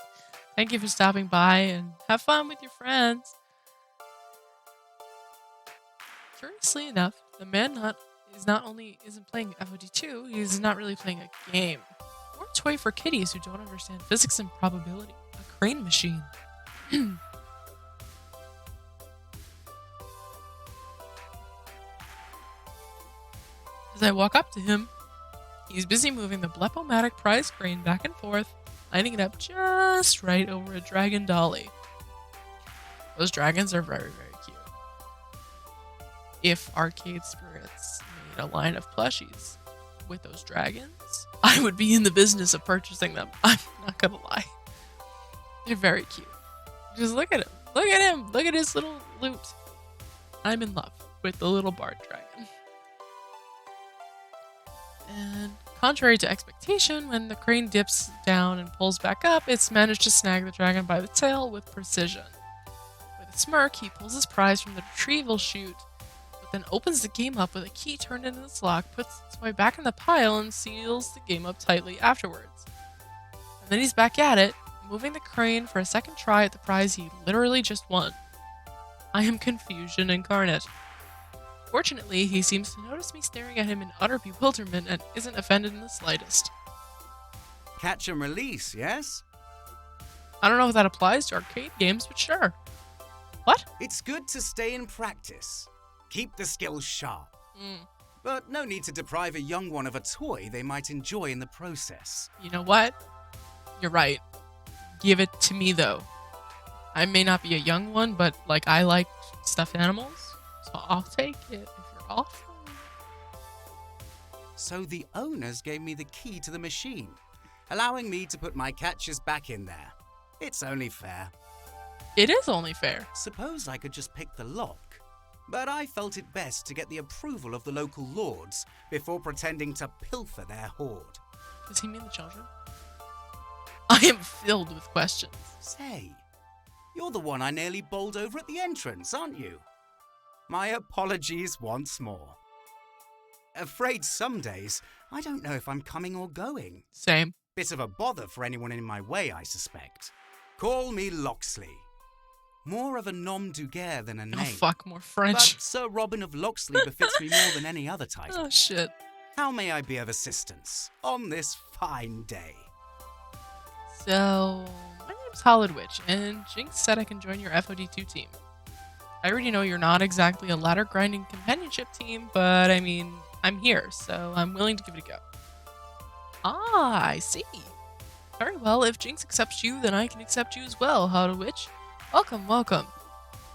Thank you for stopping by and have fun with your friends. Curiously enough, the man isn't playing FOD2, he's not really playing a game. Or a toy for kiddies who don't understand physics and probability. A crane machine. As I walk up to him, he's busy moving the Blepomatic prize crane back and forth, lining it up just right over a dragon dolly. Those dragons are very, very cute. If Arcade Spirits made a line of plushies with those dragons, I would be in the business of purchasing them. I'm not gonna lie. They're very cute. Just look at him. Look at him. Look at his little loot. I'm in love with the little bard dragon. And contrary to expectation, when the crane dips down and pulls back up, it's managed to snag the dragon by the tail with precision. With a smirk, he pulls his prize from the retrieval chute, but then opens the game up with a key turned into its lock, puts its way back in the pile, and seals the game up tightly afterwards. And then he's back at it, moving the crane for a second try at the prize he literally just won. I am confusion incarnate. Fortunately, he seems to notice me staring at him in utter bewilderment and isn't offended in the slightest. Catch and release, yes? I don't know if that applies to arcade games, but sure. What? It's good to stay in practice. Keep the skills sharp. But no need to deprive a young one of a toy they might enjoy in the process. You know what? You're right. Give it to me, though. I may not be a young one, but, like, I like stuffed animals, so I'll take it if you're offering. So the owners gave me the key to the machine, allowing me to put my catches back in there. It's only fair. It is only fair. Suppose I could just pick the lock. But I felt it best to get the approval of the local lords before pretending to pilfer their hoard. Does he mean the children? I am filled with questions. Say, you're the one I nearly bowled over at the entrance, aren't you? My apologies once more. Afraid some days I don't know if I'm coming or going. Same. Bit of a bother for anyone in my way, I suspect. Call me Locksley. More of a nom de guerre than a name. Oh fuck, more French. But Sir Robin of Locksley befits me more than any other title. Oh shit. How may I be of assistance on this fine day? So, my name's Hollowed Witch, and Jinx said I can join your FOD2 team. I already know you're not exactly a ladder grinding companionship team, but I mean, I'm here, so I'm willing to give it a go. Ah, I see. Very well, if Jinx accepts you, then I can accept you as well, Hollowed Witch. Welcome, welcome.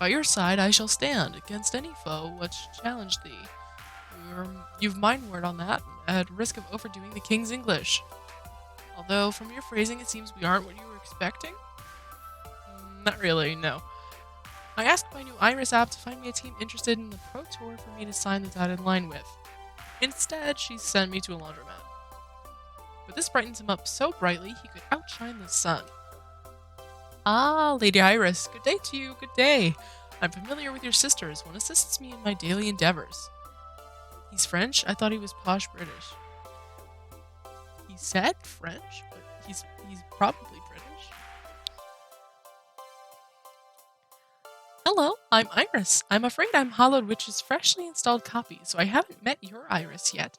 By your side I shall stand against any foe which challenge thee. You've mind word on that, at risk of overdoing the King's English. Although, from your phrasing, it seems we aren't what you were expecting? Not really, no. I asked my new Iris app to find me a team interested in the Pro Tour for me to sign the dotted line with. Instead, she sent me to a laundromat. But this brightens him up so brightly he could outshine the sun. Ah, Lady Iris, good day to you, good day. I'm familiar with your sister as one assists me in my daily endeavors. He's French? I thought he was posh British. He said French, but he's probably British. Hello, I'm Iris. I'm afraid I'm Hollowed Witch's freshly installed copy, so I haven't met your Iris yet.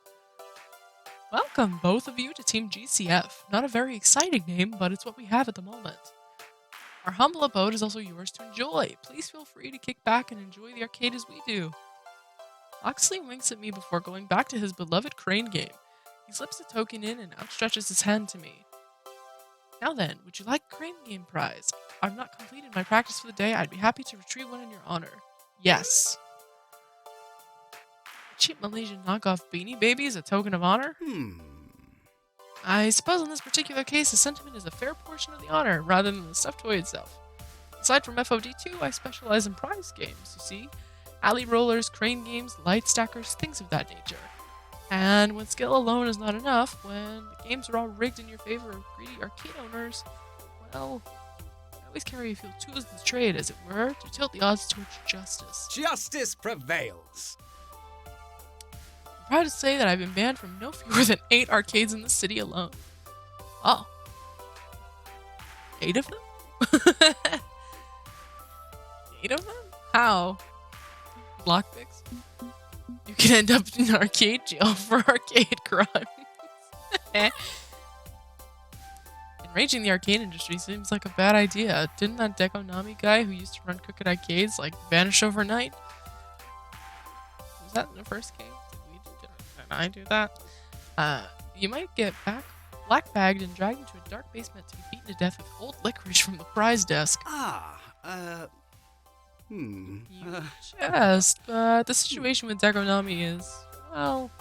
Welcome, both of you, to Team GCF. Not a very exciting name, but it's what we have at the moment. Our humble abode is also yours to enjoy. Please feel free to kick back and enjoy the arcade as we do. Locksley winks at me before going back to his beloved crane game. He slips a token in and outstretches his hand to me. Now then, would you like a crane game prize? I've not completed my practice for the day. I'd be happy to retrieve one in your honor. Yes. A cheap Malaysian knockoff Beanie Baby is a token of honor? I suppose in this particular case, the sentiment is a fair portion of the honor, rather than the stuffed toy itself. Aside from FOD2, I specialize in prize games, you see? Alley rollers, crane games, light stackers, things of that nature. And when skill alone is not enough, when the games are all rigged in your favor of greedy arcade owners, well, I always carry a few tools of the trade, as it were, to tilt the odds towards justice. Justice prevails! I'm proud to say that I've been banned from no fewer than 8 arcades in the city alone. Oh. 8 of them? 8 of them? How? Lockpicks? You can end up in arcade jail for arcade crimes. Enraging the arcade industry seems like a bad idea. Didn't that Dekonami guy who used to run Crooked Arcades, like, vanish overnight? Was that in the first game? Did I do that? You might get black-bagged and dragged into a dark basement to be beaten to death with old licorice from the prize desk. Yes, but the situation with Dekonami is, well,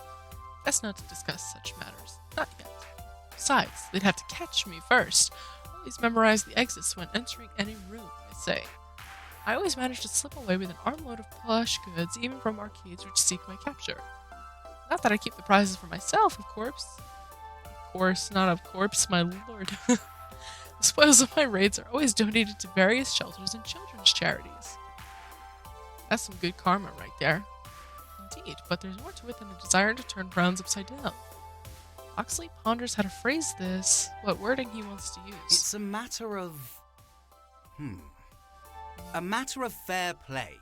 best not to discuss such matters. Not yet. Besides, they'd have to catch me first. Always memorize the exits when entering any room, I say. I always manage to slip away with an armload of plush goods, even from arcades which seek my capture. Not that I keep the prizes for myself, of course. Of course, not of corpse, my lord. The spoils of my raids are always donated to various shelters and children's charities. That's some good karma right there. Indeed, but there's more to it than a desire to turn Browns upside down. Loxley ponders how to phrase this, what wording he wants to use. It's a matter of... A matter of fair play.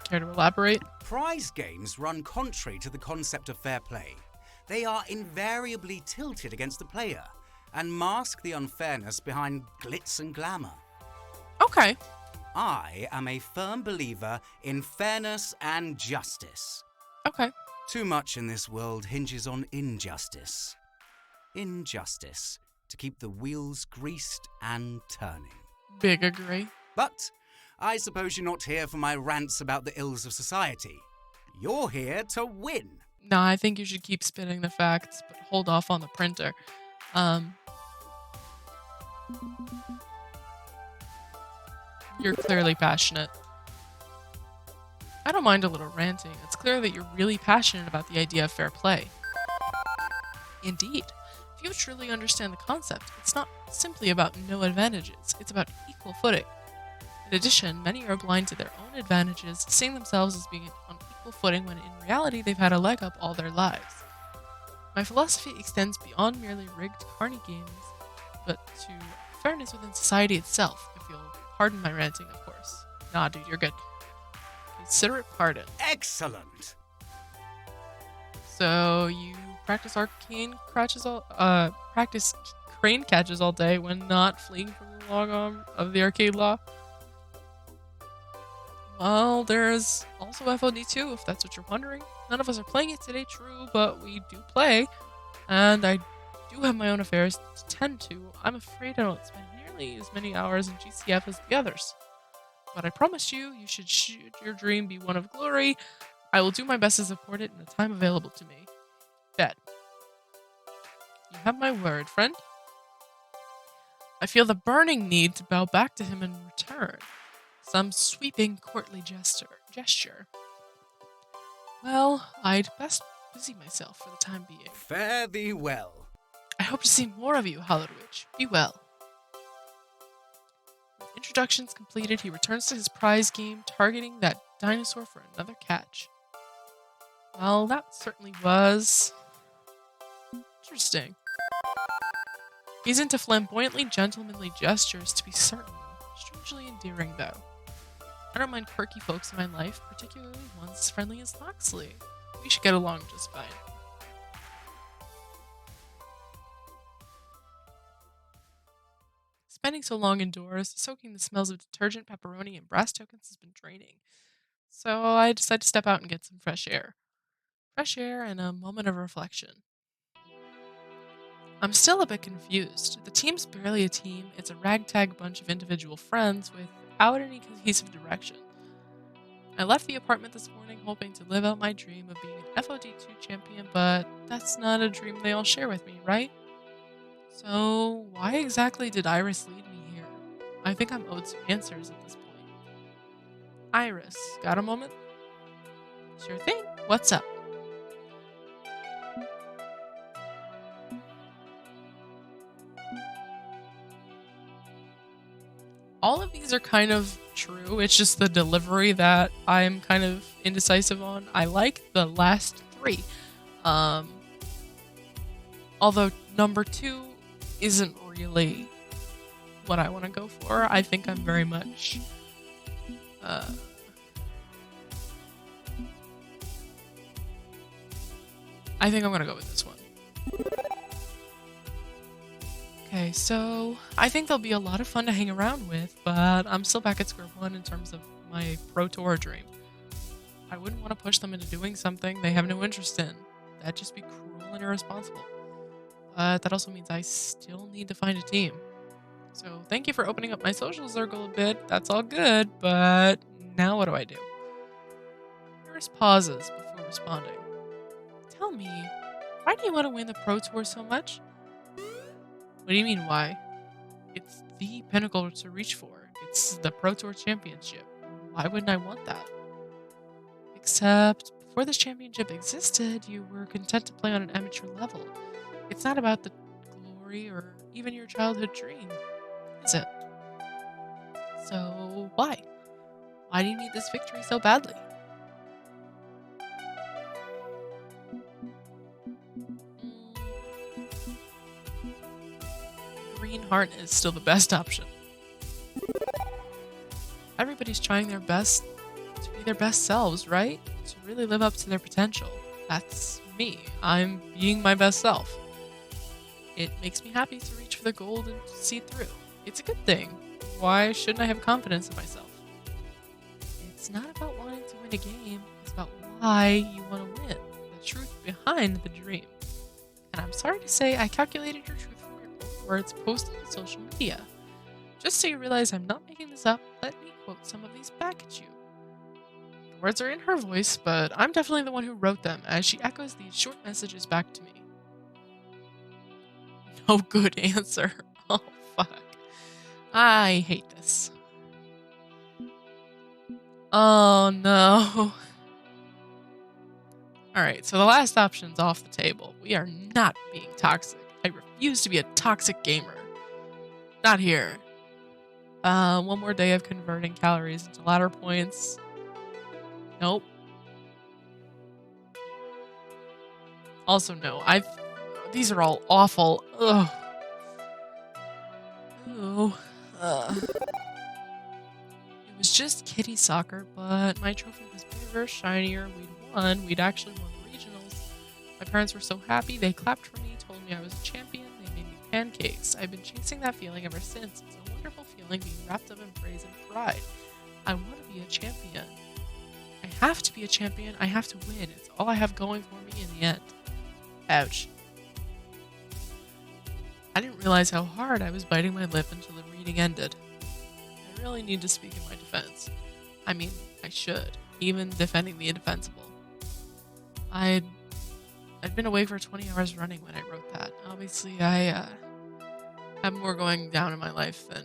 Care to elaborate? Prize games run contrary to the concept of fair play. They are invariably tilted against the player and mask the unfairness behind glitz and glamour. Okay. I am a firm believer in fairness and justice. Okay. Too much in this world hinges on injustice. Injustice to keep the wheels greased and turning. Big agree. But I suppose you're not here for my rants about the ills of society. You're here to win. No, I think you should keep spitting the facts, but hold off on the printer. You're clearly passionate. I don't mind a little ranting. It's clear that you're really passionate about the idea of fair play. Indeed, if you truly understand the concept, it's not simply about no advantages, it's about equal footing. In addition, many are blind to their own advantages, seeing themselves as being on equal footing when in reality they've had a leg up all their lives. My philosophy extends beyond merely rigged carny games, but to fairness within society itself, if you'll pardon my ranting, of course. Nah, dude, you're good. Consider it pardon. Excellent! So, you practice practice crane catches all day when not fleeing from the long arm of the arcade law? Well, there's also FOD2, if that's what you're wondering. None of us are playing it today, true, but we do play, and I do have my own affairs to tend to. I'm afraid I don't spend nearly as many hours in GCF as the others. But I promise you, you should your dream be one of glory. I will do my best to support it in the time available to me. Bet. You have my word, friend. I feel the burning need to bow back to him in return. Some sweeping courtly gesture. Well, I'd best busy myself for the time being. Fare thee well. I hope to see more of you, Hallowed Witch. Be well. With introductions completed, he returns to his prize game, targeting that dinosaur for another catch. Well, that certainly was... interesting. He's into flamboyantly gentlemanly gestures, to be certain. Strangely endearing, though. I don't mind quirky folks in my life, particularly ones as friendly as Loxley. We should get along just fine. Spending so long indoors, soaking the smells of detergent, pepperoni, and brass tokens has been draining. So I decided to step out and get some fresh air. Fresh air and a moment of reflection. I'm still a bit confused. The team's barely a team, it's a ragtag bunch of individual friends without any cohesive direction. I left the apartment this morning hoping to live out my dream of being an FOD2 champion, but that's not a dream they all share with me, right? So, why exactly did Iris lead me here? I think I'm owed some answers at this point. Iris, got a moment? Sure thing. What's up? All of these are kind of true. It's just the delivery that I'm kind of indecisive on. I like the last three. Although number 2 isn't really what I want to go for. I think I'm very much... I think I'm going to go with this one. Okay, so I think they'll be a lot of fun to hang around with, but I'm still back at square one in terms of my Pro Tour dream. I wouldn't want to push them into doing something they have no interest in. That'd just be cruel and irresponsible. But that also means I still need to find a team. So thank you for opening up my social circle a bit. That's all good, but now what do I do? Iris pauses before responding. Tell me, why do you want to win the Pro Tour so much? What do you mean, why? It's the pinnacle to reach for. It's the Pro Tour Championship. Why wouldn't I want that? Except, before this championship existed, you were content to play on an amateur level. It's not about the glory or even your childhood dream, is it? So, why? Why do you need this victory so badly? green heart is still the best option. Everybody's trying their best to be their best selves, right? To really live up to their potential. That's me. I'm being my best self. It makes me happy to reach for the gold and see through. It's a good thing. Why shouldn't I have confidence in myself? It's not about wanting to win a game. It's about why you want to win. The truth behind the dream. And I'm sorry to say I calculated your truth from your own words posted to social media. Just so you realize I'm not making this up, let me quote some of these back at you. The words are in her voice, but I'm definitely the one who wrote them as she echoes these short messages back to me. No good answer. Oh, fuck. I hate this. Oh, no. Alright, so the last option's off the table. We are not being toxic. I refuse to be a toxic gamer. Not here. One more day of converting calories into ladder points. Nope. Also, no. These are all awful. Ugh. Ew. It was just kiddie soccer, but my trophy was bigger, shinier. We'd won. We'd actually won the regionals. My parents were so happy. They clapped for me, told me I was a champion. They made me pancakes. I've been chasing that feeling ever since. It's a wonderful feeling being wrapped up in praise and pride. I want to be a champion. I have to be a champion. I have to win. It's all I have going for me in the end. Ouch. I didn't realize how hard I was biting my lip until the reading ended. I really need to speak in my defense. I mean, I should, even defending the indefensible. I'd been awake for 20 hours running when I wrote that. Obviously, I have more going down in my life than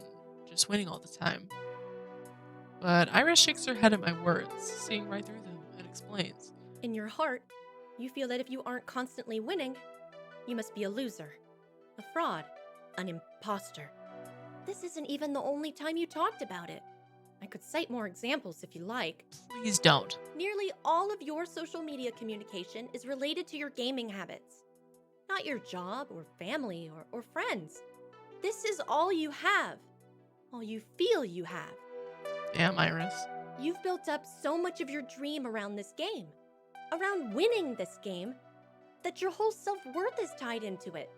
just winning all the time. But Iris shakes her head at my words, seeing right through them, and explains. In your heart, you feel that if you aren't constantly winning, you must be a loser, a fraud, an imposter. This isn't even the only time you talked about it. I could cite more examples if you like. Please don't. Nearly all of your social media communication is related to your gaming habits. Not your job or family or friends. This is all you have. All you feel you have. Damn, Iris. You've built up so much of your dream around this game, around winning this game, that your whole self-worth is tied into it.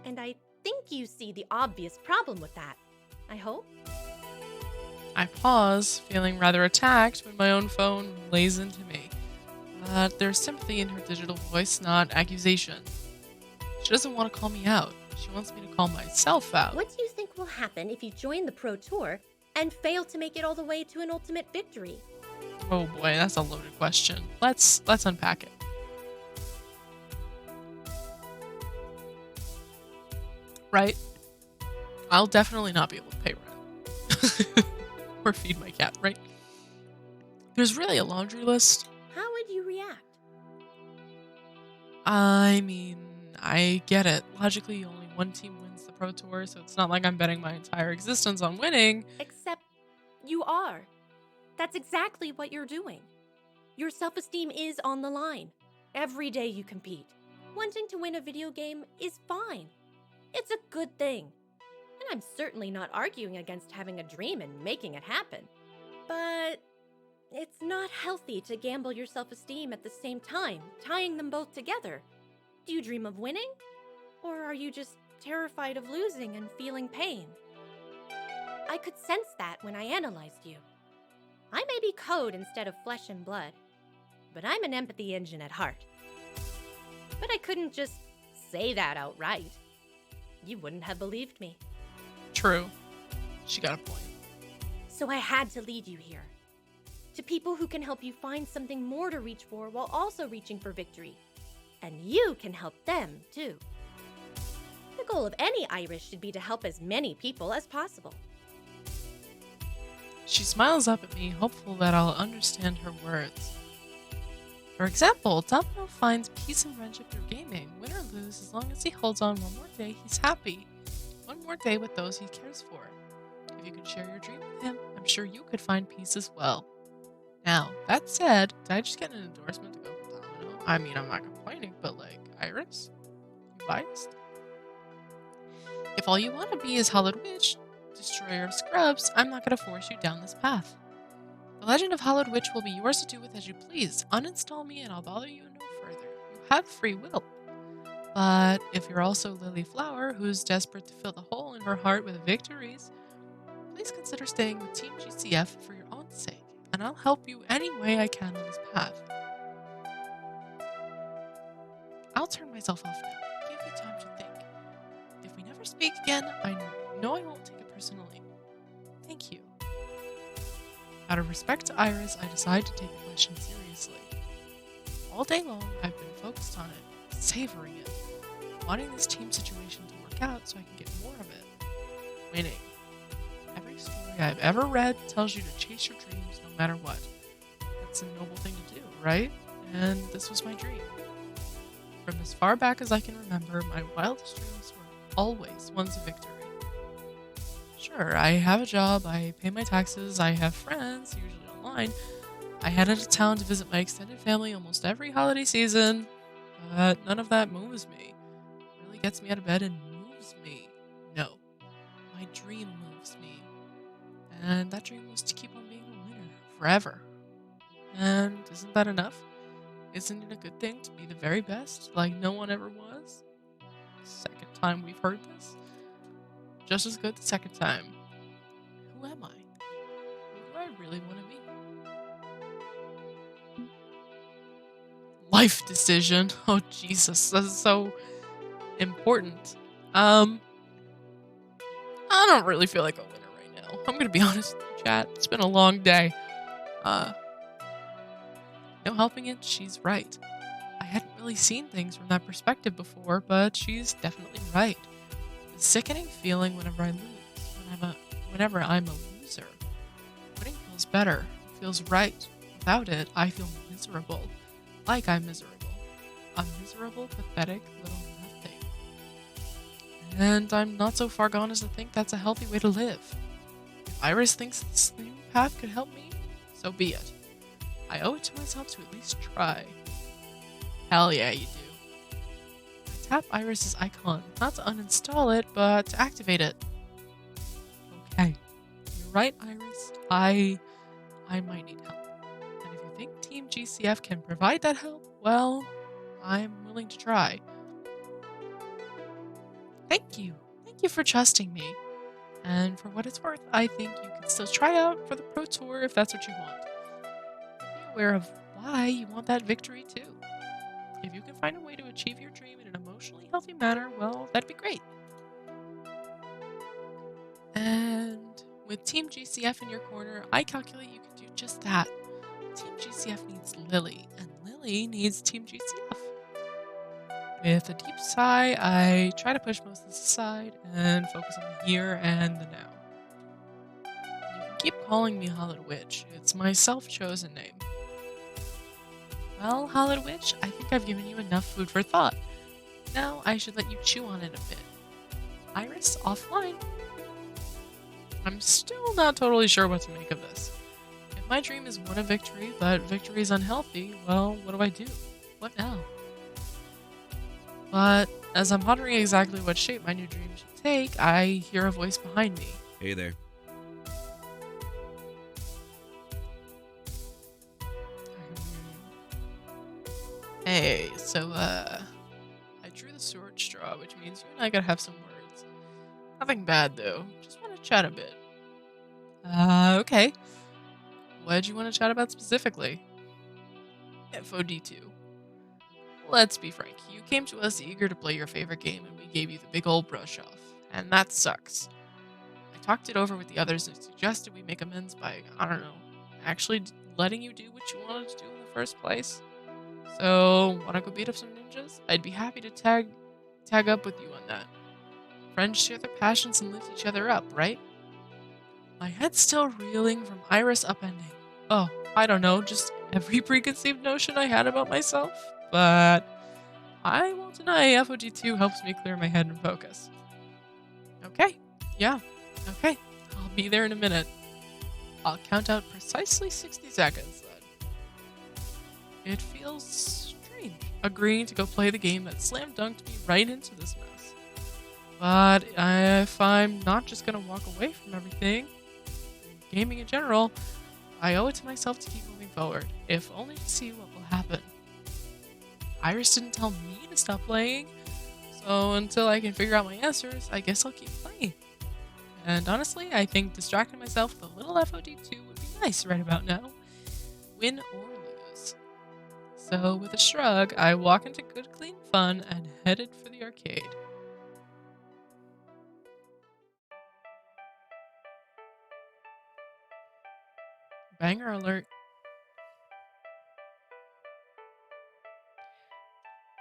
And I think you see the obvious problem with that. I hope. I pause, feeling rather attacked when my own phone lays into me. But there's sympathy in her digital voice, not accusation. She doesn't want to call me out. She wants me to call myself out. What do you think will happen if you join the Pro Tour and fail to make it all the way to an ultimate victory? Oh boy, that's a loaded question. Let's unpack it. Right? I'll definitely not be able to pay rent. Or feed my cat, right? There's really a laundry list. How would you react? I mean, I get it. Logically, only one team wins the Pro Tour, so it's not like I'm betting my entire existence on winning. Except you are. That's exactly what you're doing. Your self-esteem is on the line. Every day you compete. Wanting to win a video game is fine. It's a good thing. And I'm certainly not arguing against having a dream and making it happen. But it's not healthy to gamble your self-esteem at the same time, tying them both together. Do you dream of winning? Or are you just terrified of losing and feeling pain? I could sense that when I analyzed you. I may be code instead of flesh and blood, but I'm an empathy engine at heart. But I couldn't just say that outright. You wouldn't have believed me. True. She got a point. So I had to lead you here. To people who can help you find something more to reach for while also reaching for victory. And you can help them, too. The goal of any Irish should be to help as many people as possible. She smiles up at me, hopeful that I'll understand her words. For example, Domino finds peace and friendship through gaming. Win or lose, as long as he holds on one more day, he's happy. One more day with those he cares for. If you can share your dream with him, I'm sure you could find peace as well. Now, that said, did I just get an endorsement to go with Domino? I mean, I'm not complaining, but like, Iris? You biased? If If all you want to be is Hollowed Witch, destroyer of scrubs, I'm not going to force you down this path. The Legend of Hollowed Witch will be yours to do with as you please. Uninstall me and I'll bother you no further. You have free will. But if you're also Lily Flower, who's desperate to fill the hole in her heart with victories, please consider staying with Team GCF for your own sake, and I'll help you any way I can on this path. I'll turn myself off now. Give you time to think. If we never speak again, I know I won't take it personally. Thank you. Out of respect to Iris, I decide to take the question seriously. All day long, I've been focused on it, savoring it, wanting this team situation to work out so I can get more of it. Winning. Every story I've ever read tells you to chase your dreams no matter what. It's a noble thing to do, right? And this was my dream. From as far back as I can remember, my wildest dreams were always ones of victory. Sure, I have a job, I pay my taxes, I have friends, usually online. I head out of town to visit my extended family almost every holiday season, but none of that moves me. It really gets me out of bed and moves me. No, my dream moves me. And that dream was to keep on being a winner forever. And isn't that enough? Isn't it a good thing to be the very best, like no one ever was? Second time we've heard this. Just as good the second time. Who am I? Who do I really want to be? Life decision. Oh Jesus, that's so important. I don't really feel like a winner right now. I'm gonna be honest with you, chat. It's been a long day. No helping it, she's right. I hadn't really seen things from that perspective before, but she's definitely right. The sickening feeling whenever I lose, whenever I'm a loser. Winning feels better, feels right. Without it, I feel miserable. Like I'm miserable. A miserable, pathetic little nothing. And I'm not so far gone as to think that's a healthy way to live. If Iris thinks this new path could help me, so be it. I owe it to myself to at least try. Hell yeah, you do. I tap Iris's icon, not to uninstall it, but to activate it. Okay. You're right, Iris. I might need help. And if you think Team GCF can provide that help, well, I'm willing to try. Thank you. Thank you for trusting me. And for what it's worth, I think you can still try out for the Pro Tour if that's what you want. Be aware of why you want that victory too. If you can find a way to achieve your dream in an emotionally healthy manner, well, that'd be great. And with Team GCF in your corner, I calculate you can do just that. Team GCF needs Lily, and Lily needs Team GCF. With a deep sigh, I try to push most of this aside and focus on the here and the now. You can keep calling me Hollowed Witch. It's my self-chosen name. Well, Hollowed Witch, I think I've given you enough food for thought. Now I should let you chew on it a bit. Iris, offline. I'm still not totally sure what to make of this. If my dream is one of victory, but victory is unhealthy, well, what do? What now? But as I'm pondering exactly what shape my new dream should take, I hear a voice behind me. Hey there. Hey, so, I drew the sword straw, which means you and I gotta have some words. Nothing bad, though. Just want to chat a bit. Okay. What did you want to chat about specifically? FOD2. Let's be frank, you came to us eager to play your favorite game and we gave you the big old brush off. And that sucks. I talked it over with the others and suggested we make amends by, I don't know, actually letting you do what you wanted to do in the first place. So, wanna go beat up some ninjas? I'd be happy to tag up with you on that. Friends share their passions and lift each other up, right? My head's still reeling from Iris upending. Oh, I don't know, just every preconceived notion I had about myself. But I won't deny FOD2 helps me clear my head and focus. Okay, yeah, okay, I'll be there in a minute. I'll count out precisely 60 seconds then. It feels strange, agreeing to go play the game that slam dunked me right into this mess. But if I'm not just gonna walk away from everything, gaming in general, I owe it to myself to keep moving forward, if only to see what will happen. Iris didn't tell me to stop playing, so until I can figure out my answers, I guess I'll keep playing. And honestly, I think distracting myself with a little FOD2 would be nice right about now. Win or lose. So with a shrug, I walk into Good Clean Fun and headed for the arcade. Banger alert.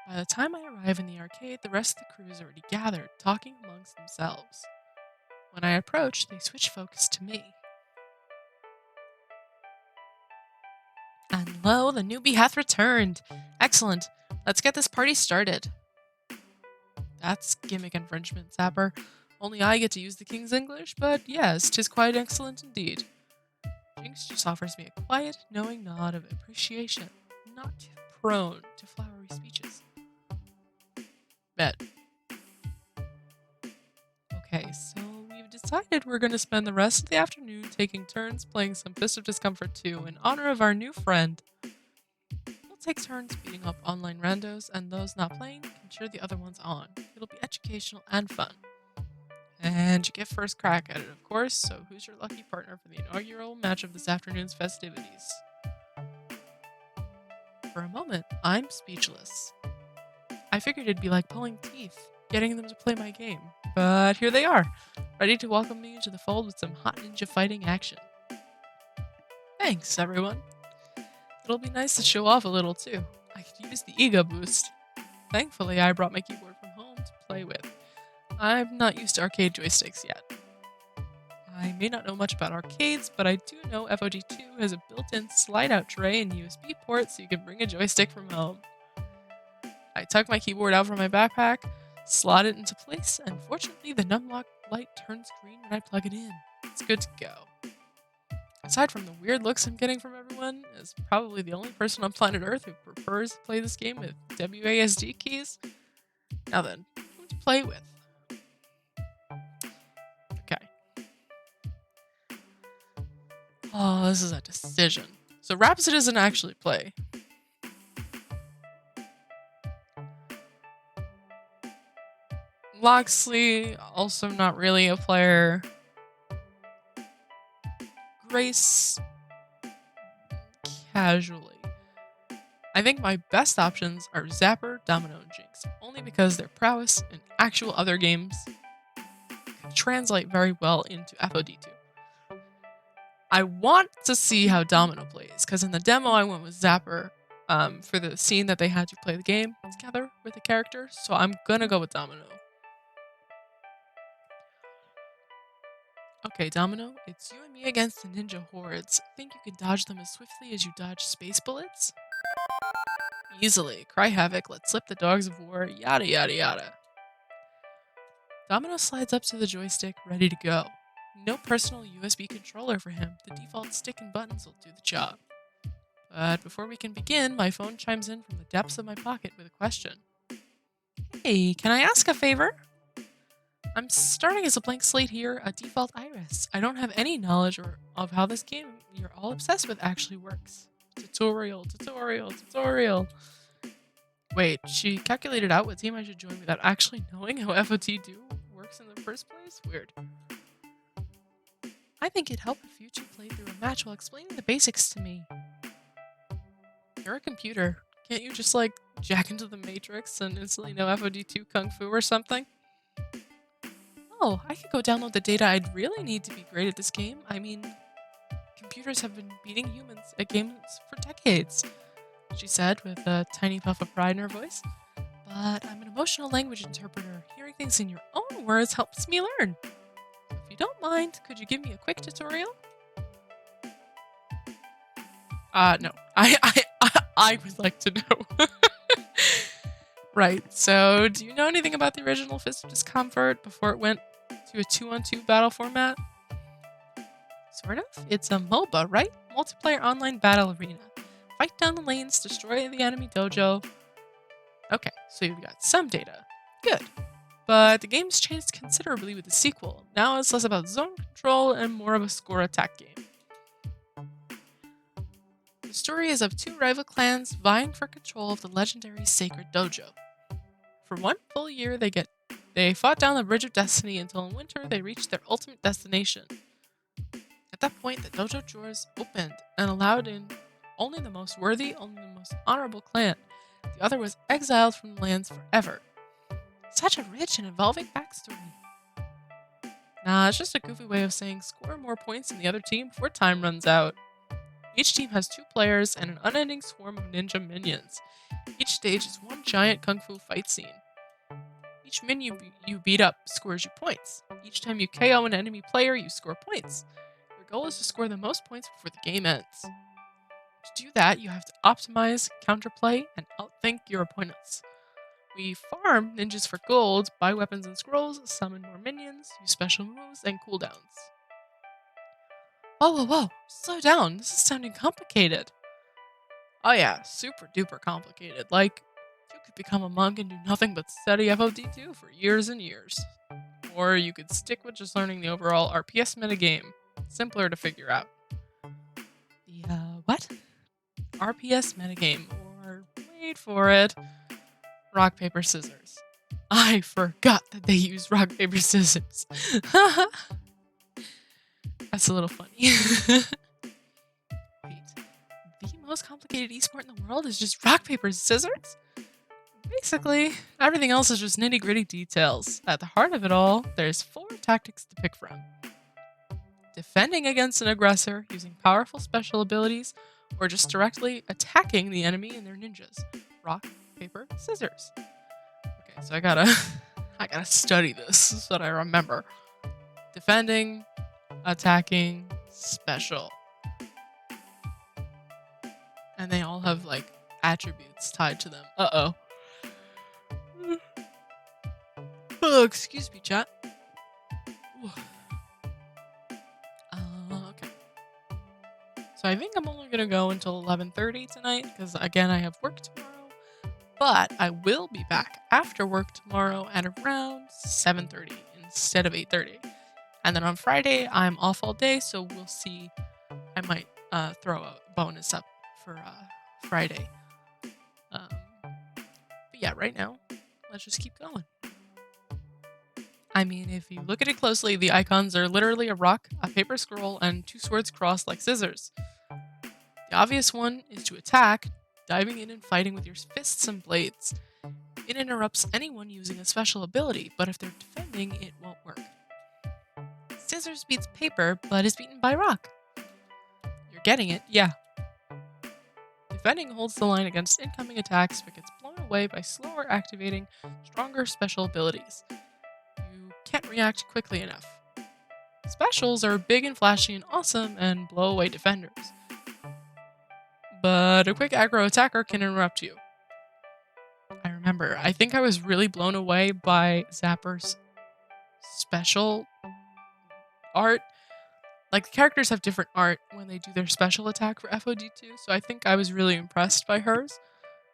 By the time I arrive in the arcade, the rest of the crew is already gathered, talking amongst themselves. When I approach, they switch focus to me. And lo, the newbie hath returned. Excellent. Let's get this party started. That's gimmick infringement, Zapper. Only I get to use the King's English, but yes, 'tis quite excellent indeed. Jinx just offers me a quiet, knowing nod of appreciation, not too prone to flowery speeches. Bet. Okay, so we've decided we're going to spend the rest of the afternoon taking turns playing some Fist of Discomfort 2 in honor of our new friend. We'll take turns beating up online randos, and those not playing can cheer the other ones on. It'll be educational and fun. And you get first crack at it, of course, so who's your lucky partner for the inaugural match of this afternoon's festivities? For a moment, I'm speechless. I figured it'd be like pulling teeth, getting them to play my game, but here they are, ready to welcome me into the fold with some hot ninja fighting action. Thanks, everyone. It'll be nice to show off a little too. I could use the ego boost. Thankfully, I brought my keyboard from home to play with. I'm not used to arcade joysticks yet. I may not know much about arcades, but I do know FOD2 has a built-in slide-out tray and USB port so you can bring a joystick from home. I tuck my keyboard out from my backpack, slot it into place, and fortunately the numlock light turns green when I plug it in. It's good to go. Aside from the weird looks I'm getting from everyone, as probably the only person on planet Earth who prefers to play this game with WASD keys. Now then, who to play with? Okay. Oh, this is a decision. So Rapsid doesn't actually play. Loxley, also not really a player. Grace, casually. I think my best options are Zapper, Domino, and Jinx, only because their prowess in actual other games can translate very well into FOD2. I want to see how Domino plays, because in the demo I went with Zapper for the scene that they had to play the game together with the character, so I'm gonna go with Domino. Okay, Domino, it's you and me against the ninja hordes. Think you can dodge them as swiftly as you dodge space bullets? Easily. Cry havoc, let's slip the dogs of war, yada yada yada. Domino slides up to the joystick, ready to go. No personal USB controller for him. The default stick and buttons will do the job. But before we can begin, my phone chimes in from the depths of my pocket with a question. Hey, can I ask a favor? I'm starting as a blank slate here, a default Iris. I don't have any knowledge of how this game you're all obsessed with actually works. Tutorial. Wait, she calculated out what team I should join without actually knowing how FOD2 works in the first place? Weird. I think it'd help if you two played through a match while explaining the basics to me. You're a computer. Can't you just, like, jack into the Matrix and instantly know FOD2 Kung Fu or something? Oh, I could go download the data I'd really need to be great at this game. I mean, computers have been beating humans at games for decades, she said with a tiny puff of pride in her voice. But I'm an emotional language interpreter. Hearing things in your own words helps me learn. If you don't mind, could you give me a quick tutorial? No. I would like to know. Right, so do you know anything about the original Fist of Discomfort before it went to a 2-on-2 battle format? Sort of. It's a MOBA, right? Multiplayer online battle arena. Fight down the lanes, destroy the enemy dojo. Okay, so you've got some data. Good. but the game's changed considerably with the sequel. Now it's less about zone control and more of a score attack game. The story is of two rival clans vying for control of the legendary Sacred Dojo. For 1 full year, they fought down the Bridge of Destiny until in winter they reached their ultimate destination. At that point, the dojo doors opened and allowed in only the most worthy, only the most honorable clan. The other was exiled from the lands forever. Such a rich and involving backstory. Nah, it's just a goofy way of saying score more points than the other team before time runs out. Each team has 2 players and an unending swarm of ninja minions. Each stage is one giant kung fu fight scene. Each minion you beat up scores you points. Each time you KO an enemy player, you score points. Your goal is to score the most points before the game ends. To do that, you have to optimize, counterplay, and outthink your opponents. We farm ninjas for gold, buy weapons and scrolls, summon more minions, use special moves, and cooldowns. Whoa, slow down, this is sounding complicated. Oh yeah, super duper complicated, like, you could become a monk and do nothing but study FOD2 for years and years. Or you could stick with just learning the overall RPS metagame, simpler to figure out. The, what? RPS metagame, or, wait for it, rock, paper, scissors. I forgot that they use rock, paper, scissors. That's a little funny. Wait, the most complicated esport in the world is just rock, paper, scissors? Basically, everything else is just nitty-gritty details. At the heart of it all, there's 4 tactics to pick from. Defending against an aggressor using powerful special abilities, or just directly attacking the enemy and their ninjas. Rock, paper, scissors. Okay, so I gotta study this so that I remember. Defending, attacking, special. And they all have, like, attributes tied to them. Uh-oh. Oh, excuse me, chat. Okay. So I think I'm only gonna go until 11:30 tonight, because again, I have work tomorrow. But I will be back after work tomorrow at around 7:30 instead of 8:30. And then on Friday, I'm off all day, so we'll see. I might throw a bonus up for Friday. But yeah, right now, let's just keep going. I mean, if you look at it closely, the icons are literally a rock, a paper scroll, and 2 swords crossed like scissors. The obvious one is to attack, diving in and fighting with your fists and blades. It interrupts anyone using a special ability, but if they're defending, it won't work. Scissors beats paper, but is beaten by rock. You're getting it, yeah. Defending holds the line against incoming attacks, but gets blown away by slower activating stronger special abilities. You can't react quickly enough. Specials are big and flashy and awesome and blow away defenders. But a quick aggro attacker can interrupt you. I remember, I think I was really blown away by Zapper's special art. Like, the characters have different art when they do their special attack for FOD2, so I think I was really impressed by hers.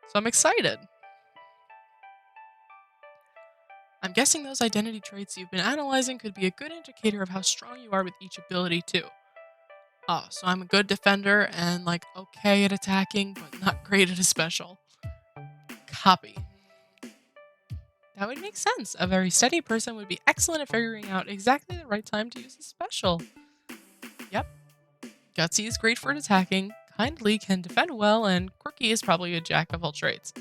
So I'm excited. I'm guessing those identity traits you've been analyzing could be a good indicator of how strong you are with each ability too. Oh, so I'm a good defender and, like, okay at attacking, but not great at a special. Copy. That would make sense. A very steady person would be excellent at figuring out exactly the right time to use a special. Yep. Gutsy is great for attacking, Kindly can defend well, and Quirky is probably a jack of all trades.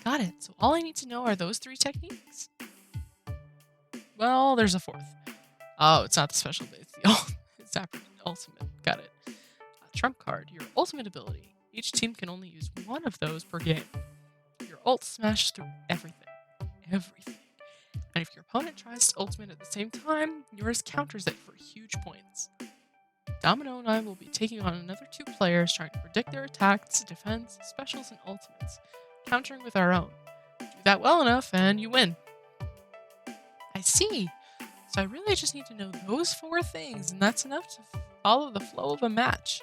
Got it. So all I need to know are those 3 techniques? Well, there's a 4th. Oh, it's not the special, it's the ultimate. Got it. Trump card, your ultimate ability. Each team can only use 1 of those per game. Your ult smashes through everything. Everything. And if your opponent tries to ultimate at the same time, yours counters it for huge points. Domino and I will be taking on another 2 players trying to predict their attacks, defense, specials, and ultimates, countering with our own. Do that well enough and you win. I see. So I really just need to know those 4 things, and that's enough to follow the flow of a match.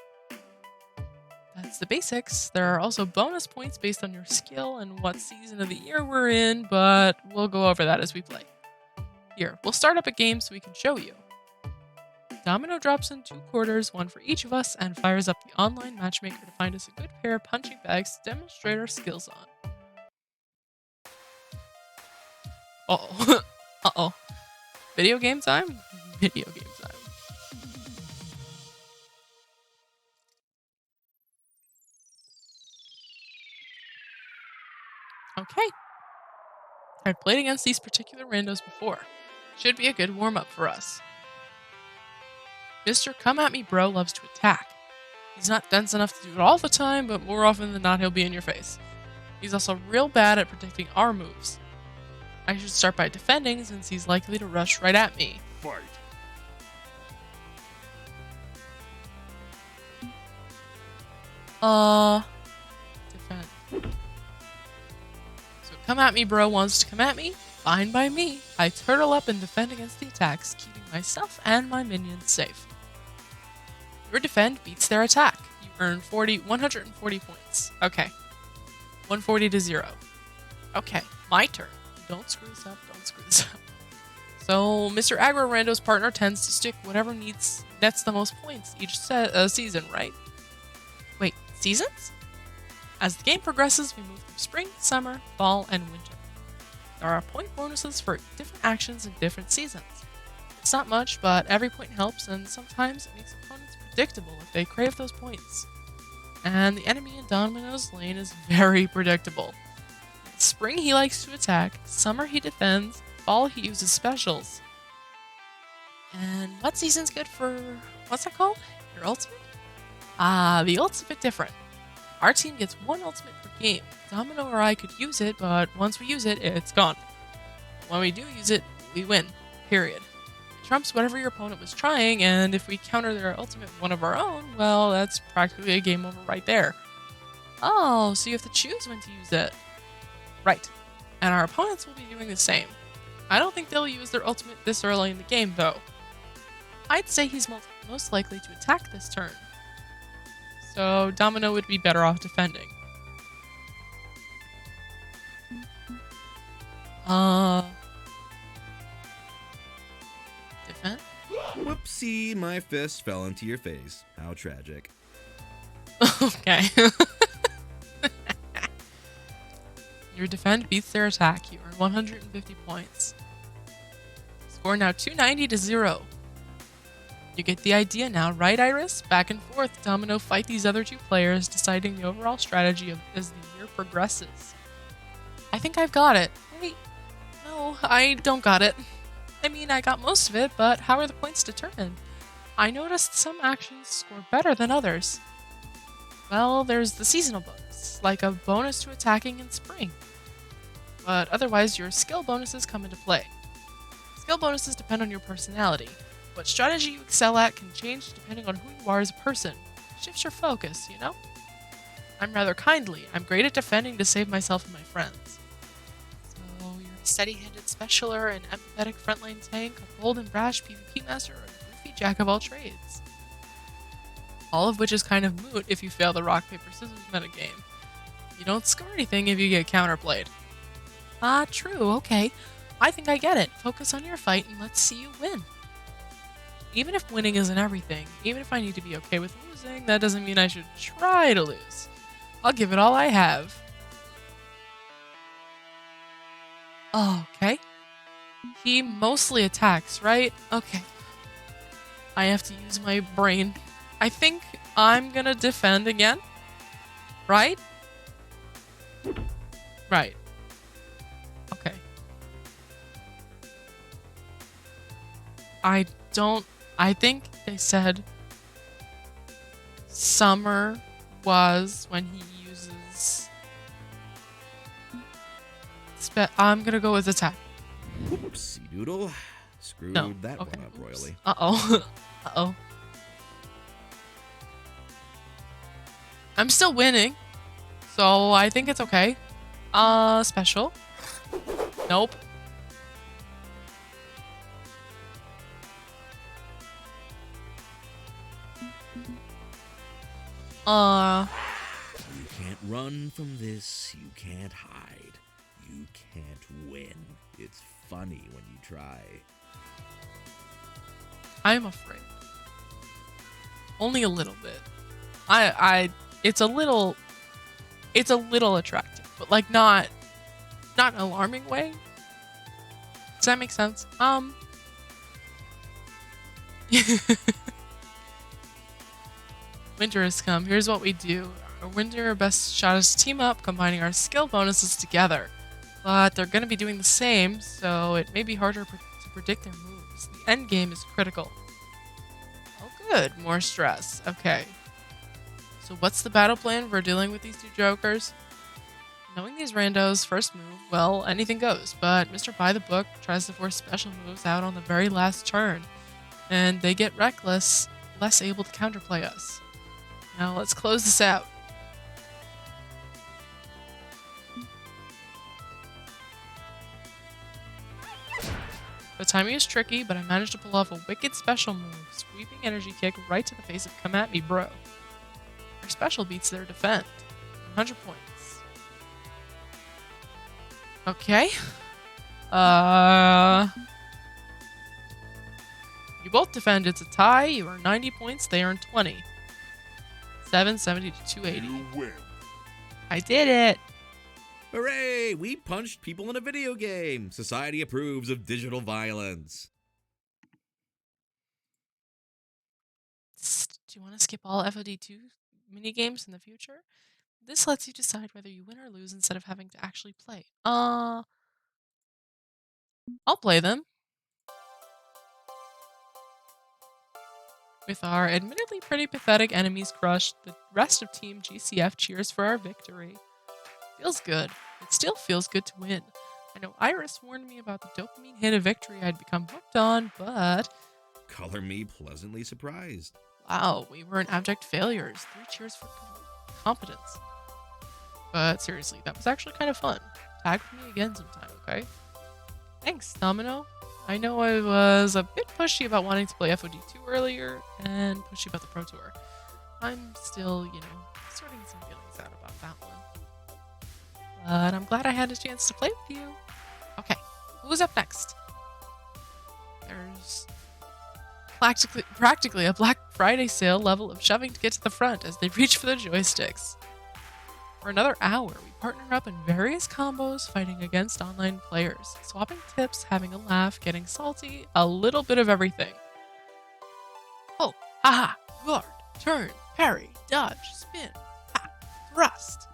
That's the basics. There are also bonus points based on your skill and what season of the year we're in, but we'll go over that as we play. Here, we'll start up a game so we can show you. Domino drops in 2 quarters, one for each of us, and fires up the online matchmaker to find us a good pair of punching bags to demonstrate our skills on. Uh-oh. Uh-oh. Video game time? Video game time. Okay. I've played against these particular randos before. Should be a good warm-up for us. Mr. Come At Me Bro loves to attack. He's not dense enough to do it all the time, but more often than not he'll be in your face. He's also real bad at predicting our moves. I should start by defending since he's likely to rush right at me. Fight. Defend. So Come At Me Bro wants to come at me? Fine by me. I turtle up and defend against the attacks, keeping myself and my minions safe. Your defend beats their attack. You earn 140 points. Okay. 140 to 0. Okay, my turn. Don't screw this up, don't screw this up. So, Mr. Aggro Rando's partner tends to stick whatever nets the most points each season, right? Wait, seasons? As the game progresses, we move through spring, summer, fall, and winter. There are point bonuses for different actions in different seasons. It's not much, but every point helps, and sometimes it makes opponents predictable if they crave those points. And the enemy in Domino's lane is very predictable. In spring he likes to attack, summer he defends, fall he uses specials. And what season's good for, what's that called? Your ultimate? The ult's a bit different. Our team gets 1 ultimate per game. Domino or I could use it, but once we use it, it's gone. When we do use it, we win. Period. It trumps whatever your opponent was trying, and if we counter their ultimate with one of our own, well, that's practically a game over right there. Oh, so you have to choose when to use it. Right. And our opponents will be doing the same. I don't think they'll use their ultimate this early in the game, though. I'd say he's most likely to attack this turn. So Domino would be better off defending. Defend? Whoopsie, my fist fell into your face. How tragic. Okay. Your defend beats their attack. You earn 150 points. Score now 290 to 0. You get the idea now, right, Iris? Back and forth, Domino fight these other 2 players, deciding the overall strategy as the year progresses. I think I've got it. Wait, no, I don't got it. I mean, I got most of it, but how are the points determined? I noticed some actions score better than others. Well, there's the seasonal bonus, like a bonus to attacking in spring. But otherwise, your skill bonuses come into play. Skill bonuses depend on your personality. What strategy you excel at can change depending on who you are as a person. Shifts your focus, you know? I'm rather kindly. I'm great at defending to save myself and my friends. So you're a steady-handed specialer, an empathetic frontline tank, a bold and brash PvP master, or a goofy jack of all trades. All of which is kind of moot if you fail the rock, paper, scissors metagame. You don't score anything if you get counterplayed. Ah, true, okay. I think I get it. Focus on your fight and let's see you win. Even if winning isn't everything, even if I need to be okay with losing, that doesn't mean I should try to lose. I'll give it all I have. Okay. He mostly attacks, right? Okay. I have to use my brain. I think I'm gonna defend again. Right? Right. Okay. I think they said summer was when he uses... I'm gonna go with attack. Whoopsie doodle. Screwed that one up royally. Uh-oh. Uh-oh. I'm still winning, so I think it's okay. Special. Nope. run from this, you can't hide. You can't win. It's funny when you try. I'm afraid. Only a little bit. It's a little attractive, but like not an alarming way. Does that make sense? Winter has come. Here's what we do. Our winter best shot is to team up, combining our skill bonuses together. But they're going to be doing the same, so it may be harder to predict their moves. The end game is critical. Oh good, more stress. Okay. So what's the battle plan for dealing with these two jokers? Knowing these randos' first move, well, anything goes, but Mr. By the Book tries to force special moves out on the very last turn, and they get reckless, less able to counterplay us. Now let's close this out. The timing is tricky, but I managed to pull off a wicked special move, sweeping energy kick right to the face of Come At Me Bro. Our special beats their defend. 100 points. Okay. You both defend, it's a tie. You earn 90 points, they earn 20. 770 to 280. You win. I did it! Hooray! We punched people in a video game. Society approves of digital violence. Do you want to skip all FOD2 minigames in the future? This lets you decide whether you win or lose instead of having to actually play. I'll play them. With our admittedly pretty pathetic enemies crushed, the rest of Team GCF cheers for our victory. Feels good. It still feels good to win. I know Iris warned me about the dopamine hit of victory I'd become hooked on, but... Color me pleasantly surprised. Wow, we weren't abject failures. 3 cheers for competence. But seriously, that was actually kind of fun. Tag me again sometime, okay? Thanks, Domino. I know I was a bit pushy about wanting to play FOD2 earlier, and pushy about the Pro Tour. I'm still, sorting some feelings out about that one. But I'm glad I had a chance to play with you. Okay, who's up next? There's practically a Black Friday sale level of shoving to get to the front as they reach for the joysticks. For another hour, we partner up in various combos fighting against online players, swapping tips, having a laugh, getting salty, a little bit of everything. Oh, haha, guard, turn, parry, dodge, spin, ha, thrust.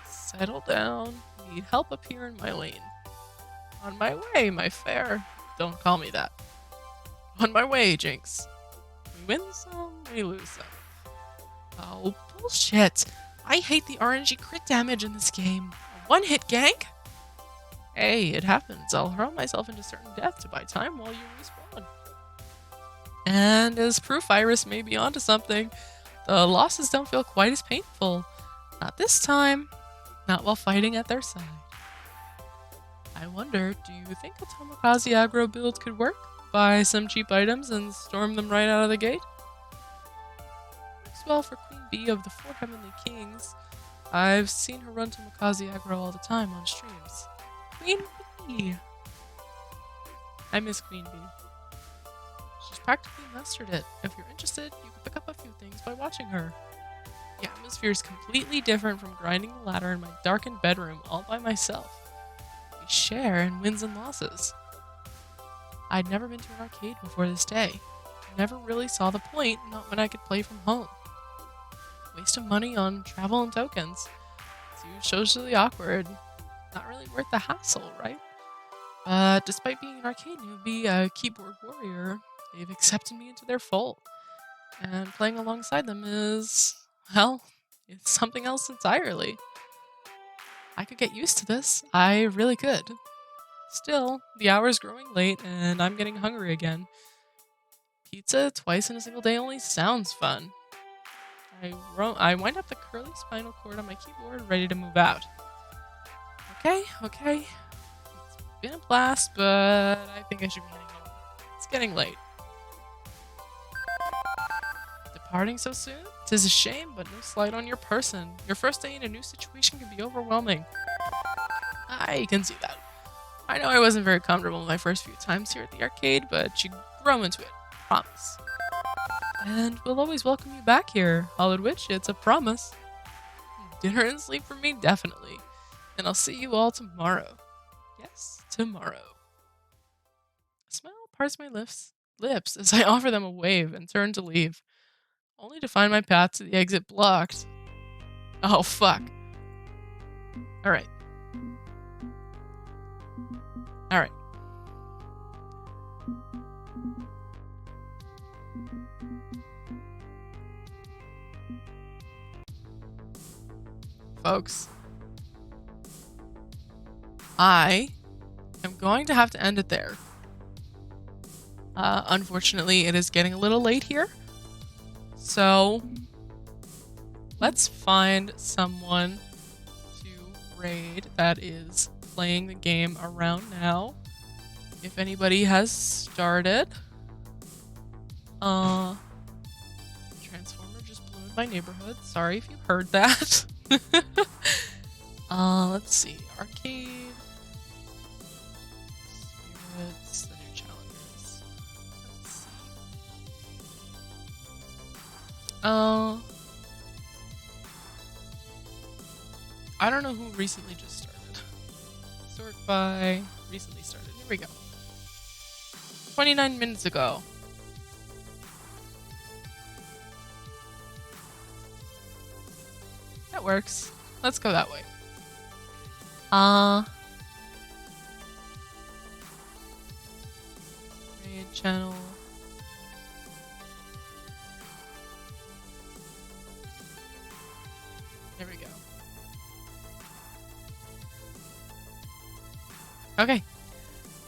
Settle down, need help up here in my lane. On my way, my fair. Don't call me that. On my way, Jinx. We win some, we lose some. Oh, bullshit. I hate the RNG crit damage in this game. A one-hit gank? Hey, it happens. I'll hurl myself into certain death to buy time while you respawn. And as proof Iris may be onto something, the losses don't feel quite as painful. Not this time. Not while fighting at their side. I wonder, do you think a Tomokaze aggro build could work? Buy some cheap items and storm them right out of the gate? Works well for Queen Bee of the 4 Heavenly Kings. I've seen her run Tomokaze aggro all the time on streams. Queen Bee! I miss Queen Bee. She's practically mastered it. If you're interested, you can pick up a few things by watching her. The atmosphere is completely different from grinding the ladder in my darkened bedroom all by myself. We share in wins and losses. I'd never been to an arcade before this day. Never really saw the point, not when I could play from home. Waste of money on travel and tokens. Too socially awkward. Not really worth the hassle, right? But despite being an arcade newbie, a keyboard warrior, they've accepted me into their fold. And playing alongside them is, well, it's something else entirely. I could get used to this. I really could. Still, the hour's growing late and I'm getting hungry again. Pizza twice in a single day only sounds fun. I wind up the curly spinal cord on my keyboard, ready to move out. Okay. It's been a blast, but I think I should be heading home. It's getting late. Parting so soon? 'Tis a shame, but no slight on your person. Your first day in a new situation can be overwhelming. I can see that. I know I wasn't very comfortable my first few times here at the arcade, but you grow into it. Promise. And we'll always welcome you back here, Hollowed Witch. It's a promise. Dinner and sleep for me, definitely. And I'll see you all tomorrow. Yes, tomorrow. A smile parts my lips as I offer them a wave and turn to leave, only to find my path to the exit blocked. Oh, fuck. Alright. Alright. Folks, I am going to have to end it there. Unfortunately, it is getting a little late here. So, let's find someone to raid that is playing the game around now. If anybody has started. Transformer just blew in my neighborhood. Sorry if you heard that. Let's see. Arcade. Spirits, the new challengers. Let's see. I don't know who recently just started. Sort by recently started. Here we go. 29 minutes ago. That works. Let's go that way. Raid channel. There we go. Okay.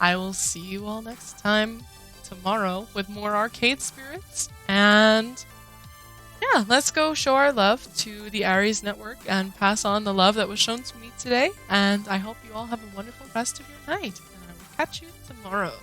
I will see you all next time tomorrow with more arcade spirits. And yeah, let's go show our love to the Aries Network and pass on the love that was shown to me today. And I hope you all have a wonderful rest of your night. And I will catch you tomorrow.